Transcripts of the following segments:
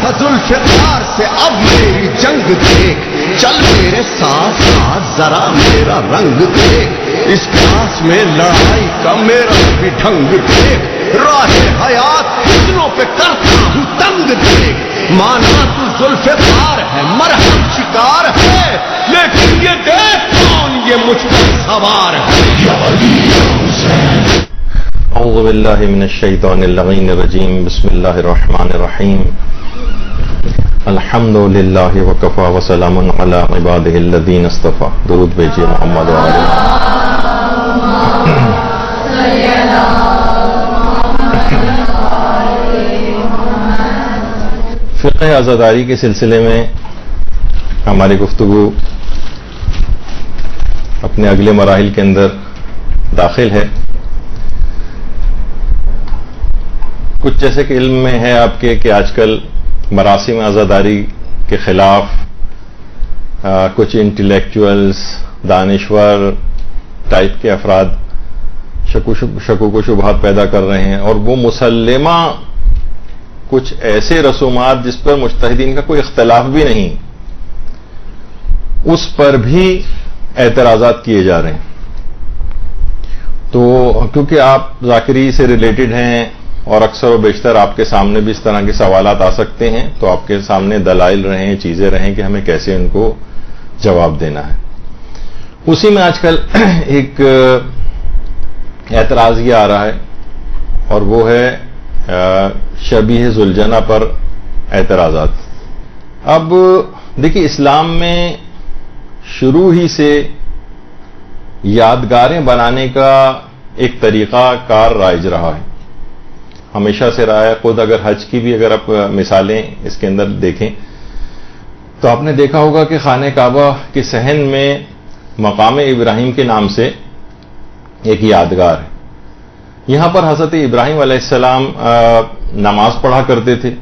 تھا ذوالفقار سے اب میری جنگ دیکھ، چل میرے ساتھ ساتھ ذرا میرا رنگ دیکھ، اس پیاس میں لڑائی کا میرا بھی ڈھنگ دیکھ، راہ حیات فتنوں پہ کرتا ہوں تنگ دیکھ، مانا تو ذوالفقار ہے مرہم شکار ہے، لیکن یہ دیکھ کون یہ مجھ پر سوار ہے۔ اعوذ باللہ من الشیطان اللعین الرجیم، بسم اللہ الرحمن الرحیم، الحمد للہ وکفی وسلام علی عبادہ الذین اصطفی۔ درود بھیجیے محمد وعلی۔ فقہ عزاداری کے سلسلے میں ہماری گفتگو اپنے اگلے مراحل کے اندر داخل ہے۔ کچھ جیسے کہ علم میں ہے آپ کے کہ آج کل مراسم عزاداری کے خلاف کچھ انٹلیکچوئلز، دانشور ٹائپ کے افراد شکوک و شبہات پیدا کر رہے ہیں، اور وہ مسلمہ کچھ ایسے رسومات جس پر مجتہدین کا کوئی اختلاف بھی نہیں، اس پر بھی اعتراضات کیے جا رہے ہیں۔ تو کیونکہ آپ ذاکری سے ریلیٹڈ ہیں اور اکثر و بیشتر آپ کے سامنے بھی اس طرح کے سوالات آ سکتے ہیں، تو آپ کے سامنے دلائل رہیں، چیزیں رہیں کہ ہمیں کیسے ان کو جواب دینا ہے۔ اسی میں آج کل ایک اعتراض یہ آ رہا ہے، اور وہ ہے شبیہ ذوالجنہ پر اعتراضات۔ اب دیکھیے، اسلام میں شروع ہی سے یادگاریں بنانے کا ایک طریقہ کار رائج رہا ہے، ہمیشہ سے رہا ہے۔ خود اگر حج کی بھی اگر آپ مثالیں اس کے اندر دیکھیں تو آپ نے دیکھا ہوگا کہ خانہ کعبہ کے صحن میں مقام ابراہیم کے نام سے ایک یادگار ہے۔ یہاں پر حضرت ابراہیم علیہ السلام نماز پڑھا کرتے تھے،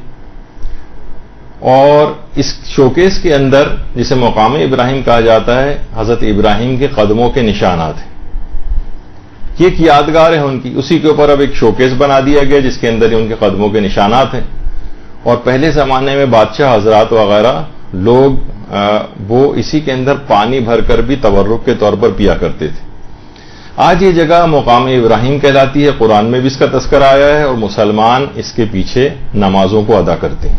اور اس شوکیس کے اندر جسے مقام ابراہیم کہا جاتا ہے، حضرت ابراہیم کے قدموں کے نشانات ہیں۔ یہ ایک یادگار ہے ان کی، اسی کے اوپر اب ایک شوکیس بنا دیا گیا جس کے اندر ان کے قدموں کے نشانات ہیں۔ اور پہلے زمانے میں بادشاہ حضرات وغیرہ لوگ وہ اسی کے اندر پانی بھر کر بھی تبرک کے طور پر پیا کرتے تھے۔ آج یہ جگہ مقام ابراہیم کہلاتی ہے، قرآن میں بھی اس کا تذکرہ آیا ہے، اور مسلمان اس کے پیچھے نمازوں کو ادا کرتے ہیں۔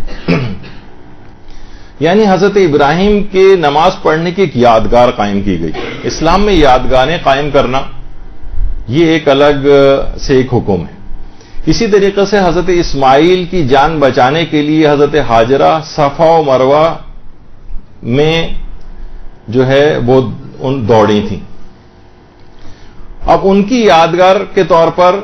یعنی حضرت ابراہیم کے نماز پڑھنے کی ایک یادگار قائم کی گئی۔ اسلام میں یادگاریں قائم کرنا یہ ایک الگ سے ایک حکم ہے۔ اسی طریقے سے حضرت اسماعیل کی جان بچانے کے لیے حضرت ہاجرہ صفا و مروہ میں جو ہے وہ دوڑی تھیں۔ اب ان کی یادگار کے طور پر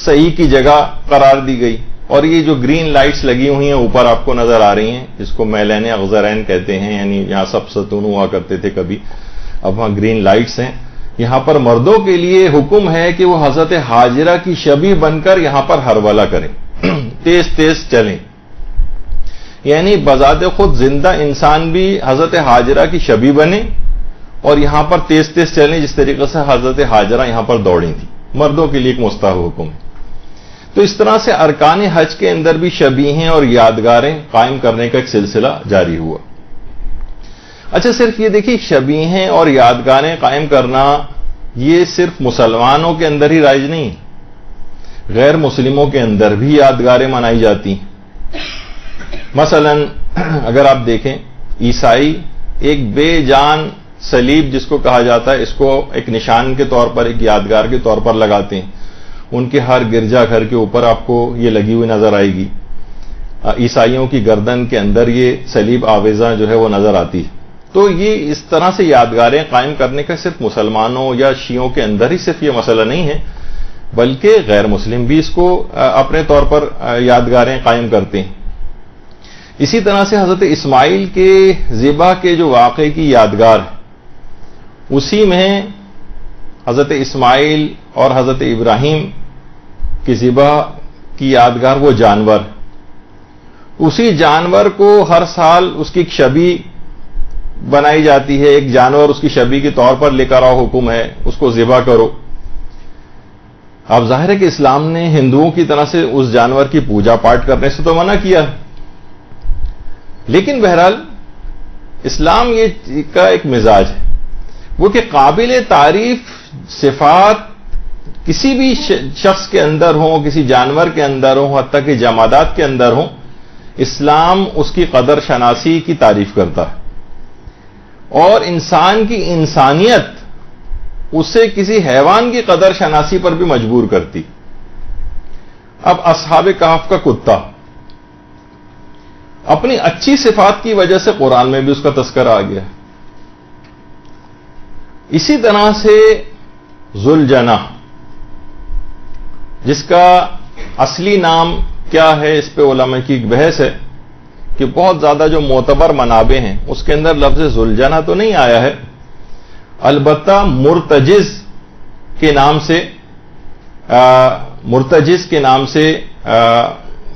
صحیح کی جگہ قرار دی گئی، اور یہ جو گرین لائٹس لگی ہوئی ہیں اوپر آپ کو نظر آ رہی ہیں، جس کو میلین اغزرین کہتے ہیں، یعنی یہاں سب ستون ہوا کرتے تھے کبھی، اب وہاں گرین لائٹس ہیں۔ یہاں پر مردوں کے لیے حکم ہے کہ وہ حضرت ہاجرہ کی شبیہ بن کر یہاں پر ہرولہ کریں، تیز تیز چلیں، یعنی بذات خود زندہ انسان بھی حضرت ہاجرہ کی شبیہ بنے اور یہاں پر تیز تیز چلیں، جس طریقے سے حضرت ہاجرہ یہاں پر دوڑی تھی۔ مردوں کے لیے ایک مستحب حکم ہے۔ تو اس طرح سے ارکان حج کے اندر بھی شبیہیں اور یادگاریں قائم کرنے کا ایک سلسلہ جاری ہوا۔ اچھا، صرف یہ دیکھیے، شبیہیں اور یادگاریں قائم کرنا یہ صرف مسلمانوں کے اندر ہی رائج نہیں، غیر مسلموں کے اندر بھی یادگاریں منائی جاتی ہیں۔ مثلا اگر آپ دیکھیں، عیسائی ایک بے جان صلیب جس کو کہا جاتا ہے، اس کو ایک نشان کے طور پر، ایک یادگار کے طور پر لگاتے ہیں۔ ان کے ہر گرجا گھر کے اوپر آپ کو یہ لگی ہوئی نظر آئے گی۔ عیسائیوں کی گردن کے اندر یہ صلیب آویزاں جو ہے وہ نظر آتی ہے۔ تو یہ اس طرح سے یادگاریں قائم کرنے کا صرف مسلمانوں یا شیعوں کے اندر ہی صرف یہ مسئلہ نہیں ہے، بلکہ غیر مسلم بھی اس کو اپنے طور پر یادگاریں قائم کرتے ہیں۔ اسی طرح سے حضرت اسماعیل کے ذبح کے جو واقعے کی یادگار ہے، اسی میں حضرت اسماعیل اور حضرت ابراہیم کی ذبح کی یادگار وہ جانور، اسی جانور کو ہر سال اس کی ایک شبیہ بنائی جاتی ہے، ایک جانور اس کی شبیہ کے طور پر لے کر آؤ، حکم ہے اس کو ذبح کرو۔ اب ظاہر ہے کہ اسلام نے ہندوؤں کی طرح سے اس جانور کی پوجا پاٹ کرنے سے تو منع کیا، لیکن بہرحال اسلام یہ کا ایک مزاج ہے وہ کہ قابل تعریف صفات کسی بھی شخص کے اندر ہوں، کسی جانور کے اندر ہوں، حتیٰ کہ جمادات کے اندر ہوں، اسلام اس کی قدر شناسی کی تعریف کرتا ہے، اور انسان کی انسانیت اسے کسی حیوان کی قدر شناسی پر بھی مجبور کرتی۔ اب اصحاب کہف کا کتا اپنی اچھی صفات کی وجہ سے قرآن میں بھی اس کا تذکرہ آ گیا۔ اسی طرح سے ذوالجناح، جس کا اصلی نام کیا ہے اس پہ علماء کی ایک بحث ہے کہ بہت زیادہ جو معتبر منابع ہیں اس کے اندر لفظ ذوالجناح تو نہیں آیا ہے، البتہ مرتجز کے نام سے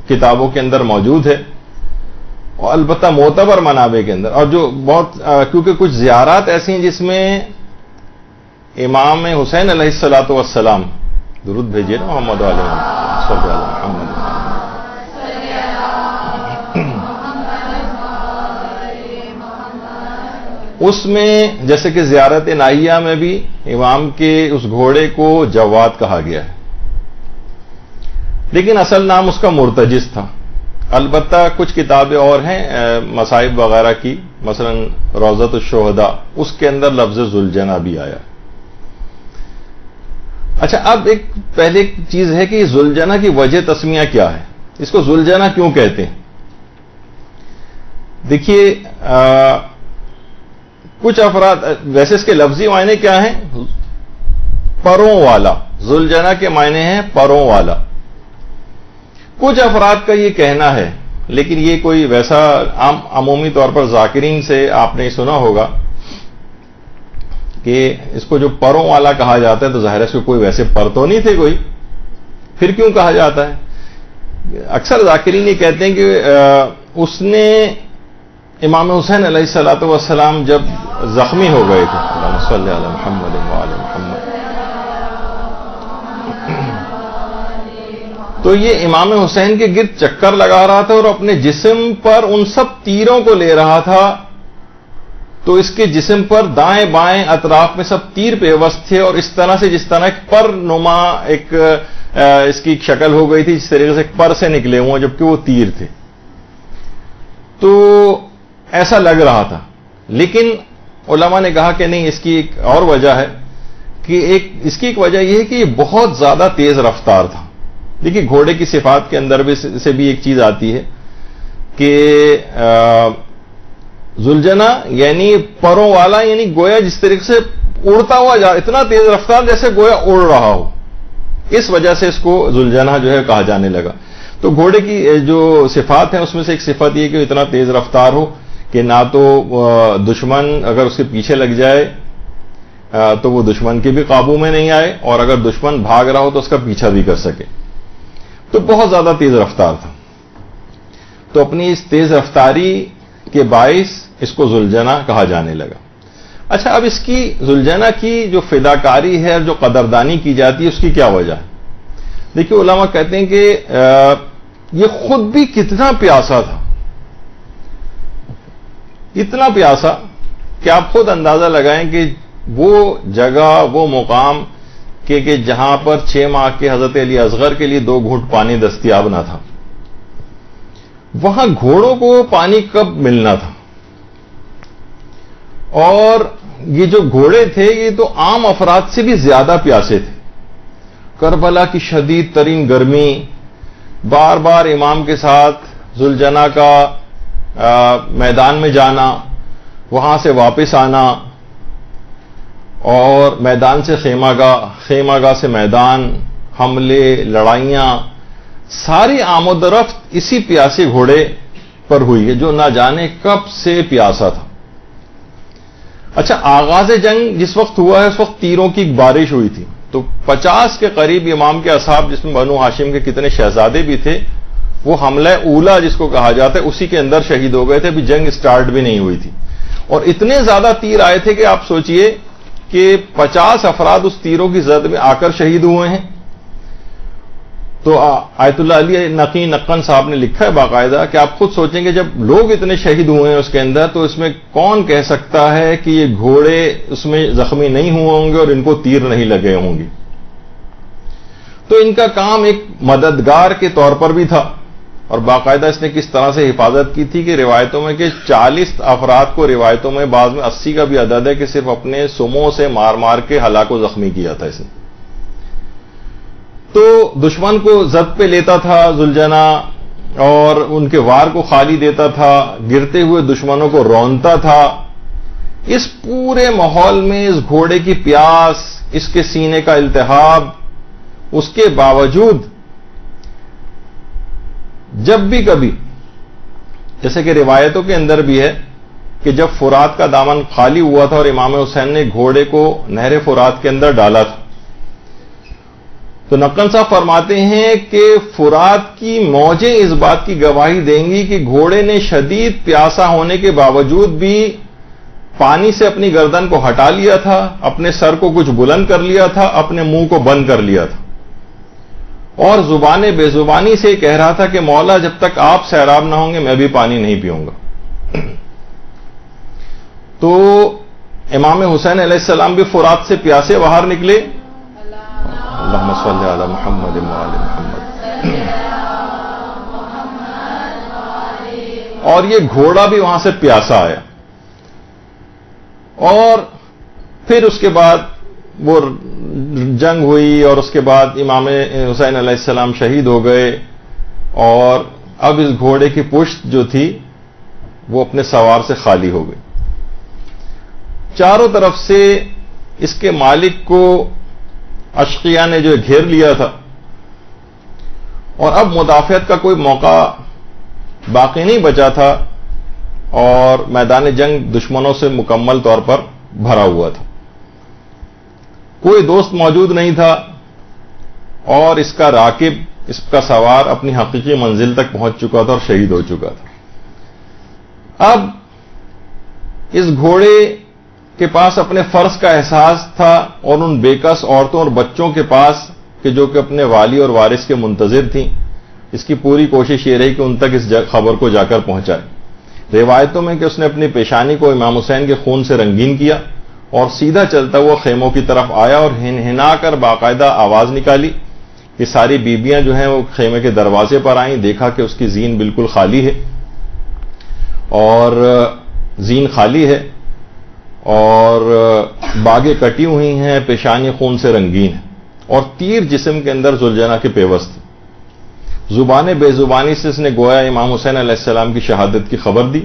کتابوں کے اندر موجود ہے، اور البتہ معتبر منابع کے اندر، اور جو بہت کیونکہ کچھ زیارات ایسی ہیں جس میں امام حسین علیہ الصلوۃ والسلام، درود بھیجیے نا محمد علیہ محمد، اس میں جیسے کہ زیارت نائیہ میں بھی امام کے اس گھوڑے کو جواد کہا گیا ہے، لیکن اصل نام اس کا مرتجز تھا۔ البتہ کچھ کتابیں اور ہیں مصائب وغیرہ کی، مثلا روضۃ الشہداء، اس کے اندر لفظ ذوالجناح بھی آیا۔ اچھا، اب ایک پہلے چیز ہے کہ ذوالجناح کی وجہ تسمیہ کیا ہے، اس کو ذوالجناح کیوں کہتے ہیں؟ دیکھیے کچھ افراد، ویسے اس کے لفظی معنی کیا ہیں؟ پروں والا، ذوالجناح کے معنی ہیں پروں والا۔ کچھ افراد کا یہ کہنا ہے، لیکن یہ کوئی ویسا عمومی طور پر ذاکرین سے آپ نے سنا ہوگا کہ اس کو جو پروں والا کہا جاتا ہے تو ظاہر ہے اس کو کوئی ویسے پر تو نہیں تھے کوئی، پھر کیوں کہا جاتا ہے؟ اکثر ذاکرین یہ کہتے ہیں کہ اس نے امام حسین علیہ الصلوۃ والسلام جب زخمی ہو گئے تھے، اللہم صلی علی محمد وعلی محمد، تو یہ امام حسین کے گرد چکر لگا رہا تھا اور اپنے جسم پر ان سب تیروں کو لے رہا تھا، تو اس کے جسم پر دائیں بائیں اطراف میں سب تیر پیوست تھے، اور اس طرح سے جس طرح ایک پر نما ایک اس کی ایک شکل ہو گئی تھی، جس طریقے سے ایک پر سے نکلے ہوئے جبکہ وہ تیر تھے، تو ایسا لگ رہا تھا۔ لیکن علماء نے کہا کہ نہیں، اس کی ایک اور وجہ ہے کہ اس کی ایک وجہ یہ ہے کہ یہ بہت زیادہ تیز رفتار تھا۔ دیکھیے گھوڑے کی صفات کے اندر بھی سے بھی ایک چیز آتی ہے کہ ذوالجناح یعنی پروں والا، یعنی گویا جس طریقے سے اڑتا ہوا اتنا تیز رفتار جیسے گویا اڑ رہا ہو، اس وجہ سے اس کو ذوالجناح جو ہے کہا جانے لگا۔ تو گھوڑے کی جو صفات ہیں اس میں سے ایک صفت یہ کہ اتنا تیز رفتار ہو کہ نہ تو دشمن اگر اس کے پیچھے لگ جائے تو وہ دشمن کے بھی قابو میں نہیں آئے، اور اگر دشمن بھاگ رہا ہو تو اس کا پیچھا بھی کر سکے، تو بہت زیادہ تیز رفتار تھا۔ تو اپنی اس تیز رفتاری کے باعث اس کو ذوالجناح کہا جانے لگا۔ اچھا، اب اس کی ذوالجناح کی جو فداکاری ہے اور جو قدردانی کی جاتی ہے اس کی کیا وجہ ہے؟ دیکھیے علماء کہتے ہیں کہ یہ خود بھی کتنا پیاسا تھا، اتنا پیاسا کہ آپ خود اندازہ لگائیں کہ وہ جگہ، وہ مقام کہ جہاں پر 6 ماہ کے حضرت علی اصغر کے لیے 2 گھونٹ پانی دستیاب نہ تھا، وہاں گھوڑوں کو پانی کب ملنا تھا؟ اور یہ جو گھوڑے تھے یہ تو عام افراد سے بھی زیادہ پیاسے تھے۔ کربلا کی شدید ترین گرمی، بار بار امام کے ساتھ ذوالجناح کا میدان میں جانا، وہاں سے واپس آنا، اور میدان سے خیمہ گاہ سے میدان، حملے، لڑائیاں، ساری آمد و رفت اسی پیاسے گھوڑے پر ہوئی ہے جو نہ جانے کب سے پیاسا تھا۔ اچھا، آغاز جنگ جس وقت ہوا ہے اس وقت تیروں کی ایک بارش ہوئی تھی، تو 50 کے قریب امام کے اصحاب، جس میں بنو ہاشم کے کتنے شہزادے بھی تھے، وہ حملہ اولا جس کو کہا جاتا ہے اسی کے اندر شہید ہو گئے تھے، ابھی جنگ سٹارٹ بھی نہیں ہوئی تھی، اور اتنے زیادہ تیر آئے تھے کہ آپ سوچئے کہ 50 افراد اس تیروں کی زد میں آ کر شہید ہوئے ہیں۔ تو آیت اللہ علی نقی نقن صاحب نے لکھا ہے باقاعدہ کہ آپ خود سوچیں کہ جب لوگ اتنے شہید ہوئے ہیں اس کے اندر، تو اس میں کون کہہ سکتا ہے کہ یہ گھوڑے اس میں زخمی نہیں ہوئے ہوں گے اور ان کو تیر نہیں لگے ہوں گے؟ تو ان کا کام ایک مددگار کے طور پر بھی تھا، اور باقاعدہ اس نے کس طرح سے حفاظت کی تھی کہ روایتوں میں کہ 40 افراد کو، روایتوں میں بعض میں 80 کا بھی عدد ہے، کہ صرف اپنے سموں سے مار مار کے ہلاک و زخمی کیا تھا اس نے۔ تو دشمن کو زد پہ لیتا تھا ذوالجنا، اور ان کے وار کو خالی دیتا تھا، گرتے ہوئے دشمنوں کو رونتا تھا۔ اس پورے ماحول میں اس گھوڑے کی پیاس، اس کے سینے کا التہاب، اس کے باوجود جب بھی کبھی، جیسے کہ روایتوں کے اندر بھی ہے کہ جب فرات کا دامن خالی ہوا تھا اور امام حسین نے گھوڑے کو نہر فرات کے اندر ڈالا تھا، تو نقن صاحب فرماتے ہیں کہ فرات کی موجیں اس بات کی گواہی دیں گی کہ گھوڑے نے شدید پیاسا ہونے کے باوجود بھی پانی سے اپنی گردن کو ہٹا لیا تھا، اپنے سر کو کچھ بلند کر لیا تھا، اپنے منہ کو بند کر لیا تھا، اور زبان بے زبانی سے کہہ رہا تھا کہ مولا جب تک آپ سیراب نہ ہوں گے میں بھی پانی نہیں پیوں گا۔ تو امام حسین علیہ السلام بھی فرات سے پیاسے باہر نکلے، اللہم صلی علی محمد وآل محمد، اور یہ گھوڑا بھی وہاں سے پیاسا آیا، اور پھر اس کے بعد وہ جنگ ہوئی، اور اس کے بعد امام حسین علیہ السلام شہید ہو گئے، اور اب اس گھوڑے کی پشت جو تھی وہ اپنے سوار سے خالی ہو گئی۔ چاروں طرف سے اس کے مالک کو اشقیاء نے جو گھیر لیا تھا، اور اب مدافعت کا کوئی موقع باقی نہیں بچا تھا، اور میدان جنگ دشمنوں سے مکمل طور پر بھرا ہوا تھا، کوئی دوست موجود نہیں تھا، اور اس کا راکب، اس کا سوار اپنی حقیقی منزل تک پہنچ چکا تھا اور شہید ہو چکا تھا۔ اب اس گھوڑے کے پاس اپنے فرض کا احساس تھا، اور ان بےکس عورتوں اور بچوں کے پاس کہ جو کہ اپنے والی اور وارث کے منتظر تھیں، اس کی پوری کوشش یہ رہی کہ ان تک اس خبر کو جا کر پہنچائے۔ روایتوں میں کہ اس نے اپنی پیشانی کو امام حسین کے خون سے رنگین کیا، اور سیدھا چلتا ہوا خیموں کی طرف آیا، اور ہنہنا کر باقاعدہ آواز نکالی کہ ساری بیبیاں جو ہیں وہ خیمے کے دروازے پر آئیں، دیکھا کہ اس کی زین بالکل خالی ہے، اور زین خالی ہے، اور باگیں کٹی ہوئی ہیں، پیشانی خون سے رنگین ہے، اور تیر جسم کے اندر ذوالجنا کے پیوست تھے۔ زبان بے زبانی سے اس نے گویا امام حسین علیہ السلام کی شہادت کی خبر دی،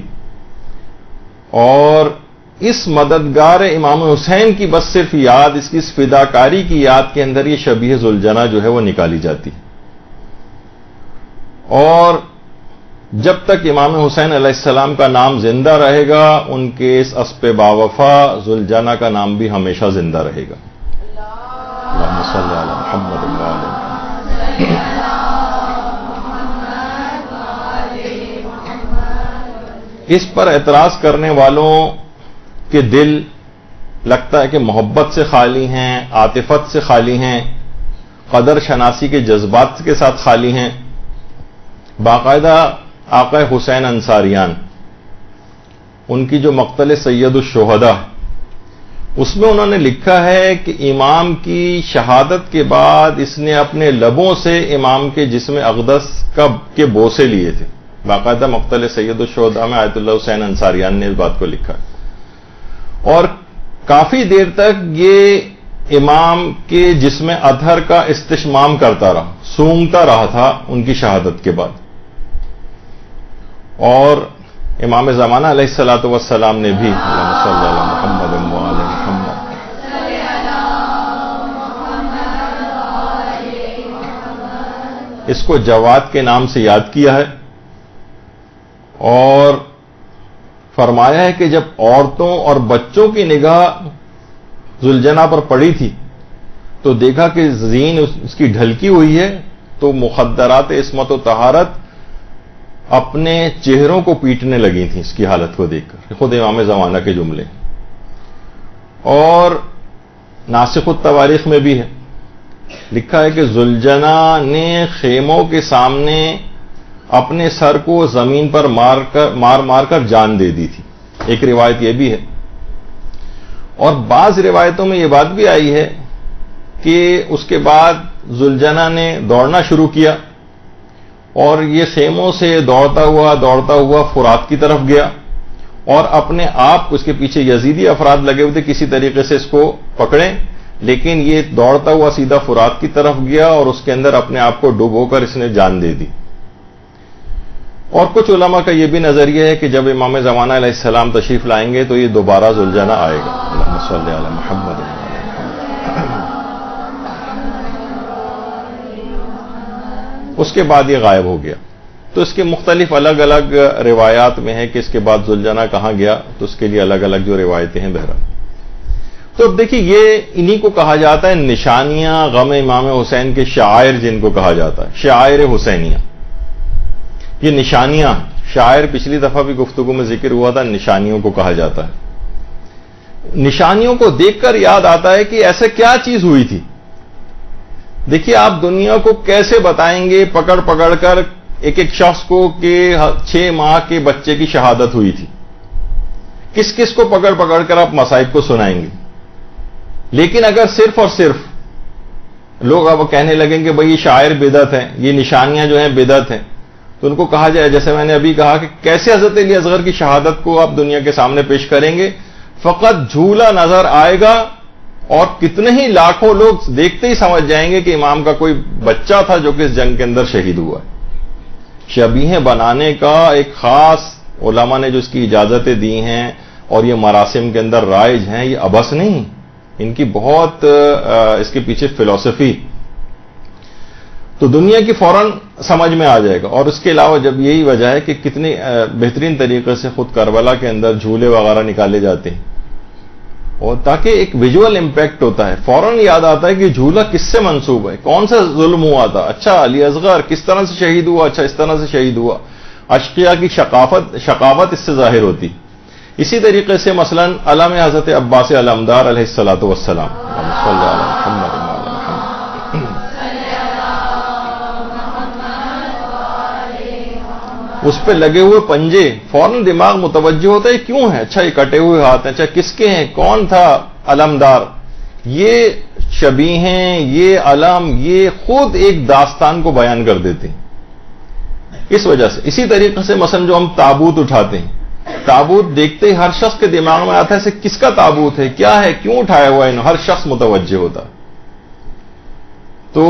اور اس مددگار امام حسین کی بس صرف یاد، اس کی اس فداکاری کی یاد کے اندر یہ شبیہ ذوالجنا جو ہے وہ نکالی جاتی ہے، اور جب تک امام حسین علیہ السلام کا نام زندہ رہے گا، ان کے اس اسب باوفا ذوالجنا کا نام بھی ہمیشہ زندہ رہے گا۔ اللہم صلی علی محمد وآل محمد۔ اس پر اعتراض کرنے والوں کے دل لگتا ہے کہ محبت سے خالی ہیں، عاطفت سے خالی ہیں، قدر شناسی کے جذبات کے ساتھ خالی ہیں۔ باقاعدہ آقا حسین انصاریان، ان کی جو مقتل سید الشہداء ہے، اس میں انہوں نے لکھا ہے کہ امام کی شہادت کے بعد اس نے اپنے لبوں سے امام کے جسم اقدس کے بوسے لیے تھے۔ باقاعدہ مقتل سید الشہداء میں آیت اللہ حسین انصاریان نے اس بات کو لکھا، اور کافی دیر تک یہ امام کے جسم اطہر کا استشمام کرتا رہا، سونگتا رہا تھا ان کی شہادت کے بعد، اور امام زمانہ علیہ الصلوۃ والسلام نے بھی اللہم صلی علی محمد وآل محمد اس کو جواد کے نام سے یاد کیا ہے، اور فرمایا ہے کہ جب عورتوں اور بچوں کی نگاہ ذوالجنا پر پڑی تھی تو دیکھا کہ زین اس کی ڈھلکی ہوئی ہے، تو مخدرات عصمت و طہارت اپنے چہروں کو پیٹنے لگی تھیں اس کی حالت کو دیکھ کر۔ خود امام زمانہ کے جملے، اور ناسخ التواریخ میں بھی ہے لکھا ہے کہ ذوالجنا نے خیموں کے سامنے اپنے سر کو زمین پر مار کر جان دے دی تھی. ایک روایت یہ بھی ہے. اور بعض روایتوں میں یہ بات بھی آئی ہے کہ اس کے بعد ذوالجنا نے دوڑنا شروع کیا اور یہ خیموں سے دوڑتا ہوا فرات کی طرف گیا اور اپنے آپ اس کے پیچھے یزیدی افراد لگے ہوئے تھے کسی طریقے سے اس کو پکڑیں، لیکن یہ دوڑتا ہوا سیدھا فرات کی طرف گیا اور اس کے اندر اپنے آپ کو ڈبو کر اس نے جان دے دی. اور کچھ علماء کا یہ بھی نظریہ ہے کہ جب امام زمانہ علیہ السلام تشریف لائیں گے تو یہ دوبارہ ذوالجنا آئے گا. اللہم صلی علی محمد. اس کے بعد یہ غائب ہو گیا. تو اس کے مختلف الگ الگ روایات میں ہے کہ اس کے بعد ذوالجنا کہاں گیا، تو اس کے لیے الگ الگ جو روایتیں ہیں بہرحال. تو اب دیکھیے یہ انہی کو کہا جاتا ہے نشانیاں غم امام حسین کے شعائر، جن کو کہا جاتا ہے شعائر حسینیہ. یہ نشانیاں، شاعر پچھلی دفعہ بھی گفتگو میں ذکر ہوا تھا، نشانیوں کو کہا جاتا ہے. نشانیوں کو دیکھ کر یاد آتا ہے کہ ایسے کیا چیز ہوئی تھی. دیکھیے آپ دنیا کو کیسے بتائیں گے پکڑ کر ایک شخص کو کہ 6 ماہ کے بچے کی شہادت ہوئی تھی، کس کس کو پکڑ کر آپ مصائب کو سنائیں گے. لیکن اگر صرف اور صرف لوگ اب کہنے لگیں کہ بھئی یہ شاعر بدعت ہیں، یہ نشانیاں جو ہیں بدعت ہیں، تو ان کو کہا جائے جیسے میں نے ابھی کہا کہ کیسے حضرت علی اصغر کی شہادت کو آپ دنیا کے سامنے پیش کریں گے. فقط جھولا نظر آئے گا اور کتنے ہی لاکھوں لوگ دیکھتے ہی سمجھ جائیں گے کہ امام کا کوئی بچہ تھا جو کہ اس جنگ کے اندر شہید ہوا ہے. شبیہیں بنانے کا ایک خاص علماء نے جو اس کی اجازتیں دی ہیں اور یہ مراسم کے اندر رائج ہیں، یہ ابس نہیں، ان کی بہت اس کے پیچھے فلسفی. تو دنیا کی فوراً سمجھ میں آ جائے گا. اور اس کے علاوہ جب یہی وجہ ہے کہ کتنی بہترین طریقے سے خود کربلا کے اندر جھولے وغیرہ نکالے جاتے ہیں، اور تاکہ ایک ویژول امپیکٹ ہوتا ہے، فوراً یاد آتا ہے کہ جھولا کس سے منسوب ہے، کون سا ظلم ہوا تھا، اچھا علی اصغر کس طرح سے شہید ہوا، اچھا اس طرح سے شہید ہوا. اشقیاء کی شقاوت اس سے ظاہر ہوتی. اسی طریقے سے مثلا علم حضرت عباس علمدار علیہ الصلوۃ والسلام، صلی اللہ علیہ محمد. اس پہ لگے ہوئے پنجے، فوراً دماغ متوجہ ہوتا ہے کیوں ہے، اچھا یہ کٹے ہوئے ہاتھ ہیں، اچھا کس کے ہیں، کون تھا علمدار. یہ شبیہیں، یہ علم، یہ خود ایک داستان کو بیان کر دیتے ہیں. اس وجہ سے اسی طریقے سے مثلا جو ہم تابوت اٹھاتے ہیں، تابوت دیکھتے ہی ہر شخص کے دماغ میں آتا ہے کس کا تابوت ہے، کیا ہے، کیوں اٹھایا ہوا ہے، ہر شخص متوجہ ہوتا. تو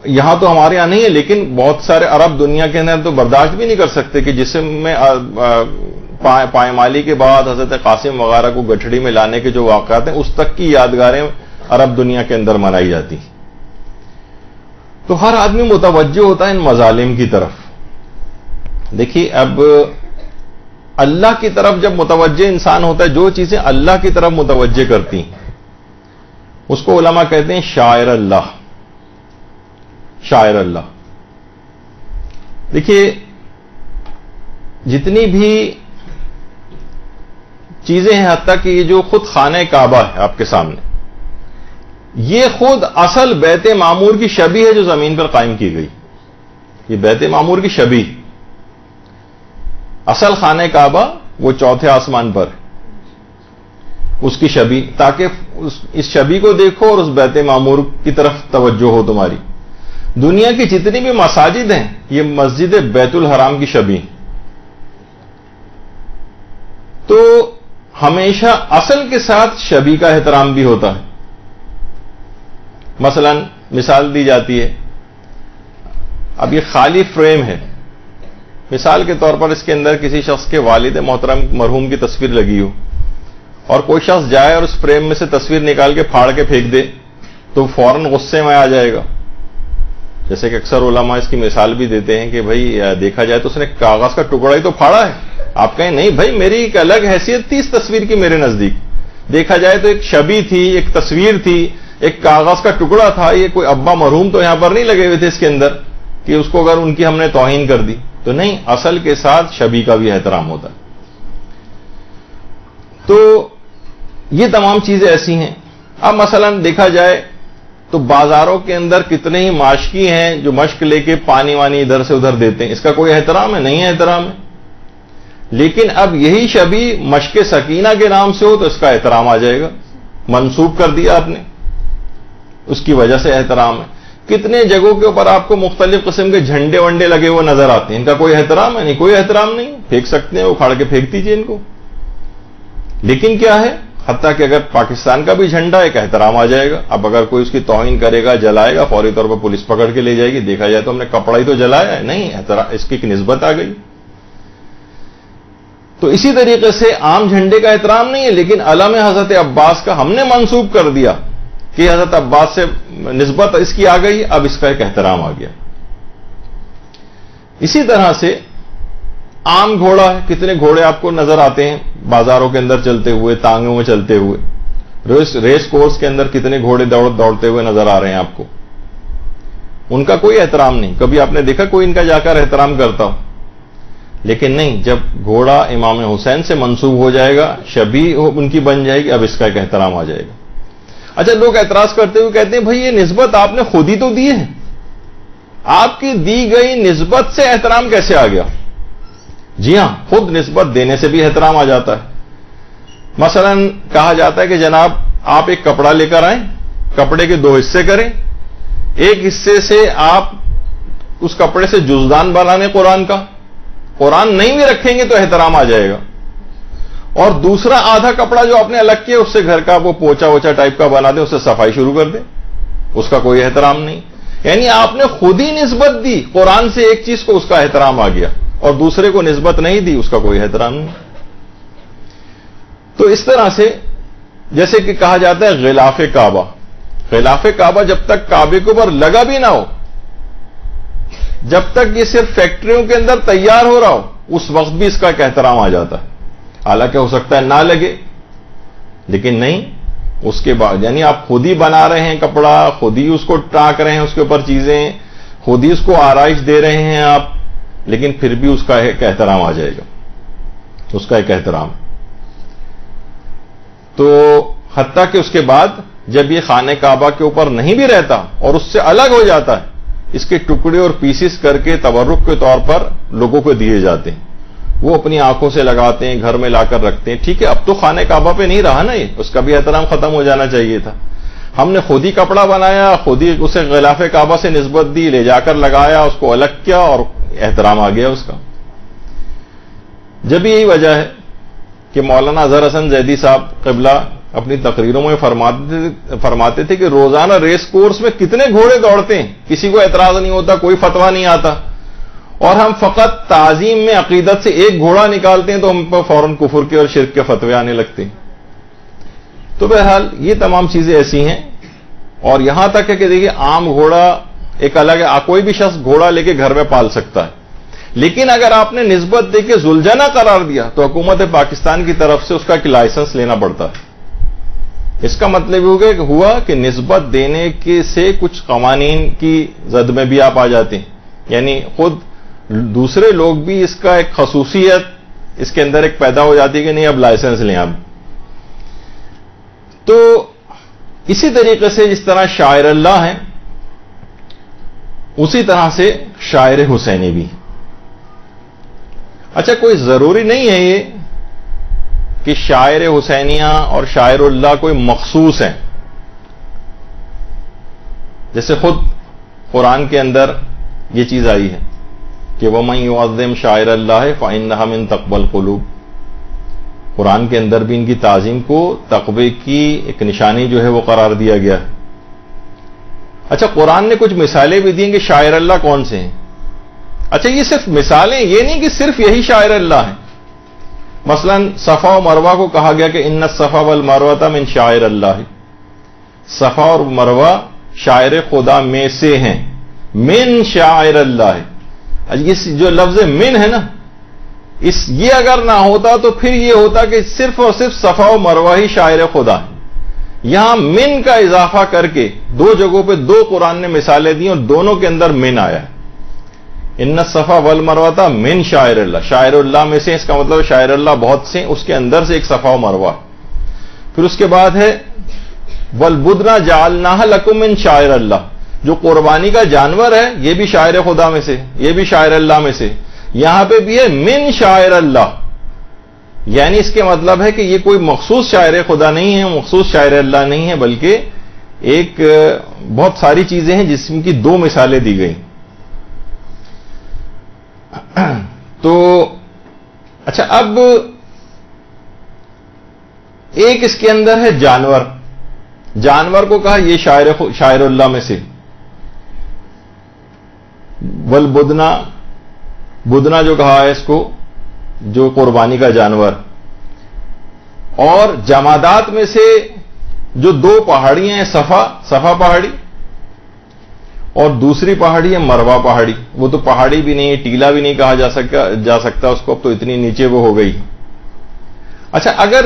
یہاں تو ہمارے یہاں نہیں ہے، لیکن بہت سارے عرب دنیا کے اندر تو برداشت بھی نہیں کر سکتے کہ جسم میں پائمالی کے بعد حضرت قاسم وغیرہ کو گٹھڑی میں لانے کے جو واقعات ہیں اس تک کی یادگاریں عرب دنیا کے اندر منائی جاتی. تو ہر آدمی متوجہ ہوتا ہے ان مظالم کی طرف. دیکھیے اب اللہ کی طرف جب متوجہ انسان ہوتا ہے، جو چیزیں اللہ کی طرف متوجہ کرتی ہیں اس کو علماء کہتے ہیں شاعر اللہ. شاعر اللہ. دیکھیے جتنی بھی چیزیں ہیں، حتیٰ کہ یہ جو خود خانہ کعبہ ہے آپ کے سامنے، یہ خود اصل بیت معمور کی شبیہ ہے جو زمین پر قائم کی گئی. یہ بیت معمور کی شبیہ، اصل خانہ کعبہ وہ چوتھے آسمان پر، اس کی شبیہ، تاکہ اس شبیہ کو دیکھو اور اس بیت معمور کی طرف توجہ ہو تمہاری. دنیا کی جتنی بھی مساجد ہیں یہ مسجد بیت الحرام کی شبیہ. تو ہمیشہ اصل کے ساتھ شبیہ کا احترام بھی ہوتا ہے. مثلا مثال دی جاتی ہے، اب یہ خالی فریم ہے، مثال کے طور پر اس کے اندر کسی شخص کے والد محترم مرحوم کی تصویر لگی ہو اور کوئی شخص جائے اور اس فریم میں سے تصویر نکال کے پھاڑ کے پھینک دے تو فوراً غصے میں آ جائے گا. جیسے کہ اکثر علماء اس کی مثال بھی دیتے ہیں کہ بھائی دیکھا جائے تو اس نے کاغذ کا ٹکڑا ہی تو پھاڑا ہے. آپ کہیں نہیں بھائی میری ایک الگ حیثیت تھی اس تصویر کی میرے نزدیک. دیکھا جائے تو ایک شبیہ تھی، ایک تصویر تھی، ایک کاغذ کا ٹکڑا تھا. یہ کوئی ابا مرحوم تو یہاں پر نہیں لگے ہوئے تھے اس کے اندر کہ اس کو اگر ان کی ہم نے توہین کر دی تو نہیں، اصل کے ساتھ شبیہ کا بھی احترام ہوتا ہے. تو یہ تمام چیزیں ایسی ہیں اب مثلا دیکھا جائے تو بازاروں کے اندر کتنے ہی ماشکی ہیں جو مشق لے کے پانی وانی ادھر سے ادھر دیتے ہیں. اس کا کوئی احترام ہے؟ نہیں ہے احترام ہے. لیکن اب یہی شبی مشق سکینہ کے نام سے ہو تو اس کا احترام آ جائے گا. منسوب کر دیا آپ نے, اس کی وجہ سے احترام ہے. کتنے جگہوں کے اوپر آپ کو مختلف قسم کے جھنڈے ونڈے لگے ہوئے نظر آتے ہیں. ان کا کوئی احترام ہے؟ نہیں, کوئی احترام نہیں. پھینک سکتے ہیں, اکھاڑ کے پھینک دیجیے ان کو. لیکن کیا ہے, حتیٰ کہ اگر پاکستان کا بھی جھنڈا ایک احترام آ جائے گا. اب اگر کوئی اس کی توہین کرے گا, جلائے گا, فوری طور پر پولیس پکڑ کے لے جائے گی. دیکھا جائے تو ہم نے کپڑا ہی تو جلایا ہے, نہیں احترام, اس کی ایک نسبت آ گئی. تو اسی طریقے سے عام جھنڈے کا احترام نہیں ہے, لیکن علم حضرت عباس کا ہم نے منسوب کر دیا کہ حضرت عباس سے نسبت اس کی آ گئی, اب اس کا ایک احترام آ گیا. اسی طرح سے عام گھوڑا ہے, کتنے گھوڑے آپ کو نظر آتے ہیں بازاروں کے اندر چلتے ہوئے, تانگوں میں چلتے ہوئے. ریس کورس کے اندر کتنے گھوڑے دوڑتے ہوئے نظر آ رہے ہیں آپ کو. ان کا کوئی احترام نہیں. کبھی آپ نے دیکھا کوئی ان کا جا کر احترام کرتا ہو؟ لیکن نہیں, جب گھوڑا امام حسین سے منسوب ہو جائے گا, شبی ان کی بن جائے گی, اب اس کا ایک احترام آ جائے گا. اچھا, لوگ اعتراض کرتے ہوئے کہتے ہیں بھائی یہ نسبت آپ نے خود ہی تو دی ہے, آپ کی دی گئی نسبت سے احترام کیسے آ گیا؟ جی ہاں, خود نسبت دینے سے بھی احترام آ جاتا ہے. مثلا کہا جاتا ہے کہ جناب آپ ایک کپڑا لے کر آئیں, کپڑے کے 2 حصے کریں, ایک حصے سے آپ اس کپڑے سے جزدان بنانے قرآن کا, قرآن نہیں بھی رکھیں گے تو احترام آ جائے گا. اور دوسرا آدھا کپڑا جو آپ نے الگ کیا اس سے گھر کا وہ پوچا ووچا ٹائپ کا بنا دیں, اس سے صفائی شروع کر دیں, اس کا کوئی احترام نہیں. یعنی آپ نے خود ہی نسبت دی قرآن سے ایک چیز کو, اس کا احترام آ گیا, اور دوسرے کو نسبت نہیں دی, اس کا کوئی احترام نہیں. تو اس طرح سے جیسے کہ کہا جاتا ہے غلاف کعبہ, غلاف کعبہ جب تک کعبے کے اوپر لگا بھی نہ ہو, جب تک یہ صرف فیکٹریوں کے اندر تیار ہو رہا ہو, اس وقت بھی اس کا ایک احترام آ جاتا ہے. حالانکہ ہو سکتا ہے نہ لگے, لیکن نہیں, اس کے بعد یعنی آپ خود ہی بنا رہے ہیں کپڑا, خود ہی اس کو ٹاک رہے ہیں, اس کے اوپر چیزیں خود ہی اس کو آرائش دے رہے ہیں آپ, لیکن پھر بھی اس کا ایک احترام آ جائے گا, اس کا ایک احترام. تو حتیٰ کہ اس کے بعد جب یہ خانہ کعبہ کے اوپر نہیں بھی رہتا اور اس سے الگ ہو جاتا ہے, اس کے ٹکڑے اور پیسز کر کے تبرک کے طور پر لوگوں کو دیے جاتے ہیں, وہ اپنی آنکھوں سے لگاتے ہیں, گھر میں لا کر رکھتے ہیں. ٹھیک ہے, اب تو خانہ کعبہ پہ نہیں رہا نا یہ, اس کا بھی احترام ختم ہو جانا چاہیے تھا. ہم نے خود ہی کپڑا بنایا, خود ہی اسے غلاف کعبہ سے نسبت دی, لے جا کر لگایا, اس کو الگ کیا اور احترام آ گیا اس کا. جب یہی وجہ ہے کہ مولانا اظہر حسن زیدی صاحب قبلہ اپنی تقریروں میں فرماتے تھے کہ روزانہ ریس کورس میں کتنے گھوڑے دوڑتے ہیں, کسی کو اعتراض نہیں ہوتا, کوئی فتویٰ نہیں آتا, اور ہم فقط تعظیم میں عقیدت سے ایک گھوڑا نکالتے ہیں تو ہم پر فوراً کفر کے اور شرک کے فتوے آنے لگتے ہیں. تو بہرحال یہ تمام چیزیں ایسی ہیں. اور یہاں تک ہے کہ دیکھیے عام گھوڑا ایک الگ ہے, کوئی بھی شخص گھوڑا لے کے گھر میں پال سکتا ہے, لیکن اگر آپ نے نسبت دے کے ذوالجناح قرار دیا تو حکومت پاکستان کی طرف سے اس کا ایک لائسنس لینا پڑتا ہے. اس کا مطلب ہوا کہ نسبت دینے کے سے کچھ قوانین کی زد میں بھی آپ آ جاتے ہیں, یعنی خود دوسرے لوگ بھی اس کا ایک خصوصیت اس کے اندر ایک پیدا ہو جاتی ہے کہ نہیں اب لائسنس لیں آپ. تو اسی طریقے سے جس طرح شاعر اللہ ہیں, اسی طرح سے شاعر حسینی بھی. اچھا, کوئی ضروری نہیں ہے یہ کہ شاعر حسینیہ اور شاعر اللہ کوئی مخصوص ہیں. جیسے خود قرآن کے اندر یہ چیز آئی ہے کہ وَمَن يُعَظِّمْ شَاعِرَ اللَّهِ فَإِنَّهَا مِن تَقْوَى الْقُلُوبِ. قرآن کے اندر بھی ان کی تعظیم کو تقوی کی ایک نشانی جو ہے وہ قرار دیا گیا ہے. اچھا, قرآن نے کچھ مثالیں بھی دی کہ شاعر اللہ کون سے ہیں. اچھا, یہ صرف مثالیں, یہ نہیں کہ صرف یہی شاعر اللہ ہیں. مثلا صفا و مروہ کو کہا گیا کہ ان الصفا والمروہ من شاعر اللہ, صفا اور مروہ شاعر خدا میں سے ہیں, من شاعر اللہ. اس جو لفظ من ہے نا, یہ اگر نہ ہوتا تو پھر یہ ہوتا کہ صرف اور صرف صفا و مروہ ہی شاعر خدا ہے. یہاں من کا اضافہ کر کے 2 جگہوں پہ 2 قرآن نے مثالیں دی اور دونوں کے اندر من آیا ہے. ان الصفا والمروہ من شاعر اللہ, شاعر اللہ میں سے, اس کا مطلب شاعر اللہ بہت سے, اس کے اندر سے ایک صفا و مروہ. پھر اس کے بعد ہے والبدن جعلناها لکم من شعائر اللہ، جو قربانی کا جانور ہے یہ بھی شاعر خدا میں سے، یہ بھی شاعر اللہ میں سے، یہاں پہ بھی ہے من شاعر اللہ، یعنی اس کے مطلب ہے کہ یہ کوئی مخصوص شاعر خدا نہیں ہے، مخصوص شاعر اللہ نہیں ہے، بلکہ ایک بہت ساری چیزیں ہیں جس کی دو مثالیں دی گئی. تو اچھا، اب ایک اس کے اندر ہے جانور، جانور کو کہا یہ شاعر اللہ میں سے. والبدنا، بدنا جو کہا ہے اس کو، جو قربانی کا جانور. اور جمادات میں سے جو دو پہاڑیاں ہیں، صفا پہاڑی اور دوسری پہاڑی ہے مروہ پہاڑی. وہ تو پہاڑی بھی نہیں، ٹیلا بھی نہیں کہا جا سکتا اس کو، اب تو اتنی نیچے وہ ہو گئی. اچھا، اگر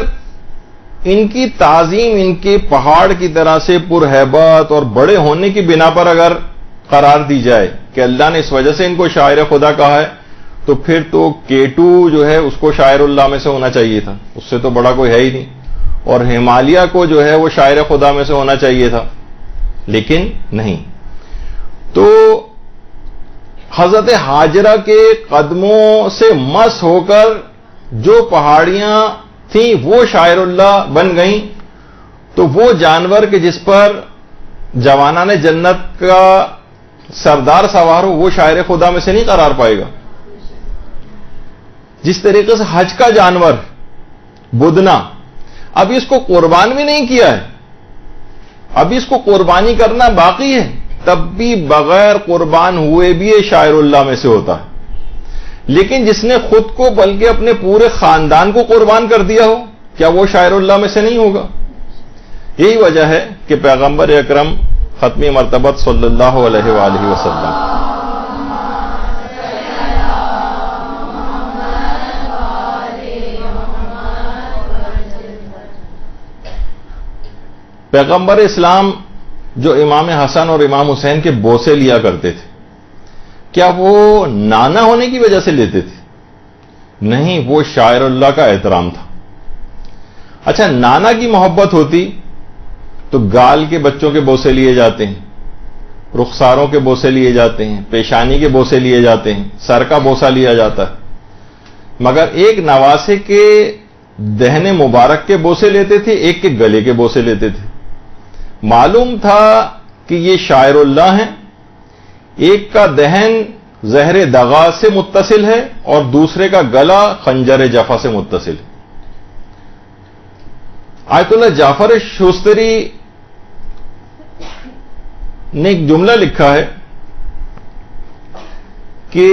ان کی تعظیم ان کے پہاڑ کی طرح سے پرہیبت اور بڑے ہونے کی بنا پر اگر قرار دی جائے کہ اللہ نے اس وجہ سے ان کو شاعر خدا کہا ہے، تو پھر تو کیٹو جو ہے اس کو شاعر اللہ میں سے ہونا چاہیے تھا، اس سے تو بڑا کوئی ہے ہی نہیں. اور ہمالیہ کو جو ہے وہ شاعر خدا میں سے ہونا چاہیے تھا، لیکن نہیں. تو حضرت حاجرہ کے قدموں سے مس ہو کر جو پہاڑیاں تھیں وہ شاعر اللہ بن گئیں. تو وہ جانور کہ جس پر جوانان جنت کا سردار سوار ہو، وہ شاعر خدا میں سے نہیں قرار پائے گا. جس طریقے سے حج کا جانور بدنا، ابھی اس کو قربان بھی نہیں کیا ہے، ابھی اس کو قربانی کرنا باقی ہے، تب بھی بغیر قربان ہوئے بھی یہ شاعر اللہ میں سے ہوتا ہے. لیکن جس نے خود کو بلکہ اپنے پورے خاندان کو قربان کر دیا ہو، کیا وہ شاعر اللہ میں سے نہیں ہوگا؟ یہی وجہ ہے کہ پیغمبر اکرم ختمی مرتبت صلی اللہ علیہ وآلہ وسلم پیغمبر اسلام جو امام حسن اور امام حسین کے بوسے لیا کرتے تھے، کیا وہ نانا ہونے کی وجہ سے لیتے تھے؟ نہیں، وہ شاعر اللہ کا احترام تھا. اچھا، نانا کی محبت ہوتی تو گال کے بچوں کے بوسے لیے جاتے ہیں، رخساروں کے بوسے لیے جاتے ہیں، پیشانی کے بوسے لیے جاتے ہیں، سر کا بوسہ لیا جاتا ہے. مگر ایک نواسے کے دہنے مبارک کے بوسے لیتے تھے، ایک کے گلے کے بوسے لیتے تھے. معلوم تھا کہ یہ شاعر اللہ ہیں. ایک کا دہن زہر دغا سے متصل ہے اور دوسرے کا گلا خنجر جفا سے متصل ہے. آیت اللہ جعفر شوستری نے ایک جملہ لکھا ہے کہ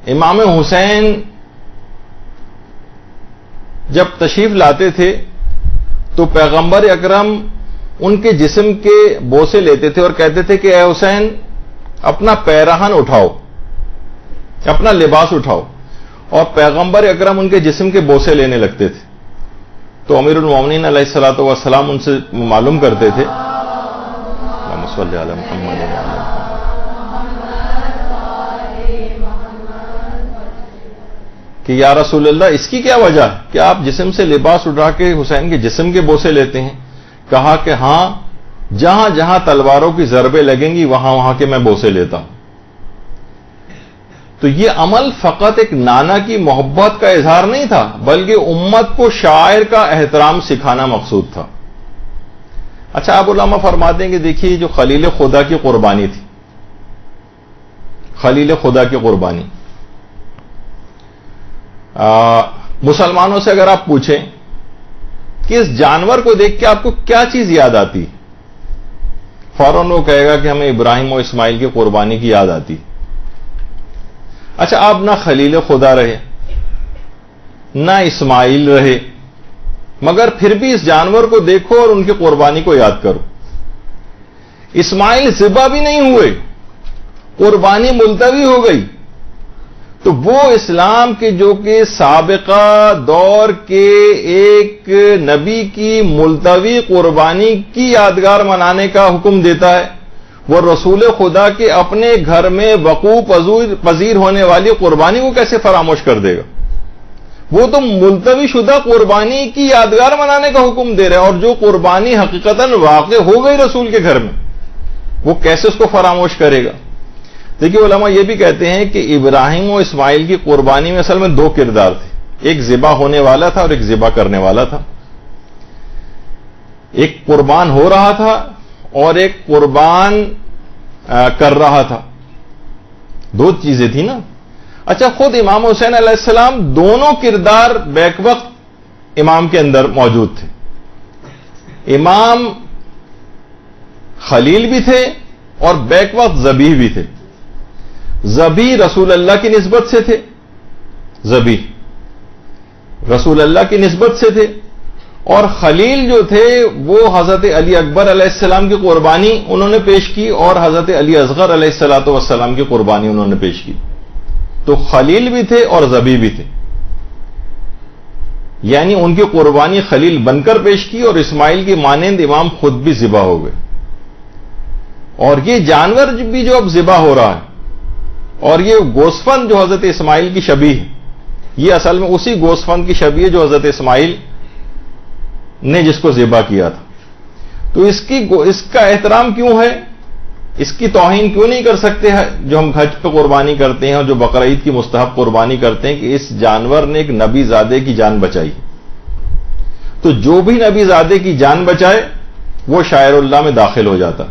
امام حسین جب تشریف لاتے تھے تو پیغمبر اکرم ان کے جسم کے بوسے لیتے تھے اور کہتے تھے کہ اے حسین اپنا پیراہن اٹھاؤ، اپنا لباس اٹھاؤ، اور پیغمبر اکرم ان کے جسم کے بوسے لینے لگتے تھے. تو امیر المومنین علیہ الصلوۃ والسلام ان سے معلوم کرتے تھے، اللہم صلی علی محمد کہ یا رسول اللہ اس کی کیا وجہ ہے کہ آپ جسم سے لباس اٹھا کے حسین کے جسم کے بوسے لیتے ہیں؟ کہا کہ ہاں، جہاں جہاں تلواروں کی ضربیں لگیں گی وہاں وہاں کے میں بوسے لیتا ہوں. تو یہ عمل فقط ایک نانا کی محبت کا اظہار نہیں تھا، بلکہ امت کو شاعر کا احترام سکھانا مقصود تھا. اچھا، آپ علماء فرماتے ہیں کہ دیکھیے جو خلیل خدا کی قربانی تھی، خلیل خدا کی قربانی، مسلمانوں سے اگر آپ پوچھیں کہ اس جانور کو دیکھ کے آپ کو کیا چیز یاد آتی، فوراً وہ کہے گا کہ ہمیں ابراہیم و اسماعیل کی قربانی کی یاد آتی. اچھا، آپ نہ خلیل خدا رہے نہ اسماعیل رہے، مگر پھر بھی اس جانور کو دیکھو اور ان کی قربانی کو یاد کرو. اسماعیل ذبح بھی نہیں ہوئے، قربانی ملتوی ہو گئی. تو وہ اسلام کے جو کہ سابقہ دور کے ایک نبی کی ملتوی قربانی کی یادگار منانے کا حکم دیتا ہے، وہ رسول خدا کے اپنے گھر میں وقوع پذیر ہونے والی قربانی کو کیسے فراموش کر دے گا؟ وہ تو ملتوی شدہ قربانی کی یادگار منانے کا حکم دے رہے ہیں، اور جو قربانی حقیقتاً واقع ہو گئی رسول کے گھر میں، وہ کیسے اس کو فراموش کرے گا؟ دیکھیے علماء یہ بھی کہتے ہیں کہ ابراہیم و اسماعیل کی قربانی میں اصل میں دو کردار تھے، ایک ذبح ہونے والا تھا اور ایک ذبح کرنے والا تھا، ایک قربان ہو رہا تھا اور ایک قربان کر رہا تھا، دو چیزیں تھیں نا۔ اچھا، خود امام حسین علیہ السلام دونوں کردار بیک وقت امام کے اندر موجود تھے، امام خلیل بھی تھے اور بیک وقت ذبیح بھی تھے۔ ذبیح رسول اللہ کی نسبت سے تھے، ذبیح رسول اللہ کی نسبت سے تھے، اور خلیل جو تھے وہ حضرت علی اکبر علیہ السلام کی قربانی انہوں نے پیش کی، اور حضرت علی اصغر علیہ السلام کی قربانی انہوں نے پیش کی۔ تو خلیل بھی تھے اور ذبیح بھی تھے، یعنی ان کی قربانی خلیل بن کر پیش کی، اور اسماعیل کی مانند امام خود بھی ذبح ہو گئے۔ اور یہ جانور بھی جو اب ذبح ہو رہا ہے، اور یہ گوسفند جو حضرت اسماعیل کی شبیہ ہے، یہ اصل میں اسی گوسفند کی شبیہ ہے جو حضرت اسماعیل نے جس کو ذبح کیا تھا۔ تو اس کا احترام کیوں ہے، اس کی توہین کیوں نہیں کر سکتے جو ہم حج پہ قربانی کرتے ہیں اور جو بقرعید کی مستحب قربانی کرتے ہیں کہ اس جانور نے ایک نبی زادے کی جان بچائی؟ تو جو بھی نبی زادے کی جان بچائے وہ شاعر اللہ میں داخل ہو جاتا۔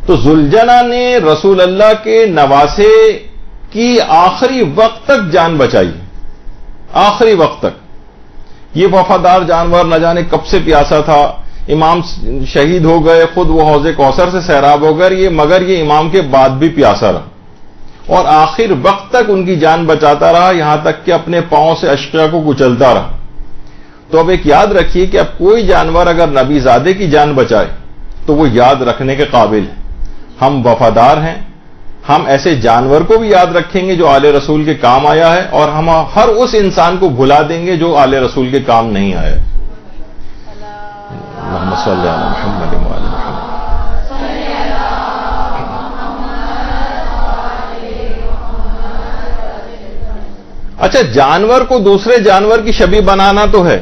تو ذوالجنہ نے رسول اللہ کے نواسے کی آخری وقت تک جان بچائی، آخری وقت تک۔ یہ وفادار جانور نہ جانے کب سے پیاسا تھا، امام شہید ہو گئے، خود وہ حوض کوثر سے سیراب ہو گئے، مگر یہ امام کے بعد بھی پیاسا رہا اور آخر وقت تک ان کی جان بچاتا رہا، یہاں تک کہ اپنے پاؤں سے اشقیاء کو کچلتا رہا۔ تو اب ایک یاد رکھیے کہ اب کوئی جانور اگر نبی زادے کی جان بچائے تو وہ یاد رکھنے کے قابل ہے۔ ہم وفادار ہیں، ہم ایسے جانور کو بھی یاد رکھیں گے جو آل رسول کے کام آیا ہے، اور ہم ہر اس انسان کو بھلا دیں گے جو آل رسول کے کام نہیں آیا۔ اللہم صلی علی محمد وآل محمد۔ اچھا، جانور کو دوسرے جانور کی شبیہ بنانا تو ہے،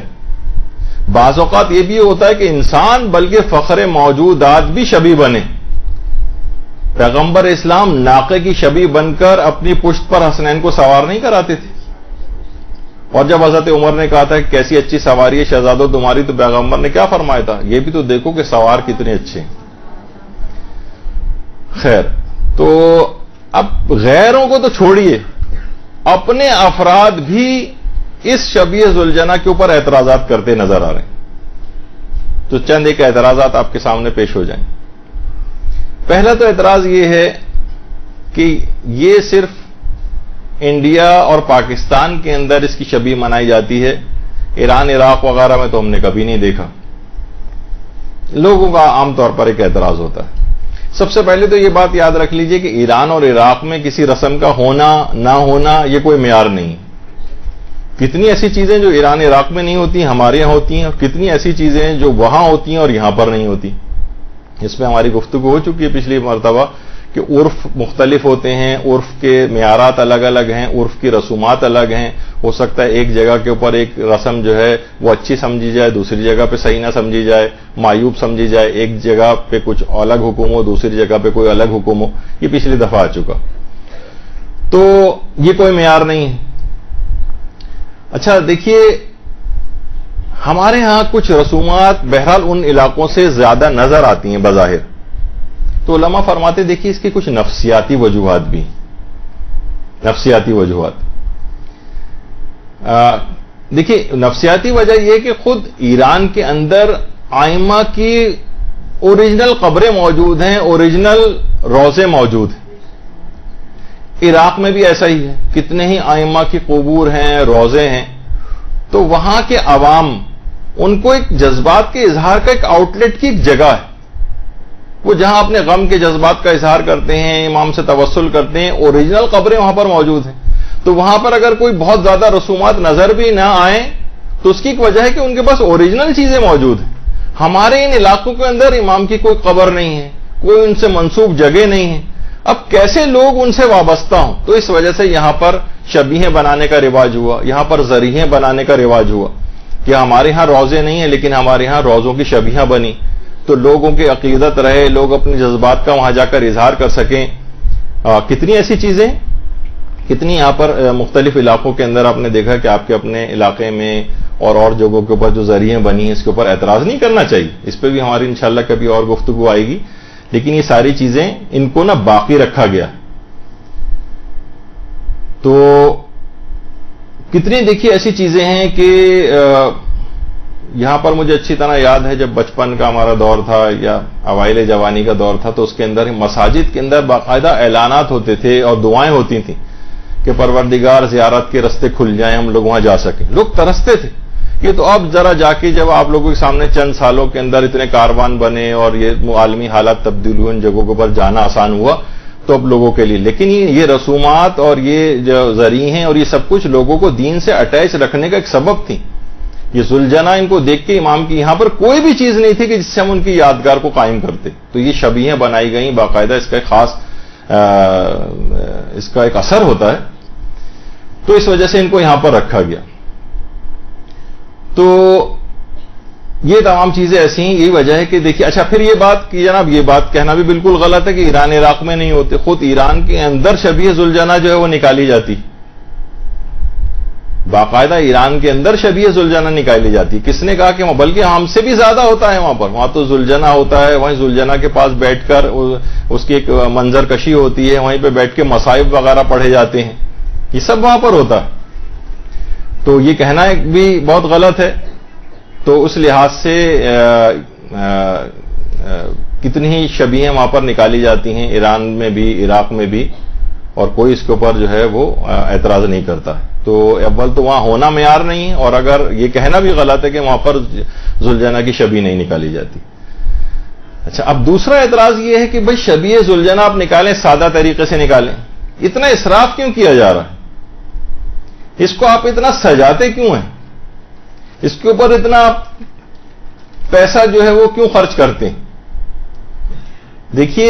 بعض اوقات یہ بھی ہوتا ہے کہ انسان بلکہ فخر موجودات بھی شبیہ بنے۔ پیغمبر اسلام ناقے کی شبیہ بن کر اپنی پشت پر حسنین کو سوار نہیں کراتے تھے، اور جب حضرت عمر نے کہا تھا کہ کیسی اچھی سواری ہے شہزادو تمہاری، تو پیغمبر نے کیا فرمایا تھا؟ یہ بھی تو دیکھو کہ سوار کتنے اچھے ہیں۔ خیر، تو اب غیروں کو تو چھوڑیے، اپنے افراد بھی اس شبیہ ذوالجنہ کے اوپر اعتراضات کرتے نظر آ رہے ہیں۔ تو چند ایک اعتراضات آپ کے سامنے پیش ہو جائیں۔ پہلا تو اعتراض یہ ہے کہ یہ صرف انڈیا اور پاکستان کے اندر اس کی شبیہ منائی جاتی ہے، ایران عراق وغیرہ میں تو ہم نے کبھی نہیں دیکھا۔ لوگوں کا عام طور پر ایک اعتراض ہوتا ہے۔ سب سے پہلے تو یہ بات یاد رکھ لیجئے کہ ایران اور عراق میں کسی رسم کا ہونا نہ ہونا یہ کوئی معیار نہیں۔ کتنی ایسی چیزیں جو ایران عراق میں نہیں ہوتی ہمارے یہاں ہوتی ہیں، اور کتنی ایسی چیزیں جو وہاں ہوتی ہیں اور یہاں پر نہیں ہوتی۔ اس میں ہماری گفتگو ہو چکی ہے پچھلی مرتبہ کہ عرف مختلف ہوتے ہیں، عرف کے معیارات الگ الگ ہیں، عرف کی رسومات الگ ہیں۔ ہو سکتا ہے ایک جگہ کے اوپر ایک رسم جو ہے وہ اچھی سمجھی جائے، دوسری جگہ پہ صحیح نہ سمجھی جائے، معیوب سمجھی جائے، ایک جگہ پہ کچھ الگ حکم ہو، دوسری جگہ پہ کوئی الگ حکم ہو۔ یہ پچھلی دفعہ آ چکا، تو یہ کوئی معیار نہیں ہے۔ اچھا دیکھیے، ہمارے ہاں کچھ رسومات بہرحال ان علاقوں سے زیادہ نظر آتی ہیں بظاہر، تو علماء فرماتے دیکھیے اس کی کچھ نفسیاتی وجوہات بھی، نفسیاتی وجوہات۔ دیکھیے نفسیاتی وجہ یہ کہ خود ایران کے اندر آئمہ کی اوریجنل قبریں موجود ہیں، اوریجنل روضے موجود ہیں۔ عراق میں بھی ایسا ہی ہے، کتنے ہی آئمہ کی قبور ہیں، روضے ہیں۔ تو وہاں کے عوام ان کو ایک جذبات کے اظہار کا ایک آؤٹ لیٹ کی ایک جگہ ہے، وہ جہاں اپنے غم کے جذبات کا اظہار کرتے ہیں، امام سے توسل کرتے ہیں، اوریجنل قبریں وہاں پر موجود ہیں۔ تو وہاں پر اگر کوئی بہت زیادہ رسومات نظر بھی نہ آئیں تو اس کی ایک وجہ ہے کہ ان کے پاس اوریجنل چیزیں موجود ہیں۔ ہمارے ان علاقوں کے اندر امام کی کوئی قبر نہیں ہے، کوئی ان سے منسوب جگہ نہیں ہے۔ اب کیسے لوگ ان سے وابستہ ہوں؟ تو اس وجہ سے یہاں پر شبیہیں بنانے کا رواج ہوا، یہاں پر ذریعیں بنانے کا رواج ہوا کہ ہمارے ہاں روزے نہیں ہیں لیکن ہمارے ہاں روزوں کی شبیہیں بنی، تو لوگوں کی عقیدت رہے، لوگ اپنے جذبات کا وہاں جا کر اظہار کر سکیں. کتنی ایسی چیزیں، کتنی یہاں پر مختلف علاقوں کے اندر آپ نے دیکھا کہ آپ کے اپنے علاقے میں اور جگہوں کے اوپر جو ذریعے بنی ہیں اس کے اوپر اعتراض نہیں کرنا چاہیے، اس پہ بھی ہماری انشاءاللہ کبھی اور گفتگو آئے گی، لیکن یہ ساری چیزیں ان کو باقی رکھا گیا. تو کتنی دیکھیے ایسی چیزیں ہیں کہ یہاں پر مجھے اچھی طرح یاد ہے جب بچپن کا ہمارا دور تھا یا اوائل جوانی کا دور تھا، تو اس کے اندر مساجد کے اندر باقاعدہ اعلانات ہوتے تھے اور دعائیں ہوتی تھیں کہ پروردگار زیارت کے رستے کھل جائیں، ہم لوگ وہاں جا سکیں. لوگ ترستے تھے. یہ تو اب ذرا جا کے جب آپ لوگوں کے سامنے چند سالوں کے اندر اتنے کاروان بنے اور یہ عالمی حالات تبدیل ہوئے، ان جگہوں کے اوپر جانا آسان ہوا تو اب لوگوں کے لیے، لیکن یہ رسومات اور یہ جو ذریعے ہیں اور یہ سب کچھ لوگوں کو دین سے اٹیچ رکھنے کا ایک سبب تھی. یہ ذوالجناح ان کو دیکھ کے امام کی یہاں پر کوئی بھی چیز نہیں تھی کہ جس سے ہم ان کی یادگار کو قائم کرتے، تو یہ شبیہیں بنائی گئیں، باقاعدہ اس کا ایک خاص اس کا ایک اثر ہوتا ہے، تو اس وجہ سے ان کو یہاں پر رکھا گیا. تو یہ تمام چیزیں ایسی ہیں. یہی وجہ ہے کہ دیکھیے اچھا پھر یہ بات کہ جناب یہ بات کہنا بھی بالکل غلط ہے کہ ایران عراق میں نہیں ہوتے، خود ایران کے اندر شبیہ ذوالجناح جو ہے وہ نکالی جاتی، باقاعدہ ایران کے اندر شبیہ ذوالجناح نکالی جاتی. کس نے کہا کہ بلکہ ہم سے بھی زیادہ ہوتا ہے وہاں پر، وہاں تو ذوالجناح ہوتا ہے، وہیں ذوالجناح کے پاس بیٹھ کر اس کی ایک منظر کشی ہوتی ہے، وہیں پہ بیٹھ کے مصائب وغیرہ پڑھے جاتے ہیں، یہ سب وہاں پر ہوتا ہے. تو یہ کہنا بھی بہت غلط ہے. تو اس لحاظ سے کتنی ہی شبیہیں وہاں پر نکالی جاتی ہیں، ایران میں بھی عراق میں بھی، اور کوئی اس کے اوپر جو ہے وہ اعتراض نہیں کرتا. تو اول تو وہاں ہونا معیار نہیں ہے، اور اگر یہ کہنا بھی غلط ہے کہ وہاں پر ذوالجناح کی شبیہ نہیں نکالی جاتی. اچھا اب دوسرا اعتراض یہ ہے کہ بھئی شبیہ ذوالجناح آپ نکالیں، سادہ طریقے سے نکالیں، اتنا اسراف کیوں کیا جا رہا ہے؟ اس کو آپ اتنا سجاتے کیوں ہیں؟ اس کے اوپر اتنا پیسہ جو ہے وہ کیوں خرچ کرتے ہیں؟ دیکھیے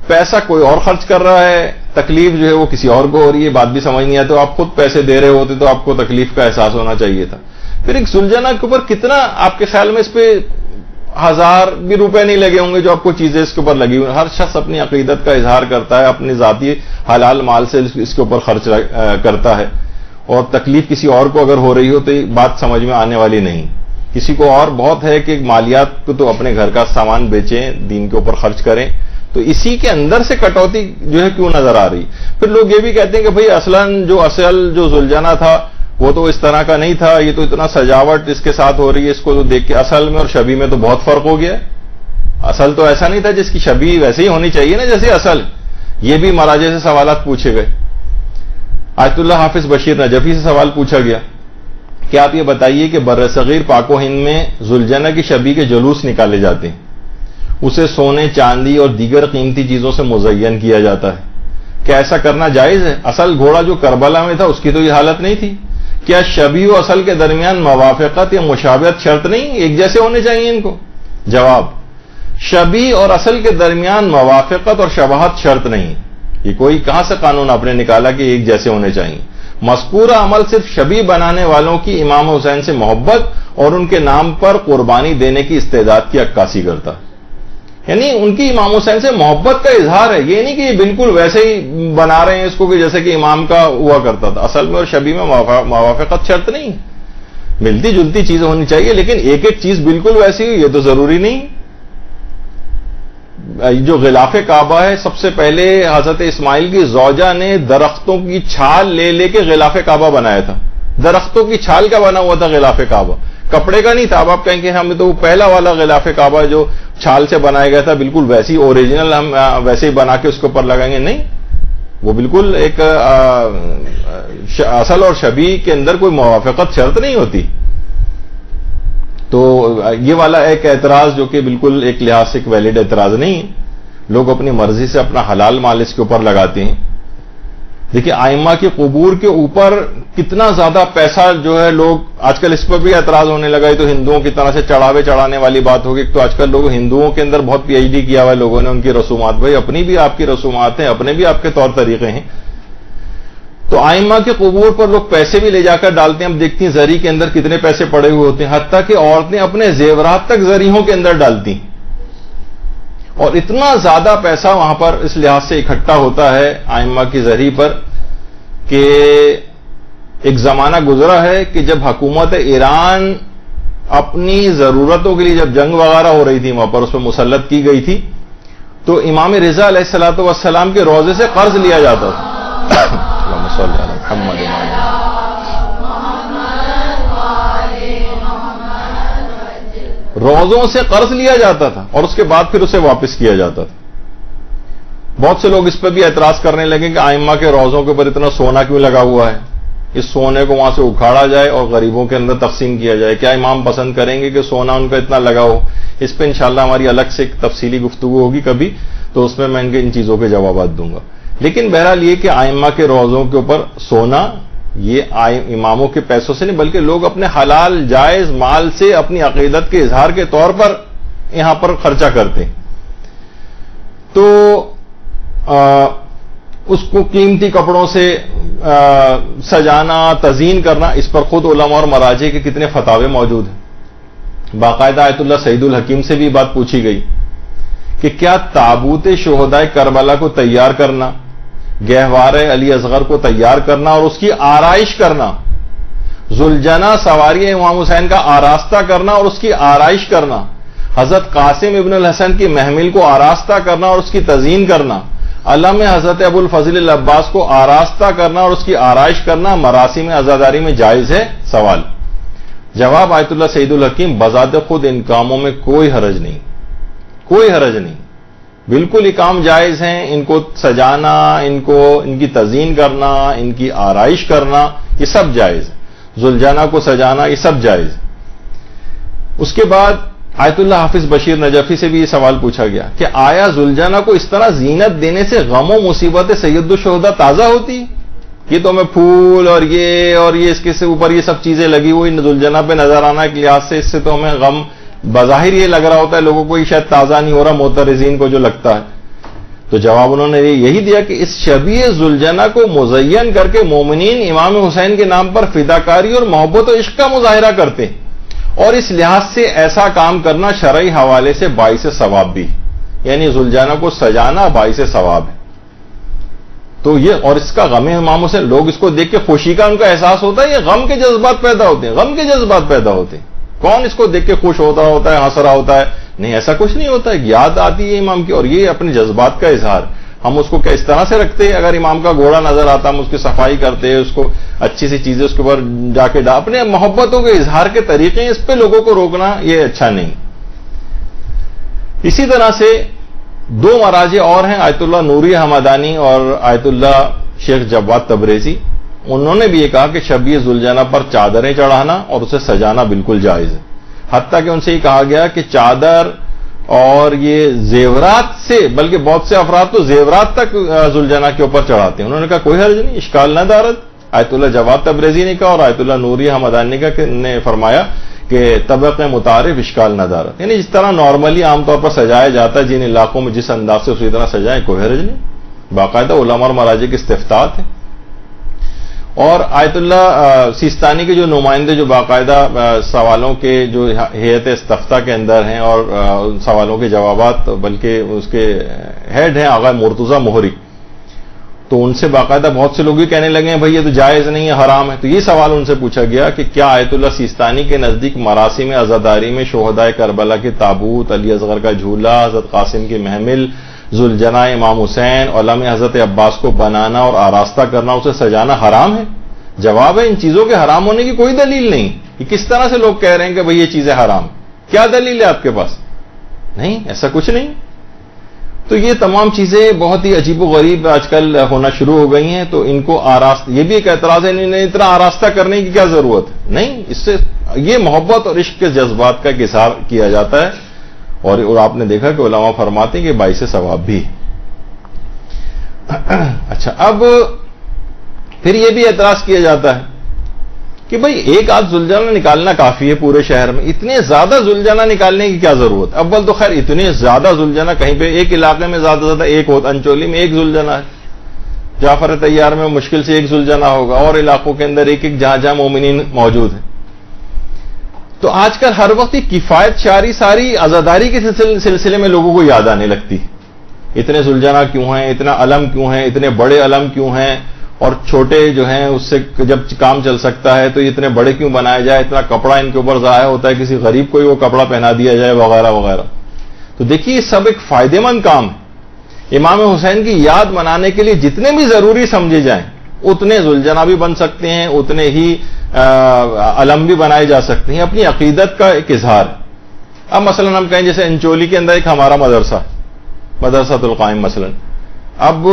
پیسہ کوئی اور خرچ کر رہا ہے، تکلیف جو ہے وہ کسی اور کو ہو رہی ہے، بات بھی سمجھ نہیں آتی. تو آپ خود پیسے دے رہے ہوتے تو آپ کو تکلیف کا احساس ہونا چاہیے تھا. پھر ایک ذوالجناح کے اوپر کتنا آپ کے خیال میں اس پہ 1000 بھی روپے نہیں لگے ہوں گے جو آپ کو چیزیں اس کے اوپر لگی ہوئی. ہر شخص اپنی عقیدت کا اظہار کرتا ہے، اپنی ذاتی حلال مال سے اس کے اوپر خرچ کرتا ہے، اور تکلیف کسی اور کو اگر ہو رہی ہو تو یہ بات سمجھ میں آنے والی نہیں. کسی کو اور بہت ہے کہ مالیات کو تو اپنے گھر کا سامان بیچیں، دین کے اوپر خرچ کریں، تو اسی کے اندر سے کٹوتی جو ہے کیوں نظر آ رہی؟ پھر لوگ یہ بھی کہتے ہیں کہ بھئی اصل جو ذوالجناح تھا وہ تو اس طرح کا نہیں تھا، یہ تو اتنا سجاوٹ اس کے ساتھ ہو رہی ہے، اس کو دیکھ کے اصل میں اور شبیہ میں تو بہت فرق ہو گیا. اصل تو ایسا نہیں تھا، جس کی شبیہ ویسے ہی ہونی چاہیے نا جیسے اصل. یہ بھی مراجع سے سوالات پوچھے گئے. آیت اللہ حافظ بشیر نجفی سے سوال پوچھا گیا کہ آپ یہ بتائیے کہ برصغیر پاک و ہند میں ذوالجناح کی شبیہ کے جلوس نکالے جاتے ہیں، اسے سونے چاندی اور دیگر قیمتی چیزوں سے مزین کیا جاتا ہے، کیا ایسا کرنا جائز ہے؟ اصل گھوڑا جو کربلا میں تھا اس کی تو یہ حالت نہیں تھی. کیا شبیہ و اصل کے درمیان موافقت یا مشابہت شرط نہیں، ایک جیسے ہونے چاہیے ان کو؟ جواب: شبیہ اور اصل کے درمیان موافقت اور شباہت شرط نہیں. یہ کوئی کہاں سے قانون آپ نے نکالا کہ ایک جیسے ہونے چاہیے؟ مذکورہ عمل صرف شبیہ بنانے والوں کی امام حسین سے محبت اور ان کے نام پر قربانی دینے کی استعداد کی عکاسی کرتا ہے. یعنی ان کی امام حسین سے محبت کا اظہار ہے، یہ نہیں کہ یہ بالکل ویسے ہی بنا رہے ہیں اس کو کہ جیسے کہ امام کا ہوا کرتا تھا. اصل میں اور شبیہ میں موافقت شرط نہیں، ملتی جلتی چیزیں ہونی چاہیے، لیکن ایک ایک چیز بالکل ویسی ہو یہ تو ضروری نہیں. جو غلاف کعبہ ہے، سب سے پہلے حضرت اسماعیل کی زوجہ نے درختوں کی چھال لے لے کے غلاف کعبہ بنایا تھا. درختوں کی چھال کا بنا ہوا تھا غلاف کعبہ، کپڑے کا نہیں تھا. اب آپ کہیں کہ ہمیں تو پہلا والا غلاف کعبہ جو چھال سے بنایا گیا تھا بالکل ویسی اوریجنل ہم ویسے ہی بنا کے اس کے اوپر لگائیں گے، نہیں. وہ بالکل ایک اصل اور شبیہ کے اندر کوئی موافقت شرط نہیں ہوتی. تو یہ والا ایک اعتراض جو کہ بالکل ایک لحاظ سے ایک ویلڈ اعتراض نہیں ہے. لوگ اپنی مرضی سے اپنا حلال مال اس کے اوپر لگاتے ہیں. دیکھیے ائمہ کے قبور کے اوپر کتنا زیادہ پیسہ جو ہے لوگ آج کل اس پر بھی اعتراض ہونے لگا ہے، تو ہندوؤں کی طرح سے چڑھاوے چڑھانے والی بات ہوگی. تو آج کل لوگ ہندوؤں کے اندر بہت پی ایچ ڈی کیا ہوا ہے لوگوں نے، ان کی رسومات، بھائی اپنی بھی آپ کی رسومات ہیں، اپنے بھی آپ کے طور طریقے ہیں. تو ائمہ کے قبور پر لوگ پیسے بھی لے جا کر ڈالتے ہیں. ہم دیکھتی ہیں زری کے اندر کتنے پیسے پڑے ہوئے ہوتے ہیں، حتیٰ کہ عورتیں اپنے زیورات تک زریوں کے اندر ڈالتی ہیں. اور اتنا زیادہ پیسہ وہاں پر اس لحاظ سے اکٹھا ہوتا ہے ائمہ کی زری پر کہ ایک زمانہ گزرا ہے کہ جب حکومت ایران اپنی ضرورتوں کے لیے جب جنگ وغیرہ ہو رہی تھی وہاں پر اس پہ مسلط کی گئی تھی، تو امام رضا علیہ الصلوۃ والسلام کے روضے سے قرض لیا جاتا تھا. اللہم صلی علی محمد. روزوں سے قرض لیا جاتا تھا اور اس کے بعد پھر اسے واپس کیا جاتا تھا. بہت سے لوگ اس پہ بھی اعتراض کرنے لگے کہ ائمہ کے روزوں کے اوپر اتنا سونا کیوں لگا ہوا ہے، اس سونے کو وہاں سے اکھاڑا جائے اور غریبوں کے اندر تقسیم کیا جائے. کیا امام پسند کریں گے کہ سونا ان کا اتنا لگا ہو؟ اس پہ انشاءاللہ ہماری الگ سے ایک تفصیلی گفتگو ہوگی کبھی، تو اس میں میں ان چیزوں کے جوابات دوں گا. لیکن بہرحال یہ کہ ائمہ کے روزوں کے اوپر سونا یہ اماموں کے پیسوں سے نہیں، بلکہ لوگ اپنے حلال جائز مال سے اپنی عقیدت کے اظہار کے طور پر یہاں پر خرچہ کرتے ہیں. تو اس کو قیمتی کپڑوں سے سجانا، تزئین کرنا، اس پر خود علماء اور مراجع کے کتنے فتاوے موجود ہیں. باقاعدہ آیت اللہ سعید الحکیم سے بھی بات پوچھی گئی کہ کیا تابوت شہدائے کربلا کو تیار کرنا، گہوارِ علی اصغر کو تیار کرنا اور اس کی آرائش کرنا، ذوالجناح سواری امام حسین کا آراستہ کرنا اور اس کی آرائش کرنا، حضرت قاسم ابن الحسن کی محمل کو آراستہ کرنا اور اس کی تزئین کرنا، علم حضرت ابو الفضل العباس کو آراستہ کرنا اور اس کی آرائش کرنا مراسم عزاداری میں جائز ہے؟ سوال. جواب آیت اللہ سعید الحکیم، بذات خود ان کاموں میں کوئی حرج نہیں، کوئی حرج نہیں، بالکل یہ کام جائز ہیں. ان کو سجانا، ان کی تزئین کرنا، ان کی آرائش کرنا، یہ سب جائز ہے. ذوالجناح کو سجانا، یہ سب جائز ہے. اس کے بعد آیت اللہ حافظ بشیر نجفی سے بھی یہ سوال پوچھا گیا کہ آیا ذوالجناح کو اس طرح زینت دینے سے غم و مصیبت سید الشہداء تازہ ہوتی؟ یہ تو ہمیں پھول اور یہ اس کے اوپر یہ سب چیزیں لگی ہوئی ذوالجناح پہ نظر آنا ایک لحاظ سے، اس سے تو ہمیں غم بظاہر یہ لگ رہا ہوتا ہے لوگوں کو، یہ شاید تازہ نہیں ہو رہا معترضین کو جو لگتا ہے. تو جواب انہوں نے یہی دیا کہ اس شبیہ ذوالجناح کو مزین کر کے مومنین امام حسین کے نام پر فداکاری اور محبت و عشق کا مظاہرہ کرتے ہیں، اور اس لحاظ سے ایسا کام کرنا شرعی حوالے سے باعث ثواب بھی، یعنی ذوالجناح کو سجانا باعث ثواب ہے. تو یہ اور اس کا غم امام حسین، لوگ اس کو دیکھ کے خوشی کا ان کا احساس ہوتا ہے، یہ غم کے جذبات پیدا ہوتے ہیں، غم کے جذبات پیدا ہوتے ہیں. کون اس کو دیکھ کے خوش ہوتا ہے، ہنس رہا ہوتا ہے؟ نہیں، ایسا کچھ نہیں ہوتا ہے. یاد آتی ہے امام کی، اور یہ اپنے جذبات کا اظہار. ہم اس کو کیا اس طرح سے رکھتے ہیں؟ اگر امام کا گھوڑا نظر آتا ہم اس کی صفائی کرتے، اس کو اچھی سی چیزیں اس کے اوپر جا کے اپنے محبتوں کے اظہار کے طریقے، اس پہ لوگوں کو روکنا یہ اچھا نہیں. اسی طرح سے دو مراجع اور ہیں، آیت اللہ نوری حمدانی اور آیت اللہ شیخ جواد تبریزی. انہوں نے بھی یہ کہا کہ شبیہ ذوالجناح پر چادریں چڑھانا اور اسے سجانا بالکل جائز ہے. حتیٰ کہ ان سے یہ کہا گیا کہ چادر اور یہ زیورات سے، بلکہ بہت سے افراد تو زیورات تک ذوالجناح کے اوپر چڑھاتے ہیں. انہوں نے کہا کوئی حرج نہیں، اشکال نہ دارت. آیت اللہ جواد تبریزی نے کہا اور آیت اللہ نوری حمدانی نے فرمایا کہ طبق متعارف اشکال نہ دارت، یعنی جس طرح نارملی عام طور پر سجایا جاتا ہے جن علاقوں میں جس انداز سے اسی طرح سجائیں، کوئی حرج نہیں. باقاعدہ علماء اور مراجع کے استفتاء ہیں. اور آیت اللہ سیستانی کے جو نمائندے جو باقاعدہ سوالوں کے جو ہیئت استفتاء کے اندر ہیں اور سوالوں کے جوابات، بلکہ اس کے ہیڈ ہیں آغا مرتضی مہری، تو ان سے باقاعدہ بہت سے لوگ بھی کہنے لگے ہیں بھائی یہ تو جائز نہیں ہے، حرام ہے. تو یہ سوال ان سے پوچھا گیا کہ کیا آیت اللہ سیستانی کے نزدیک مراسم عزاداری میں شہدائے کربلا کے تابوت، علی اصغر کا جھولا، حضرت قاسم کی محمل، ذوالجناح امام حسین، علم حضرت عباس کو بنانا اور آراستہ کرنا، اسے سجانا حرام ہے؟ جواب ہے ان چیزوں کے حرام ہونے کی کوئی دلیل نہیں. یہ کس طرح سے لوگ کہہ رہے ہیں کہ بھئی یہ چیزیں حرام؟ کیا دلیل ہے آپ کے پاس؟ نہیں، ایسا کچھ نہیں. تو یہ تمام چیزیں بہت ہی عجیب و غریب آج کل ہونا شروع ہو گئی ہیں. تو ان کو یہ بھی ایک اعتراض ہے، نہیں اتنا آراستہ کرنے کی کیا ضرورت ہے؟ نہیں، اس سے یہ محبت اور عشق کے جذبات کا اظہار کیا جاتا ہے، اور آپ نے دیکھا کہ علماء فرماتے ہیں کہ باعث ثواب بھی. اچھا، اب پھر یہ بھی اعتراض کیا جاتا ہے کہ بھائی ایک آدھ زلجانہ نکالنا کافی ہے پورے شہر میں، اتنے زیادہ زلجانہ نکالنے کی کیا ضرورت؟ اول تو خیر اتنے زیادہ زلجانہ کہیں پہ ایک علاقے میں زیادہ زیادہ ایک ہوتا، انچولی میں ایک زلجانہ ہے، جعفر طیار میں مشکل سے ایک زلجانہ ہوگا، اور علاقوں کے اندر ایک ایک جہاں جہاں مومنین موجود ہیں. تو آج کل ہر وقت کفایت شاری ساری عزاداری کے سلسلے میں لوگوں کو یاد آنے لگتی ہے. اتنے زلجانہ کیوں ہیں، اتنا علم کیوں ہیں، اتنے بڑے علم کیوں ہیں، اور چھوٹے جو ہیں اس سے جب کام چل سکتا ہے تو اتنے بڑے کیوں بنائے جائے، اتنا کپڑا ان کے اوپر ضائع ہوتا ہے، کسی غریب کو ہی وہ کپڑا پہنا دیا جائے وغیرہ وغیرہ. تو دیکھیے یہ سب ایک فائدے مند کام ہے. امام حسین کی یاد منانے کے لیے جتنے بھی ضروری سمجھے جائیں اتنے زلجانہ بھی بن سکتے ہیں، اتنے ہی علم بھی بنائے جا سکتے ہیں، اپنی عقیدت کا ایک اظہار. اب مثلا ہم کہیں جیسے انچولی کے اندر ایک ہمارا مدرسہ القائم مثلا، اب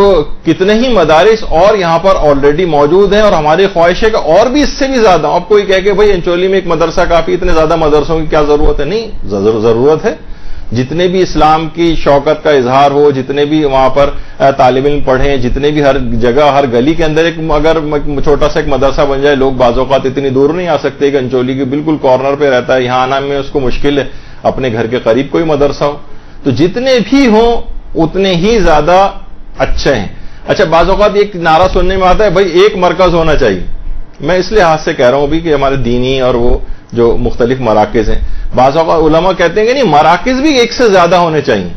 کتنے ہی مدارس اور یہاں پر آلریڈی موجود ہیں، اور ہماری خواہش ہے کہ اور بھی اس سے بھی زیادہ. اب کوئی کہے کہ بھائی انچولی میں ایک مدرسہ کافی، اتنے زیادہ مدرسوں کی کیا ضرورت ہے؟ نہیں، ضرورت ہے. جتنے بھی اسلام کی شوکت کا اظہار ہو، جتنے بھی وہاں پر طالب علم پڑھیں، جتنے بھی ہر جگہ ہر گلی کے اندر ایک اگر چھوٹا سا ایک مدرسہ بن جائے. لوگ بعض اوقات اتنی دور نہیں آ سکتے کہ انچولی کے بالکل کارنر پہ رہتا ہے، یہاں آنا میں اس کو مشکل ہے، اپنے گھر کے قریب کوئی مدرسہ ہو. تو جتنے بھی ہوں اتنے ہی زیادہ اچھے ہیں. اچھا، بعض اوقات ایک نعرہ سننے میں آتا ہے بھائی ایک مرکز ہونا چاہیے. میں اس لحاظ سے کہہ رہا ہوں بھی کہ ہمارے دینی اور وہ جو مختلف مراکز ہیں، بعض اوقات علماء کہتے ہیں کہ نہیں، مراکز بھی ایک سے زیادہ ہونے چاہیے.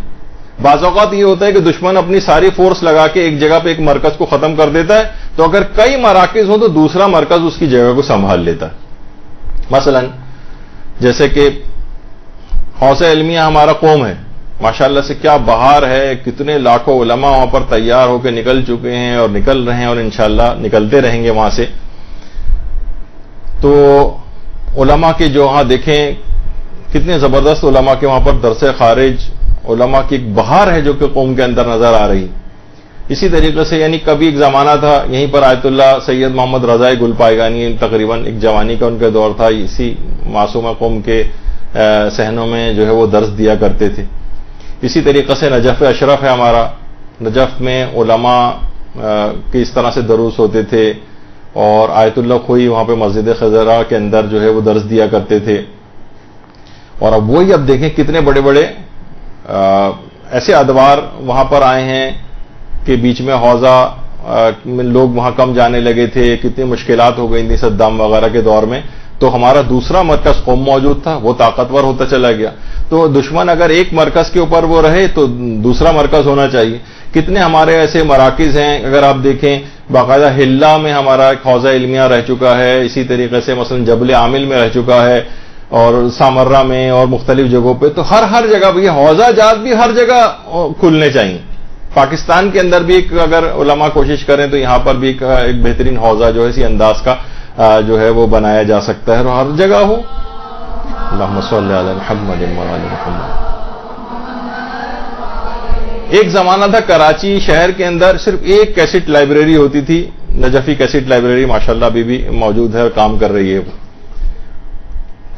بعض اوقات یہ ہوتا ہے کہ دشمن اپنی ساری فورس لگا کے ایک جگہ پہ ایک مرکز کو ختم کر دیتا ہے، تو اگر کئی مراکز ہوں تو دوسرا مرکز اس کی جگہ کو سنبھال لیتا ہے. مثلا جیسے کہ حوزہ علمیہ ہمارا قوم ہے، ماشاءاللہ سے کیا بہار ہے، کتنے لاکھوں علماء وہاں پر تیار ہو کے نکل چکے ہیں اور نکل رہے ہیں، اور انشاءاللہ نکلتے رہیں گے وہاں سے. تو علماء کے جو وہاں دیکھیں کتنے زبردست علماء کے وہاں پر درس خارج، علماء کی ایک بہار ہے جو کہ قوم کے اندر نظر آ رہی. اسی طریقے سے یعنی کبھی ایک زمانہ تھا یہیں پر آیت اللہ سید محمد رضا گل پائگانی تقریباً ایک جوانی کا ان کا دور تھا، اسی معصومہ قوم کے صحنوں میں جو ہے وہ درس دیا کرتے تھے. اسی طریقے سے نجف اشرف ہے ہمارا، نجف میں علماء کی اس طرح سے دروس ہوتے تھے، اور آیت اللہ خوئی وہاں پہ مسجد خضرا کے اندر جو ہے وہ درس دیا کرتے تھے. اور اب وہی اب دیکھیں کتنے بڑے بڑے ایسے ادوار وہاں پر آئے ہیں کہ بیچ میں حوضہ لوگ وہاں کم جانے لگے تھے، کتنی مشکلات ہو گئی تھیں صدام وغیرہ کے دور میں. تو ہمارا دوسرا مرکز قوم موجود تھا، وہ طاقتور ہوتا چلا گیا. تو دشمن اگر ایک مرکز کے اوپر وہ رہے تو دوسرا مرکز ہونا چاہیے. کتنے ہمارے ایسے مراکز ہیں، اگر آپ دیکھیں باقاعدہ ہلہ میں ہمارا ایک حوزہ علمیہ رہ چکا ہے، اسی طریقے سے مثلا جبل عامل میں رہ چکا ہے، اور سامرہ میں اور مختلف جگہوں پہ. تو ہر جگہ یہ حوزہ جات بھی ہر جگہ کھلنے چاہیے. پاکستان کے اندر بھی اگر علماء کوشش کریں تو یہاں پر بھی ایک بہترین حوزہ جو ہے اسی انداز کا جو ہے وہ بنایا جا سکتا ہے، اور ہر جگہ ہو. اللہم صلی علی محمد و علی محمد. ایک زمانہ تھا کراچی شہر کے اندر صرف ایک کیسٹ لائبریری ہوتی تھی، نجفی کیسٹ لائبریری، ماشاءاللہ ابھی بھی موجود ہے اور کام کر رہی ہے.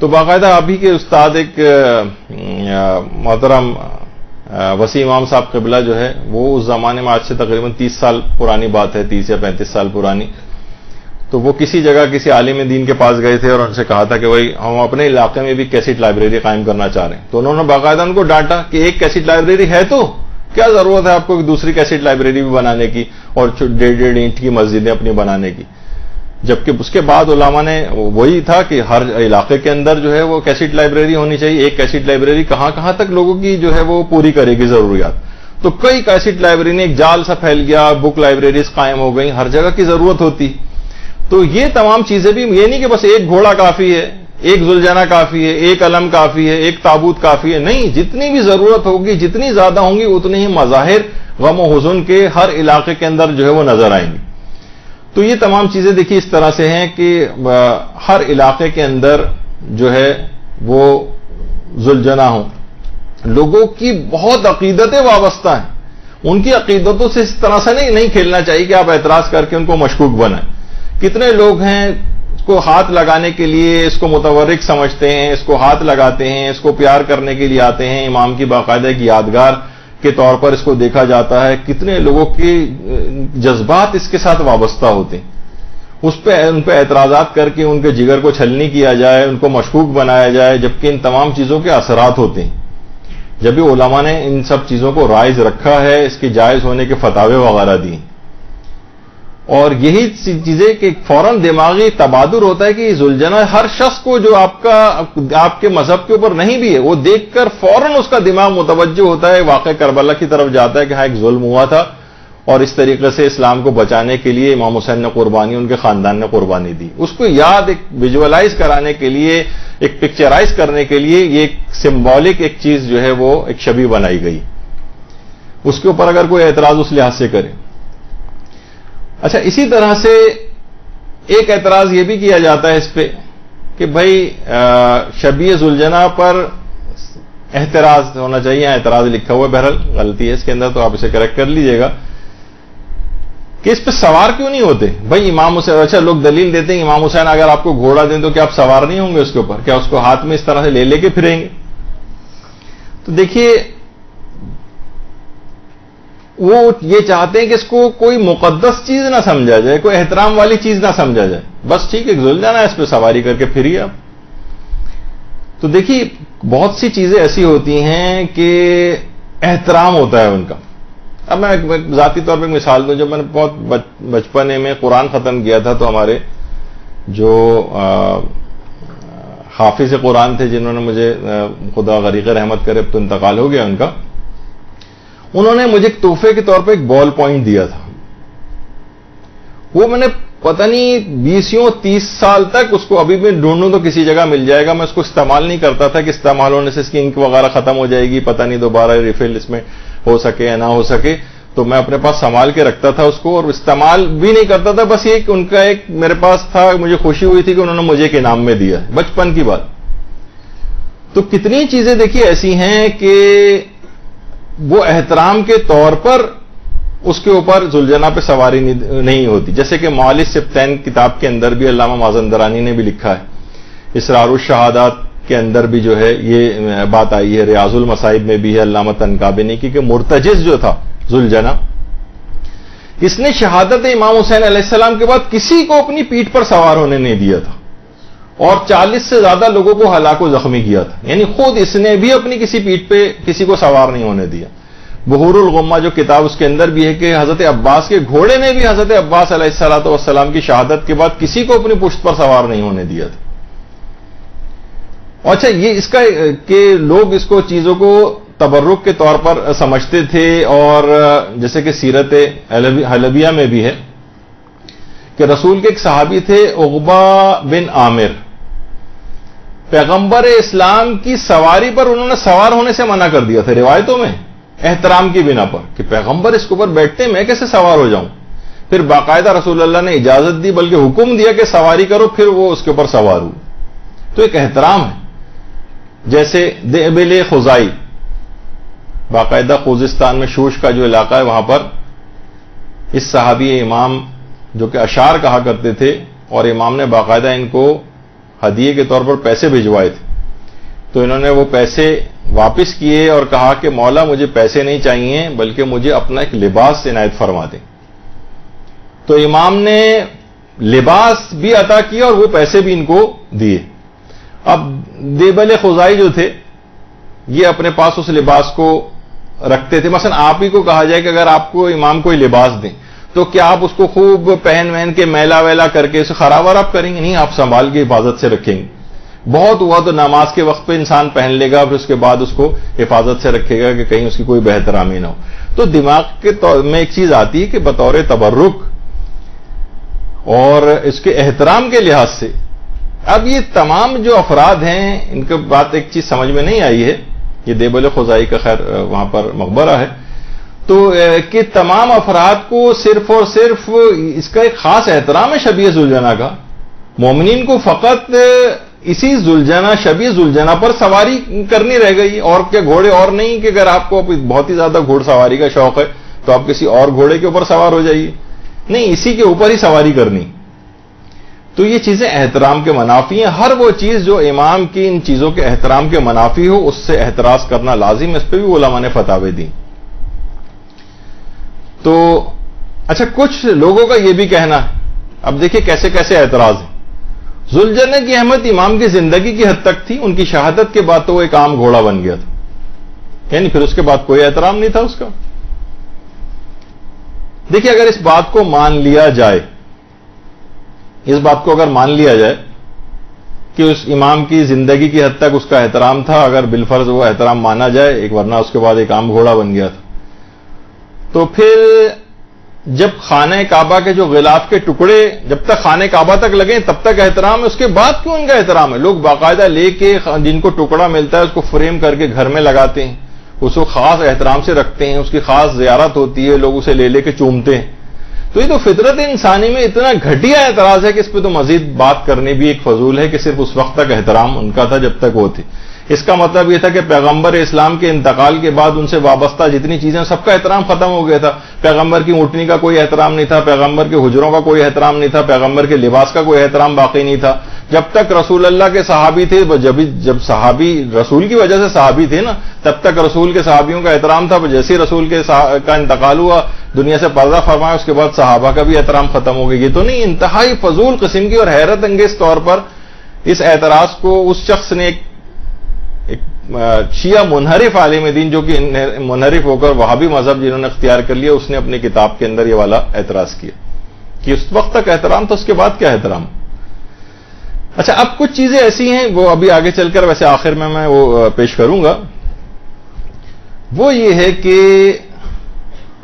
تو باقاعدہ ابھی کے استاد ایک محترم وسیع امام صاحب قبلہ جو ہے، وہ اس زمانے میں آج سے تقریباً 30 سال پرانی بات ہے، 30 یا 35 سال پرانی. تو وہ کسی جگہ کسی عالم دین کے پاس گئے تھے اور ان سے کہا تھا کہ بھائی ہم اپنے علاقے میں بھی کیسٹ لائبریری قائم کرنا چاہ رہے ہیں. تو انہوں نے باقاعدہ ان کو ڈانٹا کہ ایک کیسٹ لائبریری ہے تو کیا ضرورت ہے آپ کو دوسری کیسٹ لائبریری بھی بنانے کی اور 1.5 اینٹ کی مسجدیں اپنی بنانے کی. جبکہ اس کے بعد علماء نے وہی تھا کہ ہر علاقے کے اندر جو ہے وہ کیسٹ لائبریری ہونی چاہیے. ایک کیسٹ لائبریری کہاں تک لوگوں کی جو ہے وہ پوری کرے گی ضروریات. تو کئی کیسٹ لائبریری ایک جال سا پھیل گیا، بک لائبریریز قائم ہو گئی، ہر جگہ کی ضرورت ہوتی. تو یہ تمام چیزیں بھی یہ نہیں کہ بس ایک گھوڑا کافی ہے، ایک زلجانہ کافی ہے، ایک علم کافی ہے، ایک تابوت کافی ہے. نہیں، جتنی بھی ضرورت ہوگی، جتنی زیادہ ہوں گی، اتنے ہی مظاہر غم و حزن کے ہر علاقے کے اندر جو ہے وہ نظر آئیں گی. تو یہ تمام چیزیں دیکھیے اس طرح سے ہیں کہ ہر علاقے کے اندر جو ہے وہ زلجانہ ہوں. لوگوں کی بہت عقیدتیں وابستہ ہیں، ان کی عقیدتوں سے اس طرح سے نہیں کھیلنا چاہیے کہ آپ اعتراض کر کے ان کو مشکوک بنائیں. کتنے لوگ ہیں اس کو ہاتھ لگانے کے لیے اس کو متورک سمجھتے ہیں، اس کو ہاتھ لگاتے ہیں، اس کو پیار کرنے کے لیے آتے ہیں. امام کی باقاعدہ ایک یادگار کے طور پر اس کو دیکھا جاتا ہے. کتنے لوگوں کے جذبات اس کے ساتھ وابستہ ہوتے ہیں. ان پہ اعتراضات کر کے ان کے جگر کو چھلنی کیا جائے، ان کو مشکوک بنایا جائے، جبکہ ان تمام چیزوں کے اثرات ہوتے ہیں. جب بھی علماء نے ان سب چیزوں کو رائج رکھا ہے، اس کے جائز ہونے کے فتاوے وغیرہ دی، اور یہی چیزیں کہ فوراً دماغی تبادر ہوتا ہے کہ ذوالجناح ہر شخص کو جو آپ کے مذہب کے اوپر نہیں بھی ہے، وہ دیکھ کر فوراً اس کا دماغ متوجہ ہوتا ہے، واقع کربلا کی طرف جاتا ہے کہ ہاں ایک ظلم ہوا تھا، اور اس طریقے سے اسلام کو بچانے کے لیے امام حسین نے قربانی، ان کے خاندان نے قربانی دی. اس کو یاد ایک ویژولائز کرانے کے لیے، ایک پکچرائز کرنے کے لیے یہ ایک سمبولک ایک چیز جو ہے وہ ایک شبیہ بنائی گئی. اس کے اوپر اگر کوئی اعتراض اس لحاظ سے کرے. اچھا، اسی طرح سے ایک اعتراض یہ بھی کیا جاتا ہے اس پہ کہ بھائی شبیہ ذوالجناح پر احتراز ہونا چاہیے. اعتراض لکھا ہوا ہے، بہرحال غلطی ہے اس کے اندر، تو آپ اسے کریکٹ کر لیجئے گا کہ اس پہ سوار کیوں نہیں ہوتے. بھائی امام حسین، اچھا لوگ دلیل دیتے ہیں امام حسین اگر آپ کو گھوڑا دیں تو کیا آپ سوار نہیں ہوں گے اس کے اوپر؟ کیا اس کو ہاتھ میں اس طرح سے لے کے پھریں گے؟ تو دیکھیے، وہ یہ چاہتے ہیں کہ اس کو کوئی مقدس چیز نہ سمجھا جائے، کوئی احترام والی چیز نہ سمجھا جائے. بس ٹھیک ہے، ذوالجناح اس پہ سواری کر کے پھریے آپ. تو دیکھیے، بہت سی چیزیں ایسی ہوتی ہیں کہ احترام ہوتا ہے ان کا. اب میں ذاتی طور پہ ایک مثال دوں. جب میں نے بہت بچپنے میں قرآن ختم کیا تھا، تو ہمارے جو حافظ قرآن تھے، جنہوں نے مجھے خدا غریق رحمت کرے، اب تو انتقال ہو گیا ان کا، انہوں نے مجھے ایک تحفے کے طور پہ ایک بال پوائنٹ دیا تھا. وہ میں نے پتہ نہیں 20-30 سال تک اس کو ابھی بھی ڈھونڈوں تو کسی جگہ مل جائے گا. میں اس کو استعمال نہیں کرتا تھا کہ استعمال ہونے سے اس کی انک وغیرہ ختم ہو جائے گی، پتہ نہیں دوبارہ ریفل اس میں ہو سکے یا نہ ہو سکے. تو میں اپنے پاس سنبھال کے رکھتا تھا اس کو، اور استعمال بھی نہیں کرتا تھا. بس یہ کہ ان کا ایک میرے پاس تھا، مجھے خوشی ہوئی تھی کہ انہوں نے مجھے ایک انعام میں دیا. بچپن کی بات. تو کتنی چیزیں دیکھیے ایسی ہیں کہ وہ احترام کے طور پر اس کے اوپر ذوالجناح پہ سواری نہیں ہوتی. جیسے کہ معالج سبتین کتاب کے اندر بھی علامہ مازندرانی نے بھی لکھا ہے، اسرار الشہادات کے اندر بھی جو ہے یہ بات آئی ہے، ریاض المصائب میں بھی ہے علامہ تنکابنی کی، کہ مرتجز جو تھا ذوالجناح، اس نے شہادت امام حسین علیہ السلام کے بعد کسی کو اپنی پیٹھ پر سوار ہونے نہیں دیا تھا، اور 40 سے زیادہ لوگوں کو ہلاک و زخمی کیا تھا. یعنی خود اس نے بھی اپنی کسی پیٹھ پہ کسی کو سوار نہیں ہونے دیا. بحور الغمہ جو کتاب، اس کے اندر بھی ہے کہ حضرت عباس کے گھوڑے نے بھی حضرت عباس علیہ السلام کی شہادت کے بعد کسی کو اپنی پشت پر سوار نہیں ہونے دیا تھا. اچھا، یہ اس کا کہ لوگ اس کو چیزوں کو تبرک کے طور پر سمجھتے تھے، اور جیسے کہ سیرت حلبیہ میں بھی ہے کہ رسول کے ایک صحابی تھے عقبہ بن عامر، پیغمبر اسلام کی سواری پر انہوں نے سوار ہونے سے منع کر دیا تھا روایتوں میں، احترام کی بنا پر، کہ پیغمبر اس کے اوپر بیٹھتے میں کیسے سوار ہو جاؤں. پھر باقاعدہ رسول اللہ نے اجازت دی، بلکہ حکم دیا کہ سواری کرو، پھر وہ اس کے اوپر سوار ہوئے. تو ایک احترام ہے. جیسے دیبل خزائی، باقاعدہ خوزستان میں شوش کا جو علاقہ ہے، وہاں پر اس صحابی امام جو کہ اشعار کہا کرتے تھے، اور امام نے باقاعدہ ان کو ہدیے کے طور پر پیسے بھجوائے تھے. تو انہوں نے وہ پیسے واپس کیے اور کہا کہ مولا مجھے پیسے نہیں چاہیے، بلکہ مجھے اپنا ایک لباس عنایت فرما دیں. تو امام نے لباس بھی عطا کیا اور وہ پیسے بھی ان کو دیے. اب دیبل خزائی جو تھے، یہ اپنے پاس اس لباس کو رکھتے تھے. مثلا آپ ہی کو کہا جائے کہ اگر آپ کو امام کوئی لباس دیں تو کیا آپ اس کو خوب پہن وہن کے میلا ویلا کر کے اسے خراب آپ کریں گے؟ نہیں، آپ سنبھال کے حفاظت سے رکھیں گے. بہت ہوا تو نماز کے وقت پہ انسان پہن لے گا، پھر اس کے بعد اس کو حفاظت سے رکھے گا کہ کہیں اس کی کوئی بہترامی نہ ہو. تو دماغ کے میں ایک چیز آتی ہے کہ بطور تبرک اور اس کے احترام کے لحاظ سے، اب یہ تمام جو افراد ہیں، ان کے بات ایک چیز سمجھ میں نہیں آئی ہے. یہ دیبل خزائی کا خیر وہاں پر مقبرہ ہے، تو کہ تمام افراد کو صرف اور صرف اس کا ایک خاص احترام ہے شبیہ ذوالجناح کا. مومنین کو فقط اسی شبیہ ذوالجناح پر سواری کرنی رہ گئی، اور کیا گھوڑے اور نہیں کہ اگر آپ کو بہت ہی زیادہ گھوڑ سواری کا شوق ہے تو آپ کسی اور گھوڑے کے اوپر سوار ہو جائیے. نہیں، اسی کے اوپر ہی سواری کرنی. تو یہ چیزیں احترام کے منافی ہیں. ہر وہ چیز جو امام کی ان چیزوں کے احترام کے منافی ہو، اس سے احتراز کرنا لازم ہے. اس پہ بھی علماء نے فتاوے دی. تو اچھا، کچھ لوگوں کا یہ بھی کہنا ہے، اب دیکھیں کیسے کیسے اعتراض ہیں. ذوالجنہ کی اہمیت امام کی زندگی کی حد تک تھی. ان کی شہادت کے بعد تو وہ ایک عام گھوڑا بن گیا تھا, یعنی پھر اس کے بعد کوئی احترام نہیں تھا اس کا. دیکھیے اگر اس بات کو مان لیا جائے, اس بات کو اگر مان لیا جائے کہ اس امام کی زندگی کی حد تک اس کا احترام تھا, اگر بالفرض وہ احترام مانا جائے, ایک ورنہ اس کے بعد ایک عام گھوڑا بن گیا تھا, تو پھر جب خانہ کعبہ کے جو غلاف کے ٹکڑے جب تک خانہ کعبہ تک لگے تب تک احترام ہے, اس کے بعد کیوں ان کا احترام ہے؟ لوگ باقاعدہ لے کے جن کو ٹکڑا ملتا ہے اس کو فریم کر کے گھر میں لگاتے ہیں, اس کو خاص احترام سے رکھتے ہیں, اس کی خاص زیارت ہوتی ہے, لوگ اسے لے لے کے چومتے ہیں. تو یہ تو فطرت انسانی میں اتنا گھٹیا اعتراض ہے کہ اس پہ تو مزید بات کرنے بھی ایک فضول ہے کہ صرف اس وقت تک احترام ان کا تھا جب تک وہ تھے. اس کا مطلب یہ تھا کہ پیغمبر اسلام کے انتقال کے بعد ان سے وابستہ جتنی چیزیں سب کا احترام ختم ہو گیا تھا. پیغمبر کی اونٹنی کا کوئی احترام نہیں تھا, پیغمبر کے حجروں کا کوئی احترام نہیں تھا, پیغمبر کے لباس کا کوئی احترام باقی نہیں تھا. جب تک رسول اللہ کے صحابی تھے, جب صحابی رسول کی وجہ سے صحابی تھے نا, تب تک رسول کے صحابیوں کا احترام تھا. جیسے ہی رسول کا انتقال ہوا, دنیا سے پردہ فرمایا, اس کے بعد صحابہ کا بھی احترام ختم ہو گیا. یہ تو نہیں, انتہائی فضول قسم کی اور حیرت انگیز طور پر اس اعتراض کو اس شخص نے ایک شیعہ منحرف عالم دین جو کہ منحرف ہو کر وہابی مذہب جنہوں نے اختیار کر لیا, اس نے اپنی کتاب کے اندر یہ والا اعتراض کیا کہ اس وقت تک احترام تھا, اس کے بعد کیا احترام. اچھا اب کچھ چیزیں ایسی ہیں وہ ابھی آگے چل کر ویسے آخر میں وہ پیش کروں گا. وہ یہ ہے کہ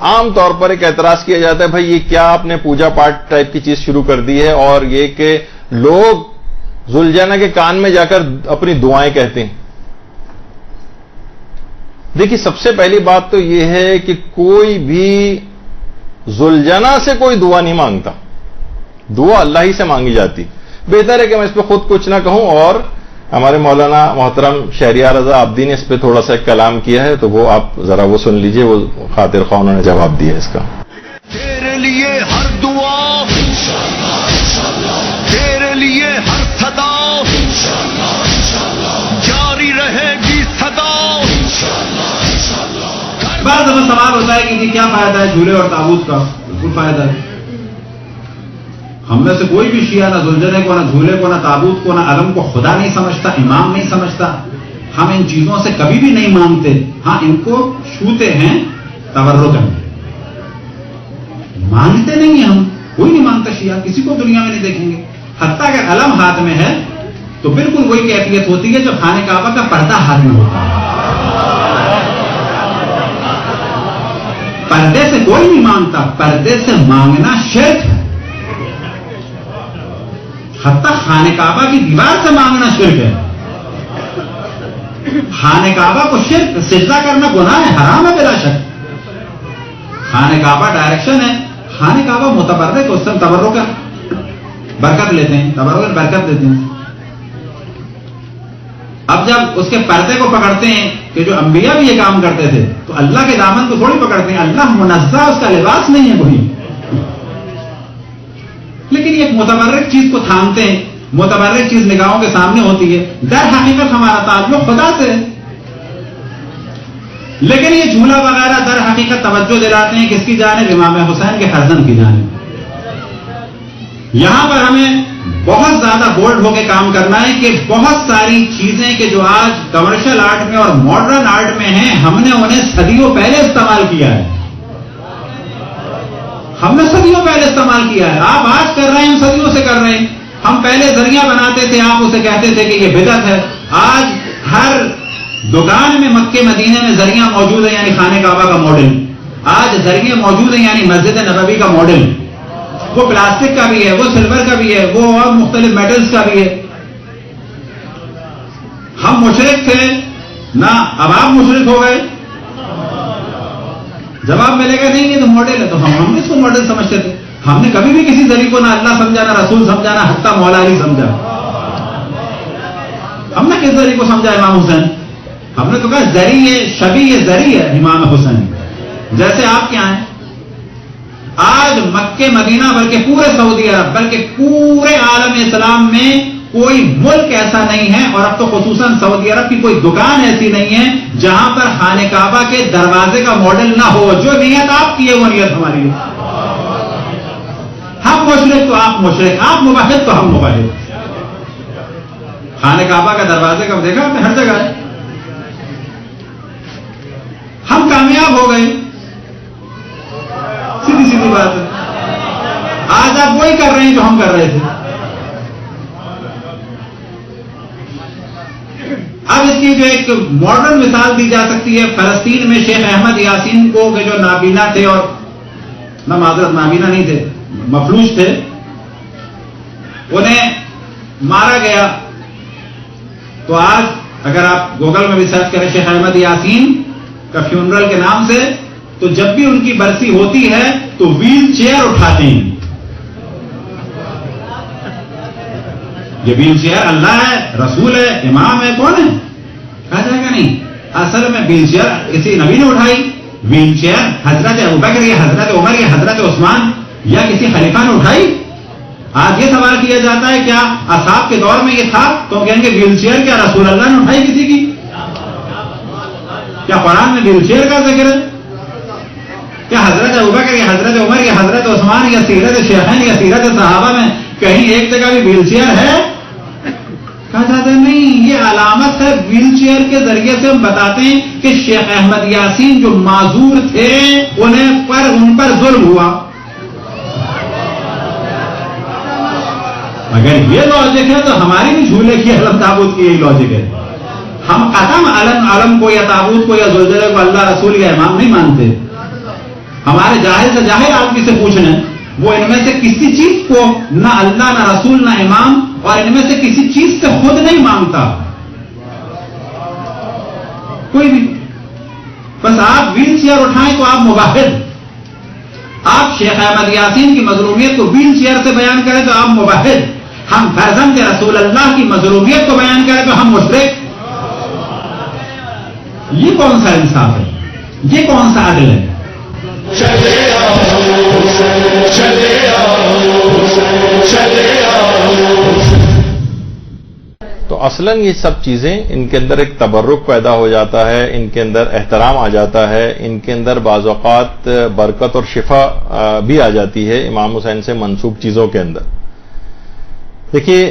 عام طور پر ایک اعتراض کیا جاتا ہے بھائی یہ کیا آپ نے پوجا پاٹ ٹائپ کی چیز شروع کر دی ہے, اور یہ کہ لوگ ذوالجنہ کے کان میں جا کر اپنی دعائیں کہتے ہیں. دیکھیے سب سے پہلی بات تو یہ ہے کہ کوئی بھی ذوالجنہ سے کوئی دعا نہیں مانگتا, دعا اللہ ہی سے مانگی جاتی. بہتر ہے کہ میں اس پہ خود کچھ نہ کہوں, اور ہمارے مولانا محترم شہریار رضا عابدی نے اس پہ تھوڑا سا ایک کلام کیا ہے, تو وہ آپ ذرا وہ سن لیجئے, وہ خاطر خواہ انہوں نے جواب دیا اس کا. تیرے لیے ہر دعا, تیرے لیے ہر صدا جاری رہے گی صدا. بعض دفعہ سوال ہوتا ہے کہ کیا فائدہ ہے جھولے اور تابوت کا؟ بالکل فائدہ ہے. ہم میں سے کوئی بھی شیعہ نہ ذوالجنہ کو, نہ جھولے کو, نہ تابوت کو, نہ علم کو خدا نہیں سمجھتا, امام نہیں سمجھتا. ہم ان چیزوں سے کبھی بھی نہیں مانگتے. ہاں ان کو چھوتے ہیں تبرکاً, مانگتے نہیں ہیں. ہم کوئی نہیں مانگتا شیعہ, کسی کو دنیا میں نہیں دیکھیں گے. حتیٰ کہ علم ہاتھ میں ہے تو بالکل وہی کیفیت ہوتی ہے جو خانہ کعبہ کا پردہ ہاتھ میں ہوتا ہے. پردے سے کوئی نہیں مانگتا, پردے سے مانگنا شرک ہے. حتیٰ خانہ کعبہ کی دیوار سے مانگنا شرک ہے. خانہ کعبہ کو شرک سجدہ کرنا گناہ ہے, حرام ہے بلا شک. خانہ کعبہ ڈائریکشن ہے, خانہ کعبہ متبرک, اس سے تبرک کا برکت لیتے ہیں, تبرک برکت دیتے ہیں. اب جب اس کے پردے کو پکڑتے ہیں کہ جو انبیاء بھی یہ کام کرتے تھے, تو اللہ کے دامن کو تھوڑی پکڑتے ہیں. اللہ منزہ, اس کا لباس نہیں ہے کوئی, لیکن ایک متبرک چیز کو تھامتے ہیں. متبرک چیز نگاہوں کے سامنے ہوتی ہے, در حقیقت ہمارا تعلق خدا سے ہے. لیکن یہ جھولا وغیرہ در حقیقت توجہ دلاتے ہیں کس کی جانب؟ امام حسین کے فرزند کی جانب. یہاں پر ہمیں بہت زیادہ بولڈ ہو کے کام کرنا ہے کہ بہت ساری چیزیں کہ جو آج کمرشل آرٹ میں اور ماڈرن آرٹ میں ہیں, ہم نے انہیں صدیوں پہلے استعمال کیا ہے. ہم نے صدیوں پہلے استعمال کیا ہے. آپ آج کر رہے ہیں, ہم صدیوں سے کر رہے ہیں. ہم پہلے ذریعہ بناتے تھے, آپ اسے کہتے تھے کہ یہ بدعت ہے. آج ہر دکان میں مکے مدینے میں ذریعہ موجود ہے, یعنی خانہ کعبہ کا ماڈل. آج ذریعے موجود ہیں, یعنی مسجد نبوی کا ماڈل. وہ پلاسٹک کا بھی ہے, وہ سلور کا بھی ہے, وہ اور مختلف میٹلز کا بھی ہے. ہم مشرک تھے نہ, اب آپ مشرک ہو گئے. جواب ملے گا نہیں یہ تو ماڈل ہے, تو ہم اس کو ماڈل سمجھتے تھے. ہم نے کبھی بھی کسی ذریعے کو نہ اللہ سمجھا, نہ رسول سمجھا, نہ حتیٰ مولا علی سمجھا. ہم نے کس ذریعے کو سمجھا؟ امام حسین. ہم نے تو کہا ذریعے شبیہ ذریعہ امام حسین. جیسے آپ کیا ہیں, آج مکہ مدینہ بلکہ پورے سعودی عرب بلکہ پورے عالم اسلام میں کوئی ملک ایسا نہیں ہے, اور اب تو خصوصاً سعودی عرب کی کوئی دکان ایسی نہیں ہے جہاں پر خانہ کعبہ کے دروازے کا ماڈل نہ ہو. جو نیت آپ کی ہے وہ نیت ہماری ہے. ہم مشرک تو آپ مشرک، آپ موحد تو ہم موحد. خانہ کعبہ کا دروازے کا دیکھا آپ نے، ہر جگہ ہے. ہم کامیاب ہو گئے، سیدھی سیدھی بات ہے. آج آپ وہی کر رہے ہیں جو ہم کر رہے تھے. اب اس کی جو ایک ماڈرن مثال دی جا سکتی ہے، فلسطین میں شیخ احمد یاسین کو کہ جو نابینا تھے، اور نہ معذرت نابینا نہیں تھے، مفلوج تھے، انہیں مارا گیا. تو آج اگر آپ گوگل میں بھی سرچ کریں شیخ احمد یاسین کا فیونرل کے نام سے، تو جب بھی ان کی برسی ہوتی ہے تو ویل چیئر اٹھاتے ہیں. یہ ویل چیئر اللہ ہے، رسول ہے، امام ہے، کون ہے؟ کہا جائے گا نہیں. اصل میں ویل چیئر کسی نبی نے اٹھائی؟ ویل چیئر حضرت ابوبکر یا حضرت عمر یا حضرت عثمان یا کسی خلیفہ نے اٹھائی؟ آج یہ سوال کیا جاتا ہے کیا اصحاب کے دور میں یہ تھا؟ تو کہیں گے ویل چیئر کیا رسول اللہ نے اٹھائی کسی کی؟ کیا قرآن میں ویل چیئر کا ذکر ہے؟ کیا حضرت ابوبکر یا حضرت عمر یا حضرت عثمان یا سیرت شیخین یا سیرت صحابہ میں کہیں ایک جگہ بھی ویل چیئر ہے؟ کہا جاتا ہے نہیں، یہ علامت ہے. ویل چیئر کے ذریعے سے ہم بتاتے ہیں کہ شیخ احمد یاسین جو معذور تھے ان پر ظلم ہوا. اگر یہ لاجک ہے تو ہماری بھی جھولے کی علم تابوت کی یہی لاجک ہے. ہم قسم علم کو یا تابوت کو یا زلزلے کو اللہ رسول یا امام نہیں مانتے. ہمارے جاہل سے جاہل آدمی سے پوچھنا، وہ ان میں سے کسی چیز کو نہ اللہ نہ رسول نہ امام، اور ان میں سے کسی چیز سے خود نہیں مانگتا کوئی بھی. بس آپ ویل چیئر اٹھائیں تو آپ موحد. آپ شیخ احمد یاسین کی مظلومیت کو ویل چیئر سے بیان کریں تو آپ موحد. ہم فرزند رسول اللہ کی مظلومیت کو بیان کریں تو ہم مشرک. یہ کون سا انصاف ہے؟ یہ کون سا عدل ہے؟ تو اصلاً یہ سب چیزیں ان کے اندر ایک تبرک پیدا ہو جاتا ہے، ان کے اندر احترام آ جاتا ہے، ان کے اندر بعض اوقات برکت اور شفا بھی آ جاتی ہے امام حسین سے منسوب چیزوں کے اندر. دیکھیے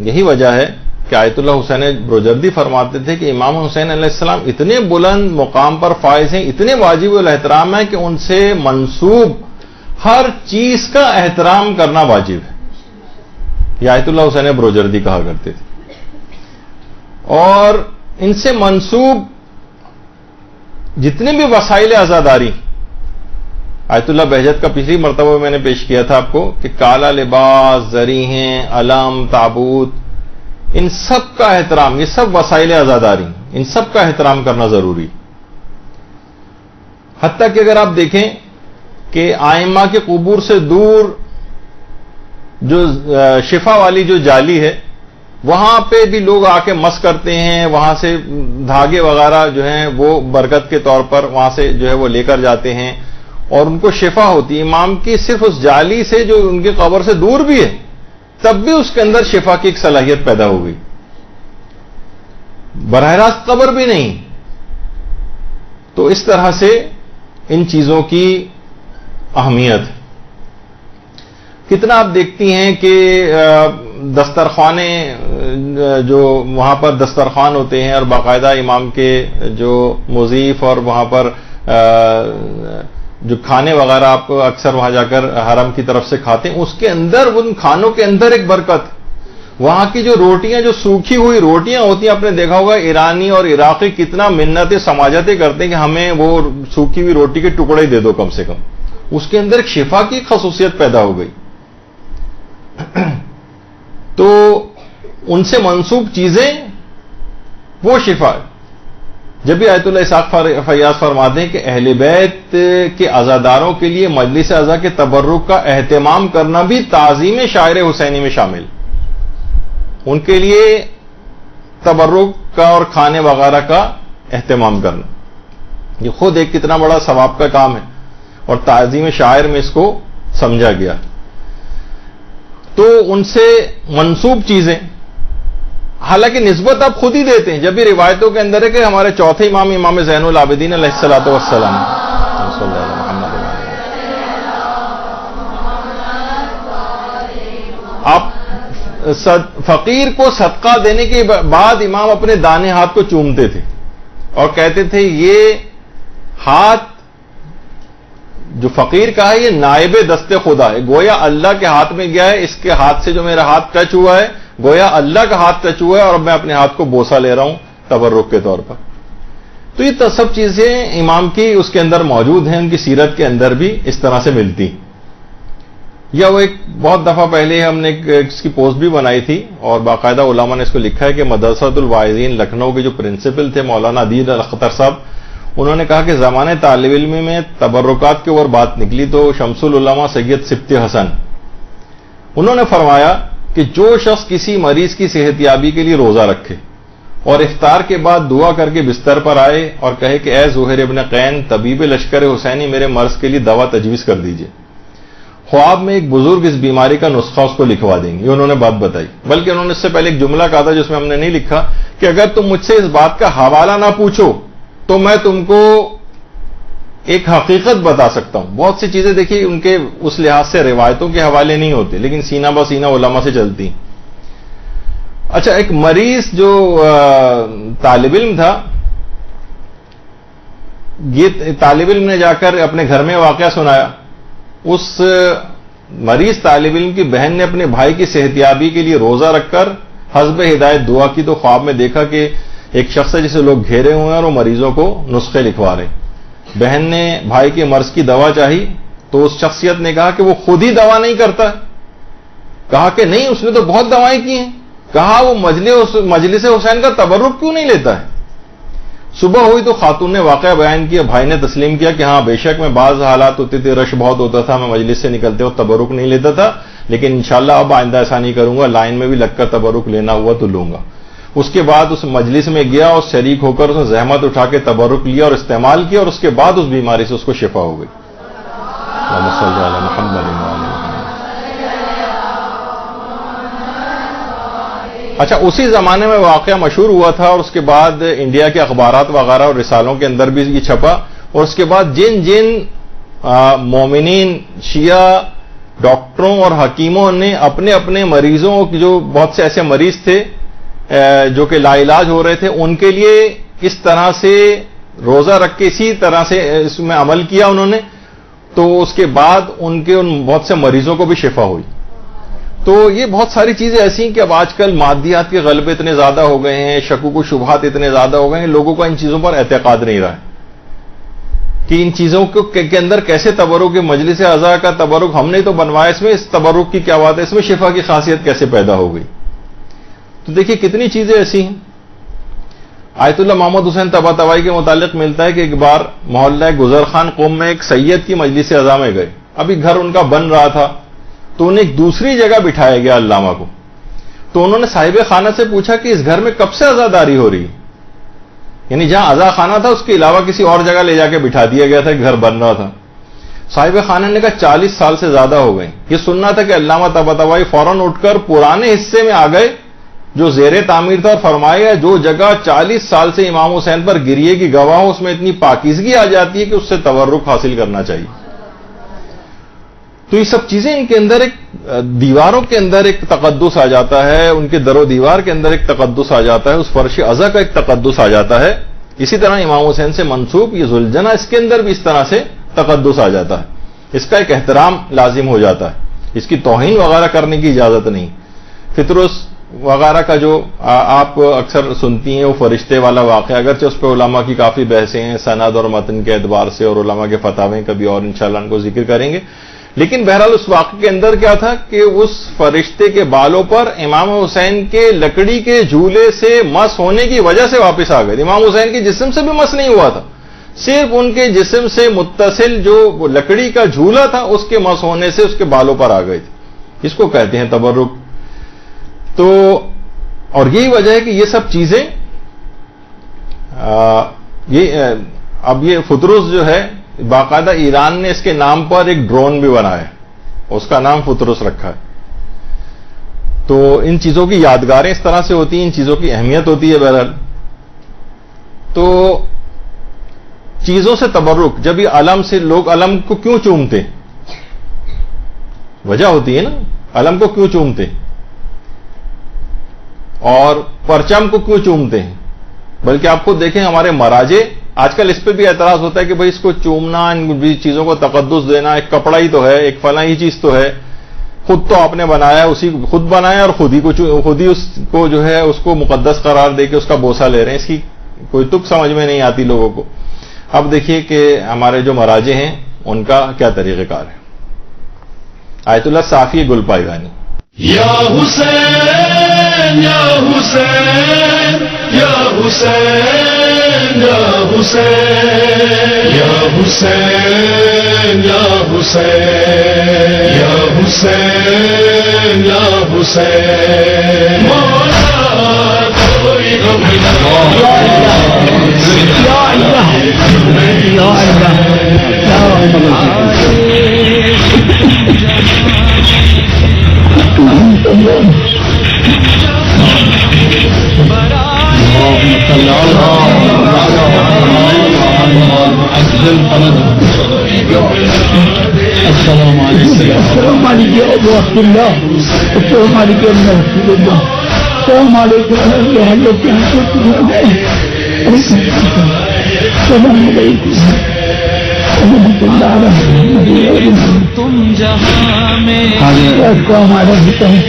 یہی وجہ ہے کہ آیت اللہ حسین بروجردی فرماتے تھے کہ امام حسین علیہ السلام اتنے بلند مقام پر فائز ہیں، اتنے واجب الاحترام ہیں کہ ان سے منسوب ہر چیز کا احترام کرنا واجب ہے. یہ آیت اللہ حسین بروجردی کہا کرتے تھے. اور ان سے منسوب جتنے بھی وسائل عزاداری، آیت اللہ بہجت کا پچھلی مرتبہ میں نے پیش کیا تھا آپ کو کہ کالا لباس، زریحیں، علم، تابوت، ان سب کا احترام، یہ سب وسائل عزاداری، ان سب کا احترام کرنا ضروری. حتیٰ کہ اگر آپ دیکھیں کہ آئمہ کے قبور سے دور جو شفا والی جو جالی ہے وہاں پہ بھی لوگ آ کے مس کرتے ہیں، وہاں سے دھاگے وغیرہ جو ہیں وہ برکت کے طور پر وہاں سے جو ہے وہ لے کر جاتے ہیں اور ان کو شفا ہوتی ہے. امام کی صرف اس جالی سے جو ان کی قبر سے دور بھی ہے تب بھی اس کے اندر شفا کی ایک صلاحیت پیدا ہو گئی، براہ راست قبر بھی نہیں. تو اس طرح سے ان چیزوں کی اہمیت کتنا آپ دیکھتی ہیں کہ دسترخوانے جو وہاں پر دسترخوان ہوتے ہیں اور باقاعدہ امام کے جو مضیف اور وہاں پر جو کھانے وغیرہ آپ اکثر وہاں جا کر حرم کی طرف سے کھاتے ہیں، اس کے اندر ان کھانوں کے اندر ایک برکت. وہاں کی جو روٹیاں، جو سوکھی ہوئی روٹیاں ہوتی ہیں، آپ نے دیکھا ہوگا ایرانی اور عراقی کتنا منتیں سماجتیں کرتے ہیں کہ ہمیں وہ سوکھی ہوئی روٹی کے ٹکڑے دے دو کم سے کم. اس کے اندر ایک شفا کی خصوصیت پیدا ہو گئی. تو ان سے منسوب چیزیں وہ شفا ہے. جب بھی آیت اللہ اسحاق فیاض فرماتے ہیں کہ اہل بیت کے عزاداروں کے لیے مجلس عزا کے تبرک کا اہتمام کرنا بھی تعظیم شاعر حسینی میں شامل. ان کے لیے تبرک کا اور کھانے وغیرہ کا اہتمام کرنا یہ خود ایک کتنا بڑا ثواب کا کام ہے اور تعظیم شاعر میں اس کو سمجھا گیا. تو ان سے منسوب چیزیں حالانکہ نسبت آپ خود ہی دیتے ہیں. جب بھی روایتوں کے اندر ہے کہ ہمارے چوتھے امام امام زین العابدین علیہ الصلوۃ والسلام آپ فقیر کو صدقہ دینے کے بعد امام اپنے دانے ہاتھ کو چومتے تھے اور کہتے تھے یہ ہاتھ جو فقیر کا ہے یہ نائب دست خدا ہے، گویا اللہ کے ہاتھ میں گیا ہے، اس کے ہاتھ سے جو میرا ہاتھ ٹچ ہوا ہے گویا اللہ کا ہاتھ ٹچ ہوا ہے اور میں اپنے ہاتھ کو بوسہ لے رہا ہوں تبرک کے طور پر۔ تو یہ سب چیزیں امام کی اس کے اندر موجود ہیں، ان کی سیرت کے اندر بھی اس طرح سے ملتی۔ یا وہ ایک بہت دفعہ پہلے ہم نے اس کی پوسٹ بھی بنائی تھی اور باقاعدہ علماء نے اس کو لکھا ہے کہ مدرسۃ الواعظین لکھنؤ کے جو پرنسپل تھے مولانا عدیل الاختر صاحب، انہوں نے کہا کہ زمانے طالب علم میں تبرکات کے اوپر بات نکلی تو شمس العلماء سید سبط حسن انہوں نے فرمایا کہ جو شخص کسی مریض کی صحت یابی کے لیے روزہ رکھے اور افطار کے بعد دعا کر کے بستر پر آئے اور کہے کہ اے زہیر ابن قین طبیب لشکر حسینی میرے مرض کے لیے دوا تجویز کر دیجئے، خواب میں ایک بزرگ اس بیماری کا نسخہ اس کو لکھوا دیں گے۔ یہ انہوں نے بات بتائی، بلکہ انہوں نے اس سے پہلے ایک جملہ کہا تھا جس میں ہم نے نہیں لکھا کہ اگر تم مجھ سے اس بات کا حوالہ نہ پوچھو تو میں تم کو ایک حقیقت بتا سکتا ہوں۔ بہت سی چیزیں دیکھیے ان کے اس لحاظ سے روایتوں کے حوالے نہیں ہوتے لیکن سینہ بہ سینہ علماء سے چلتی۔ اچھا، ایک مریض جو طالب علم تھا، یہ طالب علم نے جا کر اپنے گھر میں واقعہ سنایا۔ اس مریض طالب علم کی بہن نے اپنے بھائی کی صحتیابی کے لیے روزہ رکھ کر حسب ہدایت دعا کی تو خواب میں دیکھا کہ ایک شخص ہے جسے لوگ گھیرے ہوئے ہیں اور وہ مریضوں کو نسخے لکھوا رہے۔ بہن نے بھائی کے مرض کی دوا چاہی تو اس شخصیت نے کہا کہ وہ خود ہی دوا نہیں کرتا، کہا کہ نہیں اس نے تو بہت دوائیں کی ہیں، کہا وہ مجلس حسین کا تبرک کیوں نہیں لیتا ہے؟ صبح ہوئی تو خاتون نے واقعہ بیان کیا، بھائی نے تسلیم کیا کہ ہاں بے شک میں بعض حالات ہوتے تھے، رش بہت ہوتا تھا، میں مجلس سے نکلتے وقت تبرک نہیں لیتا تھا، لیکن انشاءاللہ اب آئندہ ایسا نہیں کروں گا، لائن میں بھی لگ کر تبرک لینا ہوا تو لوں گا۔ اس کے بعد اس مجلس میں گیا اور شریک ہو کر اس نے زحمت اٹھا کے تبرک لیا اور استعمال کیا اور اس کے بعد اس بیماری سے اس کو شفا ہو گئی۔ اللہم صل علی محمد و علی محمد۔ اچھا، اسی زمانے میں واقعہ مشہور ہوا تھا اور اس کے بعد انڈیا کے اخبارات وغیرہ اور رسالوں کے اندر بھی یہ چھپا، اور اس کے بعد جن مومنین شیعہ ڈاکٹروں اور حکیموں نے اپنے اپنے مریضوں جو بہت سے ایسے مریض تھے جو کہ لا علاج ہو رہے تھے ان کے لیے اس طرح سے روزہ رکھ کے اسی طرح سے اس میں عمل کیا انہوں نے، تو اس کے بعد ان بہت سے مریضوں کو بھی شفا ہوئی۔ تو یہ بہت ساری چیزیں ایسی ہیں کہ اب آج کل مادیات کے غلبے اتنے زیادہ ہو گئے ہیں، شکوک و شبہات اتنے زیادہ ہو گئے ہیں، لوگوں کا ان چیزوں پر اعتقاد نہیں رہا ہے کہ ان چیزوں کے اندر کیسے تبرک، مجلس اعضاء کا تبرک ہم نے تو بنوایا، اس میں اس تبرک کی کیا بات ہے، اس میں شفا کی خاصیت کیسے پیدا ہو گئی؟ تو دیکھیے کتنی چیزیں ایسی ہیں۔ آیت اللہ محمد حسین طباطبائی کے متعلق ملتا ہے کہ ایک بار محلہ گزر خان قوم میں ایک سید کی مجلس اعضاء میں گئے، ابھی گھر ان کا بن رہا تھا تو انہیں ایک دوسری جگہ بٹھایا گیا علامہ کو، تو انہوں نے صاحب خانہ سے پوچھا کہ اس گھر میں کب سے عزاداری ہو رہی ہے، یعنی جہاں عزا خانہ تھا اس کے علاوہ کسی اور جگہ لے جا کے بٹھا دیا گیا تھا، گھر بن رہا تھا۔ صاحب خانہ نے کہا 40 سال سے زیادہ ہو گئے۔ یہ سننا تھا کہ علامہ طباطبائی فوراً اٹھ کر پرانے حصے میں آ گئے جو زیر تعمیر تھا اور فرمایا جو جگہ 40 سال سے امام حسین پر گریے کی گواہ ہو اس میں اتنی پاکیزگی آ جاتی ہے کہ اس سے تبرک حاصل کرنا چاہیے۔ تو یہ سب چیزیں ان کے اندر ایک دیواروں کے اندر ایک تقدس آ جاتا ہے، ان کے در و دیوار کے اندر ایک تقدس آ جاتا ہے، اس فرش عزا کا ایک تقدس آ جاتا ہے۔ اسی طرح امام حسین سے منسوب یہ ذوالجنہ اس کے اندر بھی اس طرح سے تقدس آ جاتا ہے، اس کا ایک احترام لازم ہو جاتا ہے، اس کی توہین وغیرہ کرنے کی اجازت نہیں۔ فطرس وغیرہ کا جو آپ اکثر سنتی ہیں وہ فرشتے والا واقعہ، اگرچہ اس پہ علماء کی کافی بحثیں ہیں سند اور متن کے اعتبار سے، اور علماء کے فتاویں کبھی اور انشاءاللہ ان کو ذکر کریں گے، لیکن بہرحال اس واقعے کے اندر کیا تھا کہ اس فرشتے کے بالوں پر امام حسین کے لکڑی کے جھولے سے مس ہونے کی وجہ سے واپس آ گئے۔ امام حسین کے جسم سے بھی مس نہیں ہوا تھا، صرف ان کے جسم سے متصل جو لکڑی کا جھولا تھا اس کے مس ہونے سے اس کے بالوں پر آ گئے تھے۔ اس کو کہتے ہیں تبرک۔ تو اور یہی وجہ ہے کہ یہ سب چیزیں اب یہ فطرس جو ہے باقاعدہ ایران نے اس کے نام پر ایک ڈرون بھی بنایا ہے، اس کا نام فطرس رکھا ہے۔ تو ان چیزوں کی یادگاریں اس طرح سے ہوتی ہیں، ان چیزوں کی اہمیت ہوتی ہے۔ بہرحال تو چیزوں سے تبرک، جب یہ علم سے لوگ علم کو کیوں چومتے، وجہ ہوتی ہے نا علم کو کیوں چومتے ہیں اور پرچم کو کیوں چومتے ہیں؟ بلکہ آپ خود دیکھیں ہمارے مراجع آج کل اس پہ بھی اعتراض ہوتا ہے کہ بھئی اس کو چومنا، ان چیزوں کو تقدس دینا، ایک کپڑا ہی تو ہے، ایک فلاں ہی چیز تو ہے، خود تو آپ نے بنایا، اسی خود بنایا اور خود ہی اس کو جو ہے اس کو مقدس قرار دے کے اس کا بوسہ لے رہے ہیں. اس کی کوئی تک سمجھ میں نہیں آتی لوگوں کو. اب دیکھیے کہ ہمارے جو مراجع ہیں ان کا کیا طریقہ کار ہے. آیت اللہ صافی گل پائیدانی. یا حسین یا حسین یا حسین یا حسین یا حسین یا حسین یا حسین یا حسین مولا کوئی غم نہ السلام علیکم ابو عبد اللہ. السلام علیکم رسول اللہ. السلام علیکم تم جہاں میں ہمارا ہوتا ہے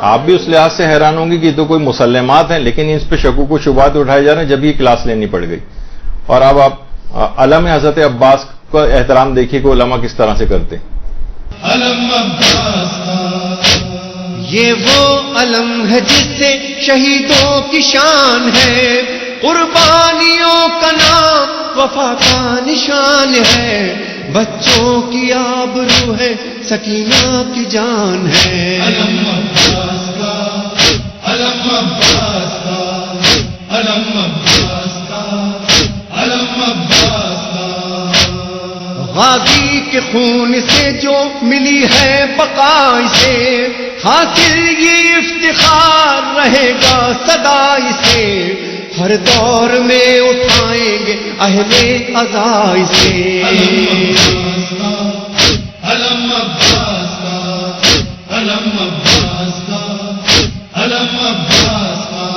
آپ بھی اس لحاظ سے حیران ہوں گے کہ تو کوئی مسلمات ہیں لیکن اس پہ شکوک و شبہات اٹھائے جا رہے ہیں. جب یہ کلاس لینی پڑ گئی. اور اب آپ علم حضرت عباس کا احترام دیکھیے کہ علماء کس طرح سے کرتے ہیں. یہ وہ علم ہے جس سے شہیدوں کی شان ہے، قربانیوں کا نام وفا کا نشان ہے، بچوں کی آبرو ہے، سکینہ کی جان ہے. علم عباس کا، علم عباس کا، علم عباس کا، علم عباس کا. غازی کے خون سے جو ملی ہے بقا سے، حاصل یہ افتخار رہے گا صدائی سے، ہر دور میں اٹھائیں گے اہل عزائی سے. علم عباس کا، علم عباس کا، علم عباس کا.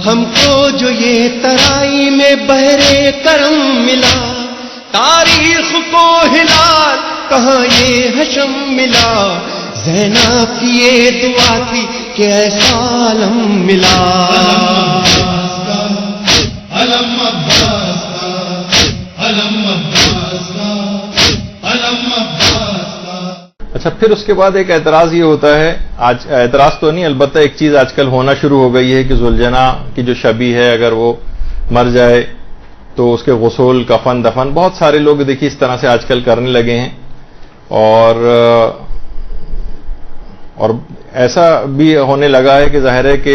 ہم کو جو یہ ترائی میں بحر کرم ملا، تاریخ کو ہلال کہاں یہ حشم ملا، زینب کی یہ دعا تھی کہ ایسا عالم ملا. علم عباس کا، علم عباس کا، علم عباس کا. اچھا، پھر اس کے بعد ایک اعتراض یہ ہوتا ہے، آج اعتراض تو نہیں، البتہ ایک چیز آج کل ہونا شروع ہو گئی ہے کہ ذوالجناح کی جو شبی ہے اگر وہ مر جائے تو اس کے غسل، کفن، دفن بہت سارے لوگ دیکھیے اس طرح سے آج کل کرنے لگے ہیں. اور ایسا بھی ہونے لگا ہے کہ ظاہر ہے کہ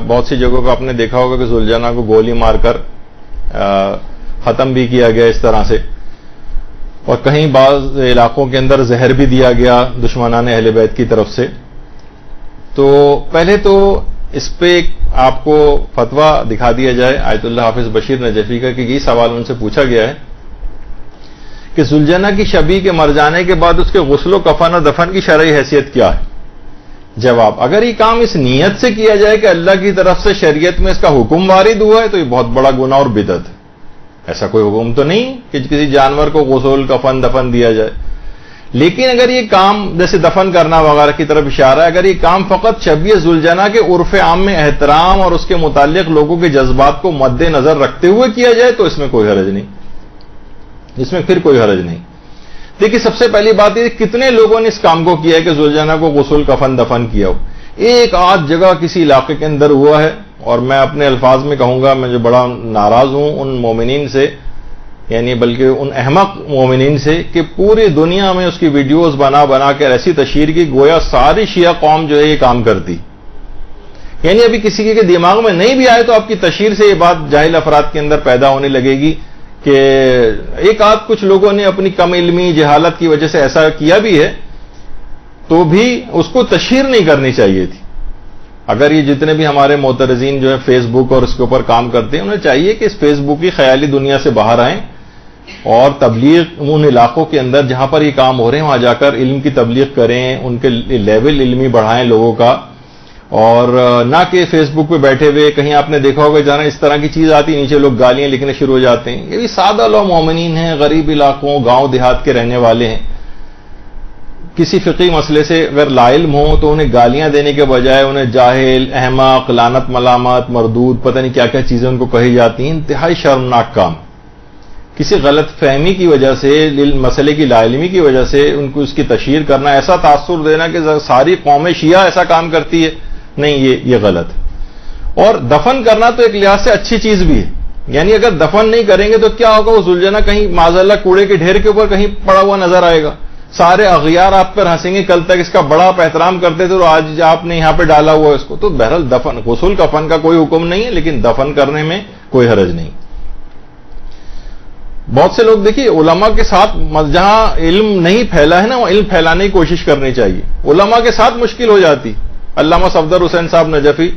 بہت سی جگہوں پہ آپ نے دیکھا ہوگا کہ ذوالجناح کو گولی مار کر ختم بھی کیا گیا اس طرح سے، اور کہیں بعض علاقوں کے اندر زہر بھی دیا گیا دشمنان اہل بیت کی طرف سے. تو پہلے تو اس پہ آپ کو فتویٰ دکھا دیا جائے آیت اللہ حافظ بشیر نجفی کا، کہ یہ سوال ان سے پوچھا گیا ہے کہ ذوالجناح کی شبی کے مر جانے کے بعد اس کے غسل و کفن و دفن کی شرعی حیثیت کیا ہے؟ جواب، اگر یہ کام اس نیت سے کیا جائے کہ اللہ کی طرف سے شریعت میں اس کا حکم وارد ہوا ہے تو یہ بہت بڑا گناہ اور بدعت ہے. ایسا کوئی حکم تو نہیں کہ کسی جانور کو غسل، کفن، دفن دیا جائے. لیکن اگر یہ کام جیسے دفن کرنا وغیرہ کی طرف اشارہ ہے، اگر یہ کام فقط شبیہ ذوالجناح کے عرف عام میں احترام اور اس کے متعلق لوگوں کے جذبات کو مد نظر رکھتے ہوئے کیا جائے تو اس میں کوئی حرج نہیں، اس میں پھر کوئی حرج نہیں. دیکھیے سب سے پہلی بات یہ کتنے لوگوں نے اس کام کو کیا ہے کہ ذوالجناح کو غسل، کفن، دفن کیا ہو. ایک آدھ جگہ کسی علاقے کے اندر ہوا ہے، اور میں اپنے الفاظ میں کہوں گا میں جو بڑا ناراض ہوں ان مومنین سے یعنی بلکہ ان احمق مومنین سے کہ پوری دنیا میں اس کی ویڈیوز بنا بنا کر ایسی تشہیر کی گویا ساری شیعہ قوم جو ہے یہ کام کرتی. یعنی ابھی کسی کے دماغ میں نہیں بھی آئے تو آپ کی تشہیر سے یہ بات جاہل افراد کے اندر پیدا ہونے لگے گی کہ ایک آدھ کچھ لوگوں نے اپنی کم علمی جہالت کی وجہ سے ایسا کیا بھی ہے تو بھی اس کو تشہیر نہیں کرنی چاہیے تھی. اگر یہ جتنے بھی ہمارے معترضین جو ہے فیس بک اور اس کے اوپر کام کرتے ہیں انہیں چاہیے کہ اس فیس بک کی خیالی دنیا سے باہر آئیں اور تبلیغ ان علاقوں کے اندر جہاں پر یہ کام ہو رہے ہیں وہاں جا کر علم کی تبلیغ کریں, ان کے لیول علمی بڑھائیں لوگوں کا, اور نہ کہ فیس بک پہ بیٹھے ہوئے کہیں آپ نے دیکھا ہوگا جانا اس طرح کی چیز آتی نیچے لوگ گالیاں لکھنے شروع ہو جاتے ہیں. یہ بھی سادہ لوگ مومنین ہیں, غریب علاقوں گاؤں دیہات کے رہنے والے ہیں, کسی فقہی مسئلے سے اگر لا علم ہوں تو انہیں گالیاں دینے کے بجائے انہیں جاہل, احمق, لعنت ملامت, مردود, پتہ نہیں کیا کیا چیزیں ان کو کہی جاتی ہیں. انتہائی شرمناک کام. کسی غلط فہمی کی وجہ سے, مسئلے کی لا علمی کی وجہ سے ان کو اس کی تشہیر کرنا, ایسا تاثر دینا کہ ساری قوم شیعہ ایسا کام کرتی ہے, نہیں یہ غلط. اور دفن کرنا تو ایک لحاظ سے اچھی چیز بھی ہے. یعنی اگر دفن نہیں کریں گے تو کیا ہوگا, وہ ذوالجناح کہیں معاذ اللہ کوڑے کے ڈھیر کے اوپر کہیں پڑا ہوا نظر آئے گا, سارے اغیار آپ پر ہنسیں گے, کل تک اس کا بڑا آپ احترام کرتے تھے اور آج آپ نے یہاں پہ ڈالا ہوا اس کو. تو بہرحال دفن, غسل کفن کا کوئی حکم نہیں ہے, لیکن دفن کرنے میں کوئی حرج نہیں. بہت سے لوگ دیکھیے علماء کے ساتھ جہاں علم نہیں پھیلا ہے نا وہ علم پھیلانے کی کوشش کرنی چاہیے. علماء کے ساتھ مشکل ہو جاتی. علامہ صفدر حسین صاحب نجفی,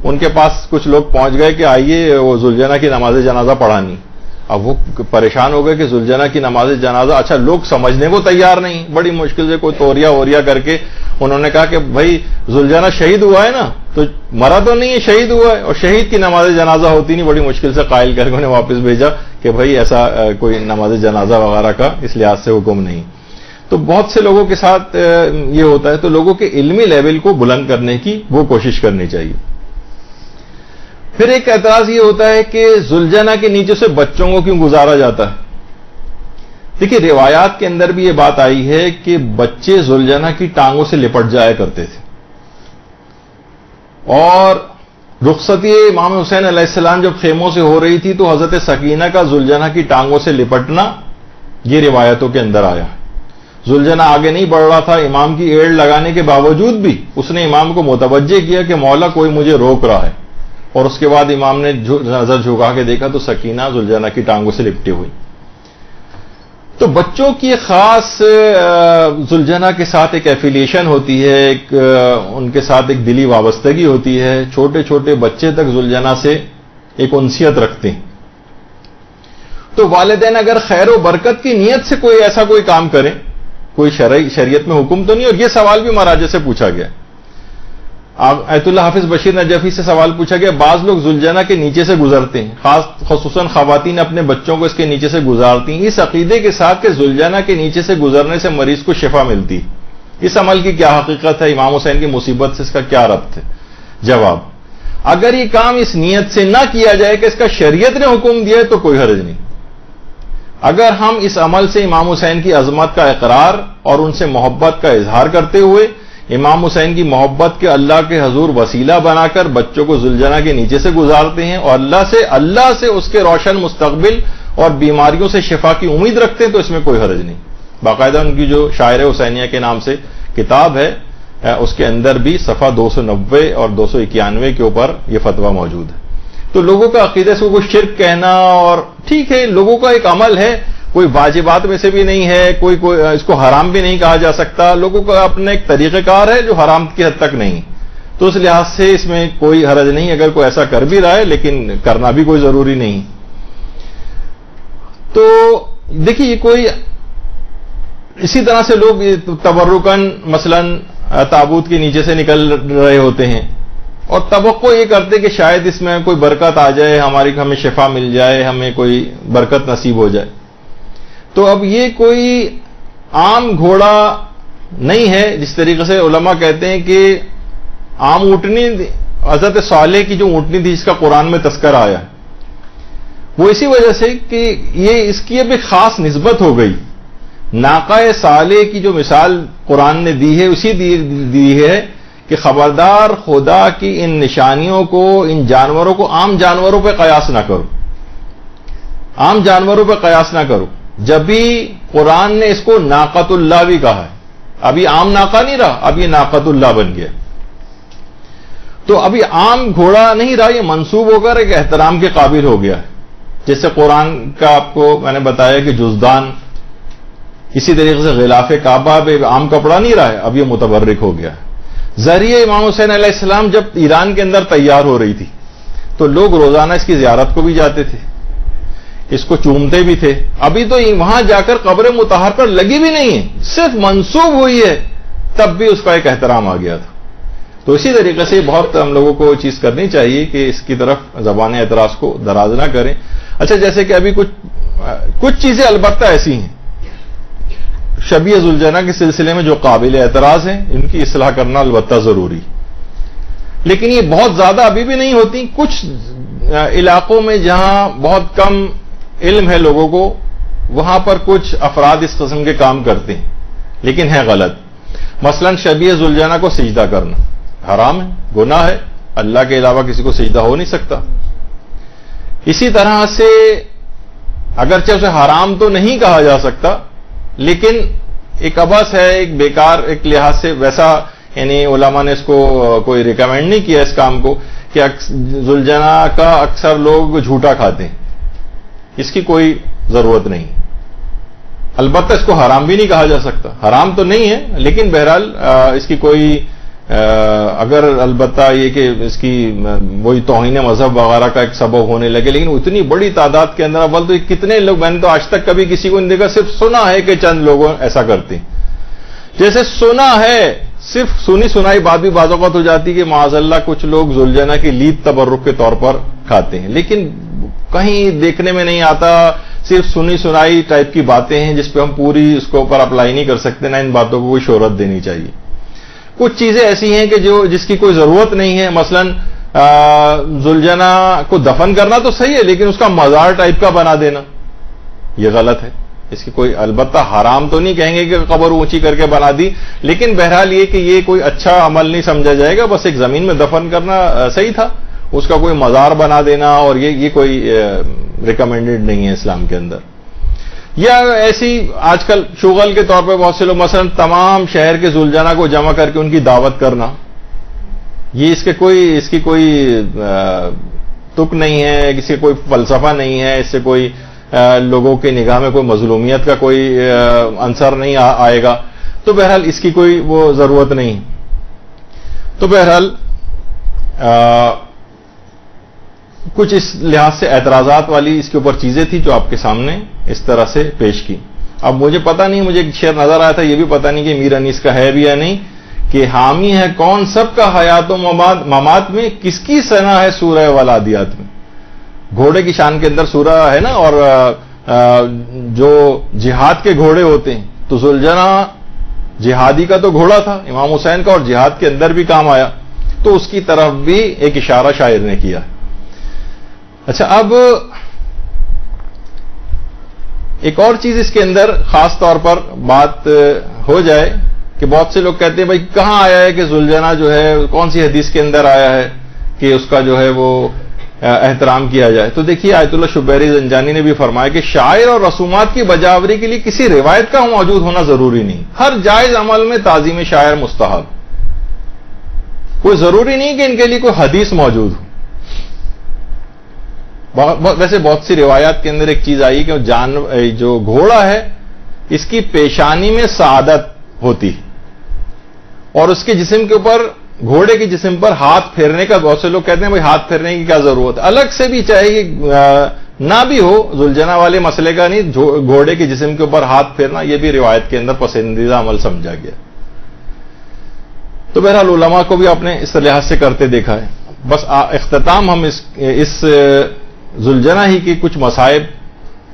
ان کے پاس کچھ لوگ پہنچ گئے کہ آئیے وہ ذوالجناح کی نماز جنازہ پڑھانی. اب وہ پریشان ہو گئے کہ ذوالجناح کی نماز جنازہ, اچھا لوگ سمجھنے کو تیار نہیں, بڑی مشکل سے کوئی توریا کر کے انہوں نے کہا کہ بھائی ذوالجناح شہید ہوا ہے نا, تو مرا تو نہیں ہے, شہید ہوا ہے, اور شہید کی نماز جنازہ ہوتی نہیں. بڑی مشکل سے قائل کر کے انہیں واپس بھیجا کہ بھائی ایسا کوئی نماز جنازہ وغیرہ کا اس لحاظ سے حکم نہیں. تو بہت سے لوگوں کے ساتھ یہ ہوتا ہے. تو لوگوں کے علمی لیول کو بلند کرنے کی وہ کوشش کرنی چاہیے. پھر ایک اعتراض یہ ہوتا ہے کہ ذوالجناح کے نیچے سے بچوں کو کیوں گزارا جاتا ہے. دیکھیے روایات کے اندر بھی یہ بات آئی ہے کہ بچے ذوالجناح کی ٹانگوں سے لپٹ جایا کرتے تھے, اور رخصتی امام حسین علیہ السلام جب خیموں سے ہو رہی تھی تو حضرت سکینہ کا ذوالجناح کی ٹانگوں سے لپٹنا یہ روایتوں کے اندر آیا ہے. ذوالجناح آگے نہیں بڑھ رہا تھا, امام کی ایڑ لگانے کے باوجود بھی اس نے امام کو متوجہ کیا کہ مولا کوئی مجھے روک رہا ہے, اور اس کے بعد امام نے نظر جھکا کے دیکھا تو سکینہ ذوالجناح کی ٹانگوں سے لپٹی ہوئی. تو بچوں کی خاص ذوالجناح کے ساتھ ایک ایفیلیشن ہوتی ہے, ایک ان کے ساتھ ایک دلی وابستگی ہوتی ہے. چھوٹے چھوٹے بچے تک ذوالجناح سے ایک انسیت رکھتے ہیں. تو والدین اگر خیر و برکت کی نیت سے کوئی ایسا کوئی کام کریں, کوئی شریعت میں حکم تو نہیں. اور یہ سوال بھی مہاراجہ سے پوچھا گیا, آیت اللہ حافظ بشیر نجفی سے سوال پوچھا گیا, بعض لوگ ذوالجناح کے نیچے سے گزرتے ہیں, خصوصاً خواتین اپنے بچوں کو اس کے نیچے سے گزارتی ہیں اس عقیدے کے ساتھ کہ ذوالجناح کے نیچے سے گزرنے سے مریض کو شفا ملتی. اس عمل کی کیا حقیقت ہے, امام حسین کی مصیبت سے اس کا کیا ربط ہے؟ جواب, اگر یہ کام اس نیت سے نہ کیا جائے کہ اس کا شریعت نے حکم دیا ہے تو کوئی حرج نہیں. اگر ہم اس عمل سے امام حسین کی عظمت کا اقرار اور ان سے محبت کا اظہار کرتے ہوئے امام حسین کی محبت کے اللہ کے حضور وسیلہ بنا کر بچوں کو ذوالجناح کے نیچے سے گزارتے ہیں اور اللہ سے اس کے روشن مستقبل اور بیماریوں سے شفا کی امید رکھتے ہیں تو اس میں کوئی حرج نہیں. باقاعدہ ان کی جو شاعر حسینیہ کے نام سے کتاب ہے اس کے اندر بھی صفحہ 290 اور 291 کے اوپر یہ فتویٰ موجود ہے. تو لوگوں کا عقیدے سے کوئی شرک کہنا, اور ٹھیک ہے لوگوں کا ایک عمل ہے, کوئی واجبات میں سے بھی نہیں ہے, کوئی اس کو حرام بھی نہیں کہا جا سکتا. لوگوں کا اپنا ایک طریقہ کار ہے جو حرام کی حد تک نہیں. تو اس لحاظ سے اس میں کوئی حرج نہیں اگر کوئی ایسا کر بھی رہا ہے, لیکن کرنا بھی کوئی ضروری نہیں. تو دیکھیے یہ کوئی اسی طرح سے لوگ تبرکن مثلاً تابوت کے نیچے سے نکل رہے ہوتے ہیں اور توقع یہ کرتے کہ شاید اس میں کوئی برکت آ جائے, ہمیں شفا مل جائے, ہمیں کوئی برکت نصیب ہو جائے. تو اب یہ کوئی عام گھوڑا نہیں ہے جس طریقے سے علماء کہتے ہیں کہ عام اونٹنی حضرت صالح کی جو اونٹنی تھی جس کا قرآن میں تذکر آیا, وہ اسی وجہ سے کہ یہ اس کی اب ایک خاص نسبت ہو گئی. ناقہ صالح کی جو مثال قرآن نے دی ہے اسی دی ہے کہ خبردار خدا کی ان نشانیوں کو, ان جانوروں کو عام جانوروں پہ قیاس نہ کرو. عام جانوروں پہ قیاس نہ کرو. جب بھی قرآن نے اس کو ناقۃ اللہ بھی کہا ہے, ابھی عام ناقہ نہیں رہا, اب یہ ناقۃ اللہ بن گیا. تو ابھی عام گھوڑا نہیں رہا, یہ منسوب ہو کر ایک احترام کے قابل ہو گیا ہے. جیسے قرآن کا آپ کو میں نے بتایا کہ جزدان, اسی طریقے سے غلاف کعبہ ایک عام کپڑا نہیں رہا ہے, اب یہ متبرک ہو گیا ہے. ذریعہ امام حسین علیہ السلام جب ایران کے اندر تیار ہو رہی تھی تو لوگ روزانہ اس کی زیارت کو بھی جاتے تھے, اس کو چومتے بھی تھے. ابھی تو وہاں جا کر قبر مطہر پر لگی بھی نہیں ہے, صرف منسوب ہوئی ہے, تب بھی اس کا ایک احترام آ گیا تھا. تو اسی طریقے سے بہت ہم لوگوں کو چیز کرنی چاہیے کہ اس کی طرف زبان اعتراض کو دراز نہ کریں. اچھا, جیسے کہ ابھی کچھ چیزیں البتہ ایسی ہیں شبیہ ذوالجنہ کے سلسلے میں جو قابل اعتراض ہیں, ان کی اصلاح کرنا البتہ ضروری, لیکن یہ بہت زیادہ ابھی بھی نہیں ہوتی. کچھ علاقوں میں جہاں بہت کم علم ہے لوگوں کو, وہاں پر کچھ افراد اس قسم کے کام کرتے ہیں, لیکن ہے غلط. مثلا شبیہ ذوالجنہ کو سجدہ کرنا حرام ہے, گناہ ہے, اللہ کے علاوہ کسی کو سجدہ ہو نہیں سکتا. اسی طرح سے اگرچہ اسے حرام تو نہیں کہا جا سکتا, لیکن ایک عبث ہے, ایک بیکار, ایک لحاظ سے ویسا, یعنی علماء نے اس کو کوئی ریکمینڈ نہیں کیا اس کام کو کہ ذوالجنہ کا اکثر لوگ جھوٹا کھاتے ہیں, اس کی کوئی ضرورت نہیں. البتہ اس کو حرام بھی نہیں کہا جا سکتا, حرام تو نہیں ہے, لیکن بہرحال اس کی کوئی اگر البتہ یہ کہ اس کی وہی توہین مذہب وغیرہ کا ایک سبب ہونے لگے, لیکن اتنی بڑی تعداد کے اندر اول تو کتنے لوگ, میں نے تو آج تک کبھی کسی کو نہیں دیکھا, صرف سنا ہے کہ چند لوگ ایسا کرتے ہیں. جیسے سنا ہے, صرف سنی سنائی بات بھی بعض اوقات ہو جاتی کہ معاذ اللہ کچھ لوگ ذوالجنہ کی لید تبرک کے طور پر کھاتے ہیں, لیکن کہیں دیکھنے میں نہیں آتا, صرف سنی سنائی ٹائپ کی باتیں ہیں جس پہ ہم پوری اس کو اوپر اپلائی نہیں کر سکتے, نہ ان باتوں کو کوئی شہرت دینی چاہیے. کچھ چیزیں ایسی ہیں کہ جس کی کوئی ضرورت نہیں ہے. مثلا ذوالجنہ کو دفن کرنا تو صحیح ہے, لیکن اس کا مزار ٹائپ کا بنا دینا یہ غلط ہے. اس کی کوئی البتہ حرام تو نہیں کہیں گے کہ قبر اونچی کر کے بنا دی, لیکن بہرحال یہ کہ یہ کوئی اچھا عمل نہیں سمجھا جائے گا. بس ایک زمین میں دفن کرنا صحیح تھا, اس کا کوئی مزار بنا دینا اور یہ کوئی ریکمینڈڈ نہیں ہے اسلام کے اندر. یا ایسی آج کل شغل کے طور پہ بہت سے لوگ مثلا تمام شہر کے ذوالجنہ کو جمع کر کے ان کی دعوت کرنا, یہ اس کی کوئی تک نہیں ہے, کسی کوئی فلسفہ نہیں ہے, اس سے کوئی لوگوں کے نگاہ میں کوئی مظلومیت کا کوئی عنصر نہیں آئے گا. تو بہرحال اس کی کوئی وہ ضرورت نہیں. تو بہرحال کچھ اس لحاظ سے اعتراضات والی اس کے اوپر چیزیں تھیں جو آپ کے سامنے اس طرح سے پیش کی. اب مجھے پتا نہیں, مجھے ایک شعر نظر آیا تھا, یہ بھی پتا نہیں کہ میر انیس کا ہے بھی یا نہیں, کہ حامی ہے کون سب کا حیات و ممات میں, کس کی ثنا ہے سورہ والعادیات میں. گھوڑے کی شان کے اندر سورہ ہے نا, اور جو جہاد کے گھوڑے ہوتے ہیں, تو ذوالجنہ جہادی کا تو گھوڑا تھا امام حسین کا, اور جہاد کے اندر بھی کام آیا, تو اس کی طرف بھی ایک اشارہ شاعر نے کیا. اچھا, اب ایک اور چیز اس کے اندر خاص طور پر بات ہو جائے کہ بہت سے لوگ کہتے ہیں بھائی کہاں آیا ہے کہ ذوالجنہ جو ہے, کون سی حدیث کے اندر آیا ہے کہ اس کا جو ہے وہ احترام کیا جائے. تو دیکھیے آیت اللہ شبیری زنجانی نے بھی فرمایا کہ شاعر اور رسومات کی بجاوری کے لیے کسی روایت کا موجود ہونا ضروری نہیں, ہر جائز عمل میں تعظیم شاعر مستحب, کوئی ضروری نہیں کہ ان کے لیے کوئی حدیث موجود ہو. ویسے بہت سی روایات کے اندر ایک چیز آئی کہ جو گھوڑا ہے اس کی پیشانی میں سعادت ہوتی ہے, اور اس کے جسم کے اوپر, گھوڑے کے جسم پر ہاتھ پھیرنے کا, بہت سے لوگ کہتے ہیں بھائی ہاتھ پھیرنے کی کیا ضرورت ہے, الگ سے بھی چاہے نہ بھی ہو, ذوالجنہ والے مسئلے کا نہیں, گھوڑے کے جسم کے اوپر ہاتھ پھیرنا یہ بھی روایت کے اندر پسندیدہ عمل سمجھا گیا. تو بہرحال علماء کو بھی آپ نے اس لحاظ سے کرتے دیکھا ہے. بس اختتام ہم اس ذوالجنہ ہی کے کچھ مصائب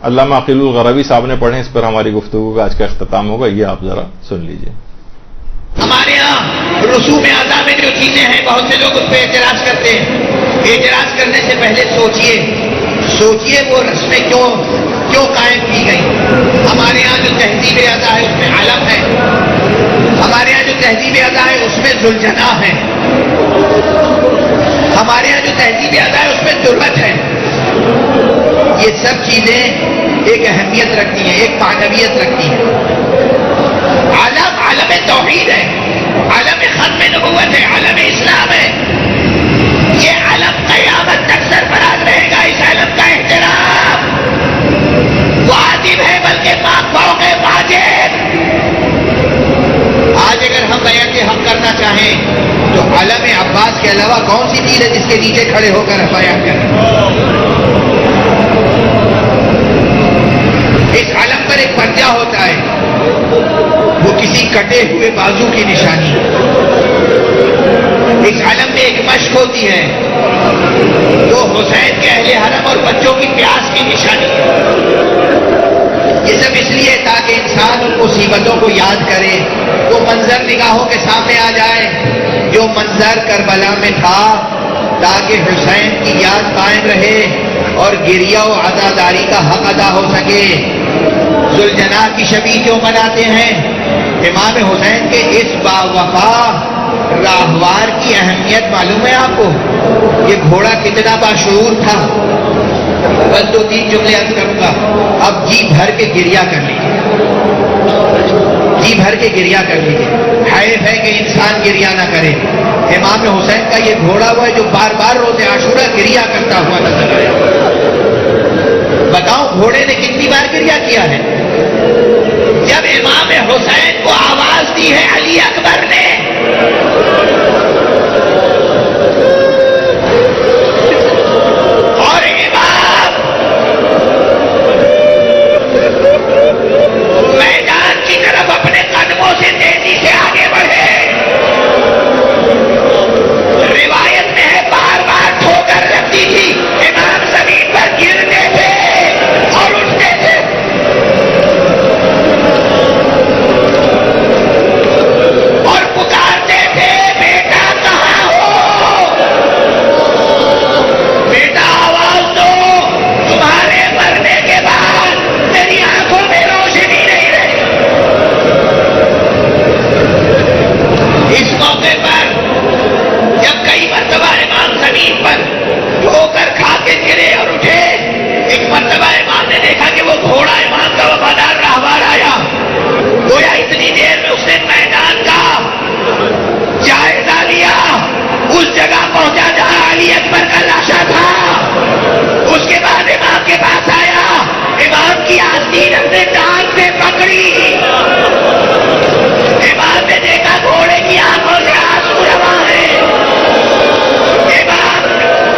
علامہ عقیل الغربی صاحب نے پڑھے, اس پر ہماری گفتگو کا آج کا اختتام ہوگا, یہ آپ ذرا سن لیجئے. ہمارے یہاں رسوم اعضاء میں جو چیزیں ہیں بہت سے لوگ اس پہ اعتراض کرتے ہیں. اعتراض کرنے سے پہلے سوچئے وہ رسمیں کیوں قائم کی گئی. ہمارے یہاں جو تہذیب اعضاء ہے اس میں علم ہے, ہمارے یہاں جو تہذیب اعضاء ہے اس میں ذوالجنہ ہے, ہمارے یہاں جو تہذیب اعضاء ہے اس میں تربت ہے. یہ سب چیزیں ایک اہمیت رکھتی ہیں، ایک معنویت رکھتی ہیں۔ عالم توحید ہے، عالم ختم نبوت ہے، عالم اسلام ہے۔ یہ عالم قیامت تک سرفراز رہے گا۔ اس عالم کا احترام واجب ہے، بلکہ فوق واجب۔ آج اگر ہم بیعت حق کرنا چاہیں تو عالم عباس کے علاوہ کون سی چیز ہے جس کے نیچے کھڑے ہو کر بیعت کریں؟ اس عالم پر ایک پنجہ ہوتا ہے، وہ کسی کٹے ہوئے بازو کی نشانی ہے۔ اس عالم میں ایک مشق ہوتی ہے، وہ حسین کے اہل حرم اور بچوں کی پیاس کی نشانی ہے۔ یہ سب اس لیے تاکہ انسان ان مصیبتوں کو یاد کرے، وہ منظر نگاہوں کے سامنے آ جائے جو منظر کربلا میں تھا، تاکہ حسین کی یاد قائم رہے اور گریہ و عزاداری کا حق ادا ہو سکے۔ ذوالجناح کی شبی کیوں مناتے ہیں؟ امام حسین کے اس باوفا راہوار کی اہمیت معلوم ہے آپ کو؟ یہ گھوڑا کتنا باشعور تھا۔ بس 2-3 جملے عرض کروں گا، اب جی بھر کے گریہ کر لیجیے، جی بھر کے گریہ کر لیجیے۔ حیف ہے کہ انسان گریہ نہ کرے۔ امام حسین کا یہ گھوڑا ہوا ہے جو بار بار روز عاشورہ گریہ کرتا ہوا نظر آیا۔ بتاؤ گھوڑے نے کتنی بار گریہ کیا ہے؟ جب امام حسین کو آواز دی ہے علی اکبر نے، اور امام میدان کی طرف اپنے قدموں سے تیزی سے آگے بڑھے، روایت میں ہے بار بار ٹھوکر لگتی تھی، امام زمین پر گرتے تھے اور اٹھتے تھے۔ اور پکارتے تھے، بیٹا کہاں ہو؟ بیٹا آواز دو، تمہارے مرنے کے بعد میری آنکھوں میں روشنی نہیں رہی۔ اس موقع پر جب کئی مرتبہ امام زمین پر دھو کر کھا کے گرے اور اٹھے، ایک مرتبہ امام نے دیکھا کہ وہ گھوڑا امام کا وفادار راہوار آیا، گویا اتنی دیر میں اس نے میدان کا جائزہ لیا، اس جگہ پہنچا جہاں علی اکبر کا لاشا تھا۔ اس کے بعد امام کے پاس آیا، امام کی آستین اپنے ڈانٹ سے پکڑی، امام نے دیکھا گھوڑے کی آنکھوں سے آنسو رواں ہیں۔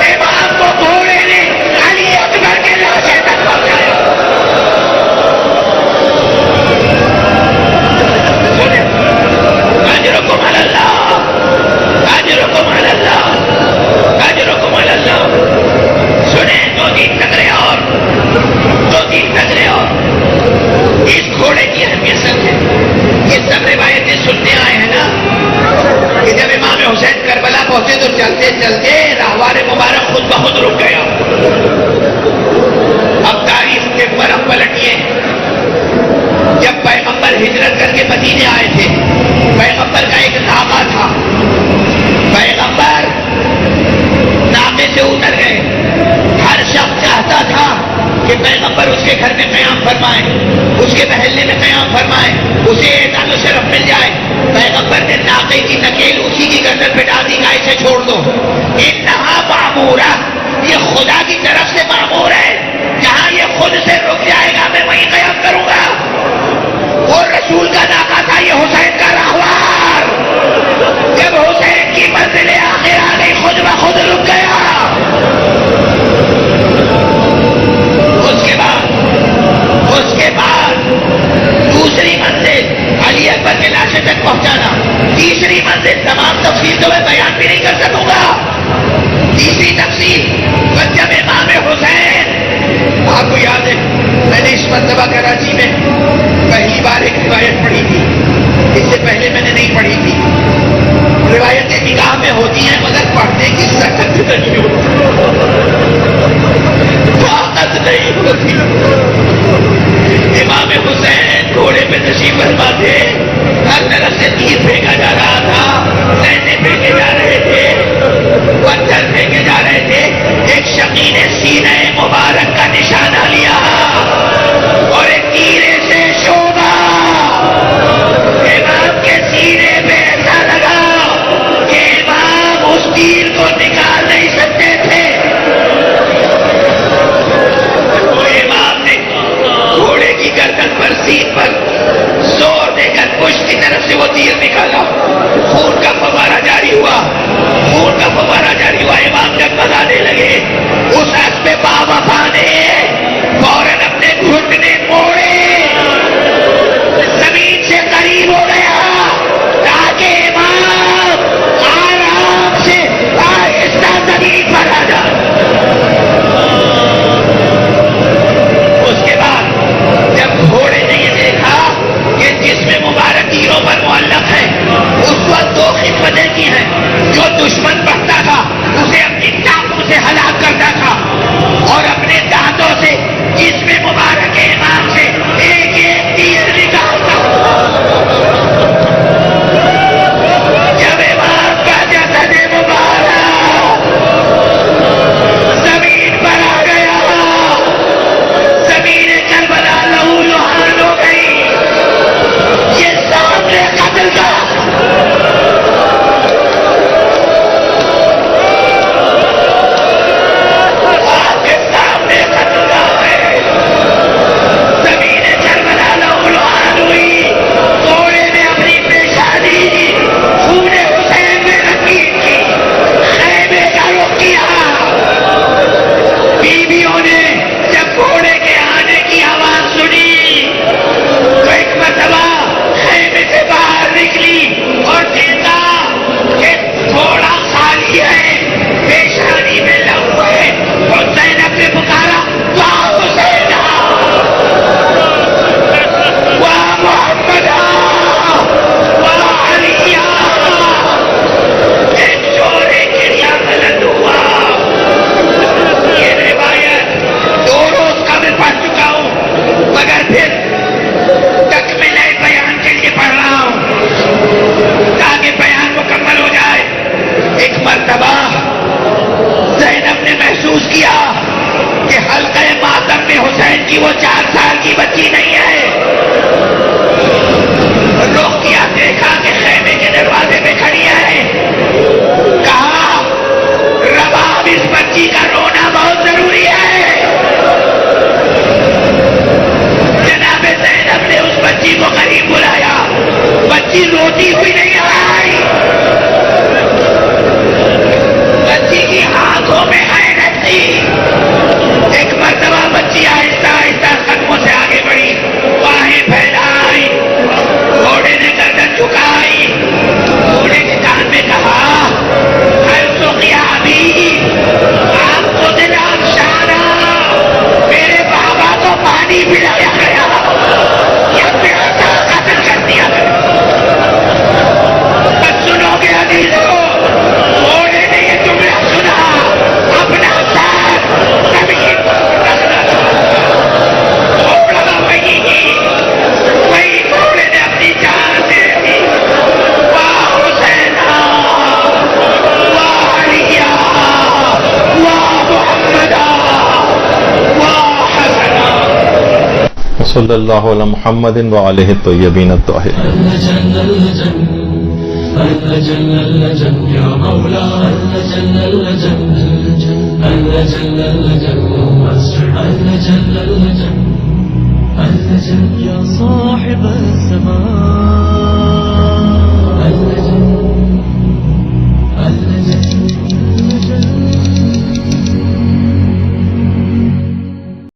امام کو گھوڑے نے علی اکبر کے لاشے تک پہنچایا۔ اجرکم علی اللہ، اجرکم علی اللہ، اجرکم علی اللہ۔ سنیں 2-3 نظریں اور 2-3 نظریں اور اس گھوڑے کی اہمیت سمجھیں۔ یہ سب روایتیں سنتے آئے ہیں نا کہ جب امام حسین کربلا پہنچے تو چلتے چلتے راہوار مبارک خود بخود رک گیا۔ اب تاریخ کے اوپر ہم پلٹیے، جب پیغمبر ہجرت کر کے مدینے آئے تھے، پیغمبر کا ایک ناقہ تھا، پیغمبر ناقے سے اتر گئے۔ ہر شخص چاہتا تھا کہ پیغمبر اس کے گھر میں قیام فرمائے، اس کے محلے میں قیام فرمائے، اسے اعزاز و شرف مل جائے۔ پیغمبر نے ناقے کی نکیل اسی کی گردن پہ ڈال دی کہ اسے چھوڑ دو۔ انہا معمورہ، یہ خدا کی طرف سے معمور ہے، جہاں یہ خود سے رک جائے گا میں وہیں قیام کروں گا۔ وہ رسول کا ناقہ تھا، یہ حسین کا راہوار۔ جب حسین کی منزل آخر آ گئی خود بخود رک گیا۔ اس کے بعد دوسری منزل علی اکبر کے لاشے تک پہنچانا، تیسری منزل تمام تفصیل تو میں بیان بھی نہیں کر سکوں گا۔ تیسری تفصیل جب امام حسین، آپ کو یاد ہے میں نے اس مرتبہ کراچی میں پہلی بار ایک روایت پڑھی تھی، اس سے پہلے میں نے نہیں پڑھی تھی۔ روایتیں نگاہ میں ہوتی ہیں مگر پڑھنے کی سخت نہیں ہوتی، طاقت نہیں ہوتی۔ امام حسین گھوڑے پہ تشریف فرما تھے، ہر طرف سے تیر پھینکا جا رہا تھا، سینے پھینکے جا رہے تھے، پتھر پھینکے جا رہے تھے۔ ایک شقی نے سینہ مبارک کا نشانہ دشمن بڑھتا تھا اسے اپنی ٹانگوں سے ہلاک کرتا تھا اور اپنے دانتوں سے جسم مبارک امام سے ایک ایک تیر نکالتا. جب امام کا جسد مبارک زمین پر آ گیا, زمین کربلا لہو لہان ہو گئی. یہ سامنے قتل کا کی وہ 4 سال کی بچی نہیں ہے. رخ کیا, دیکھا کہ خیمے کے دروازے پہ کھڑی ہے. کہا رباب اس بچی کا رونا بہت ضروری ہے. جناب زینب نے اس بچی کو قریب بلایا. بچی روتی ہوئی نہیں آئی. بچی کی آنکھوں میں حیرت تھی. ایک مرتبہ بچی آہستہ آہستہ قدموں سے آگے بڑھی, باہیں پھیلائی, گھوڑے نے گردن جھکائی, گھوڑے کے کان میں کہا ابھی آپ کو دل افشانا, میرے بابا کو پانی پلایا گیا یا پیاسا قتل کر دیا گیا. بس سنو گے عزیزو, گھوڑے نے یہ جملہ سنا, اپنا ساتھ زمین پر رکھنا تھا. گھوڑا وہی گھوڑے نے اپنی جان دے دی. واہ حسینا, واہ علیہ, واہ محمدہ, واہ حسنہ. صلی اللہ علی محمد وآلہ الطیبین الطاہرین. يا صاحب الزمان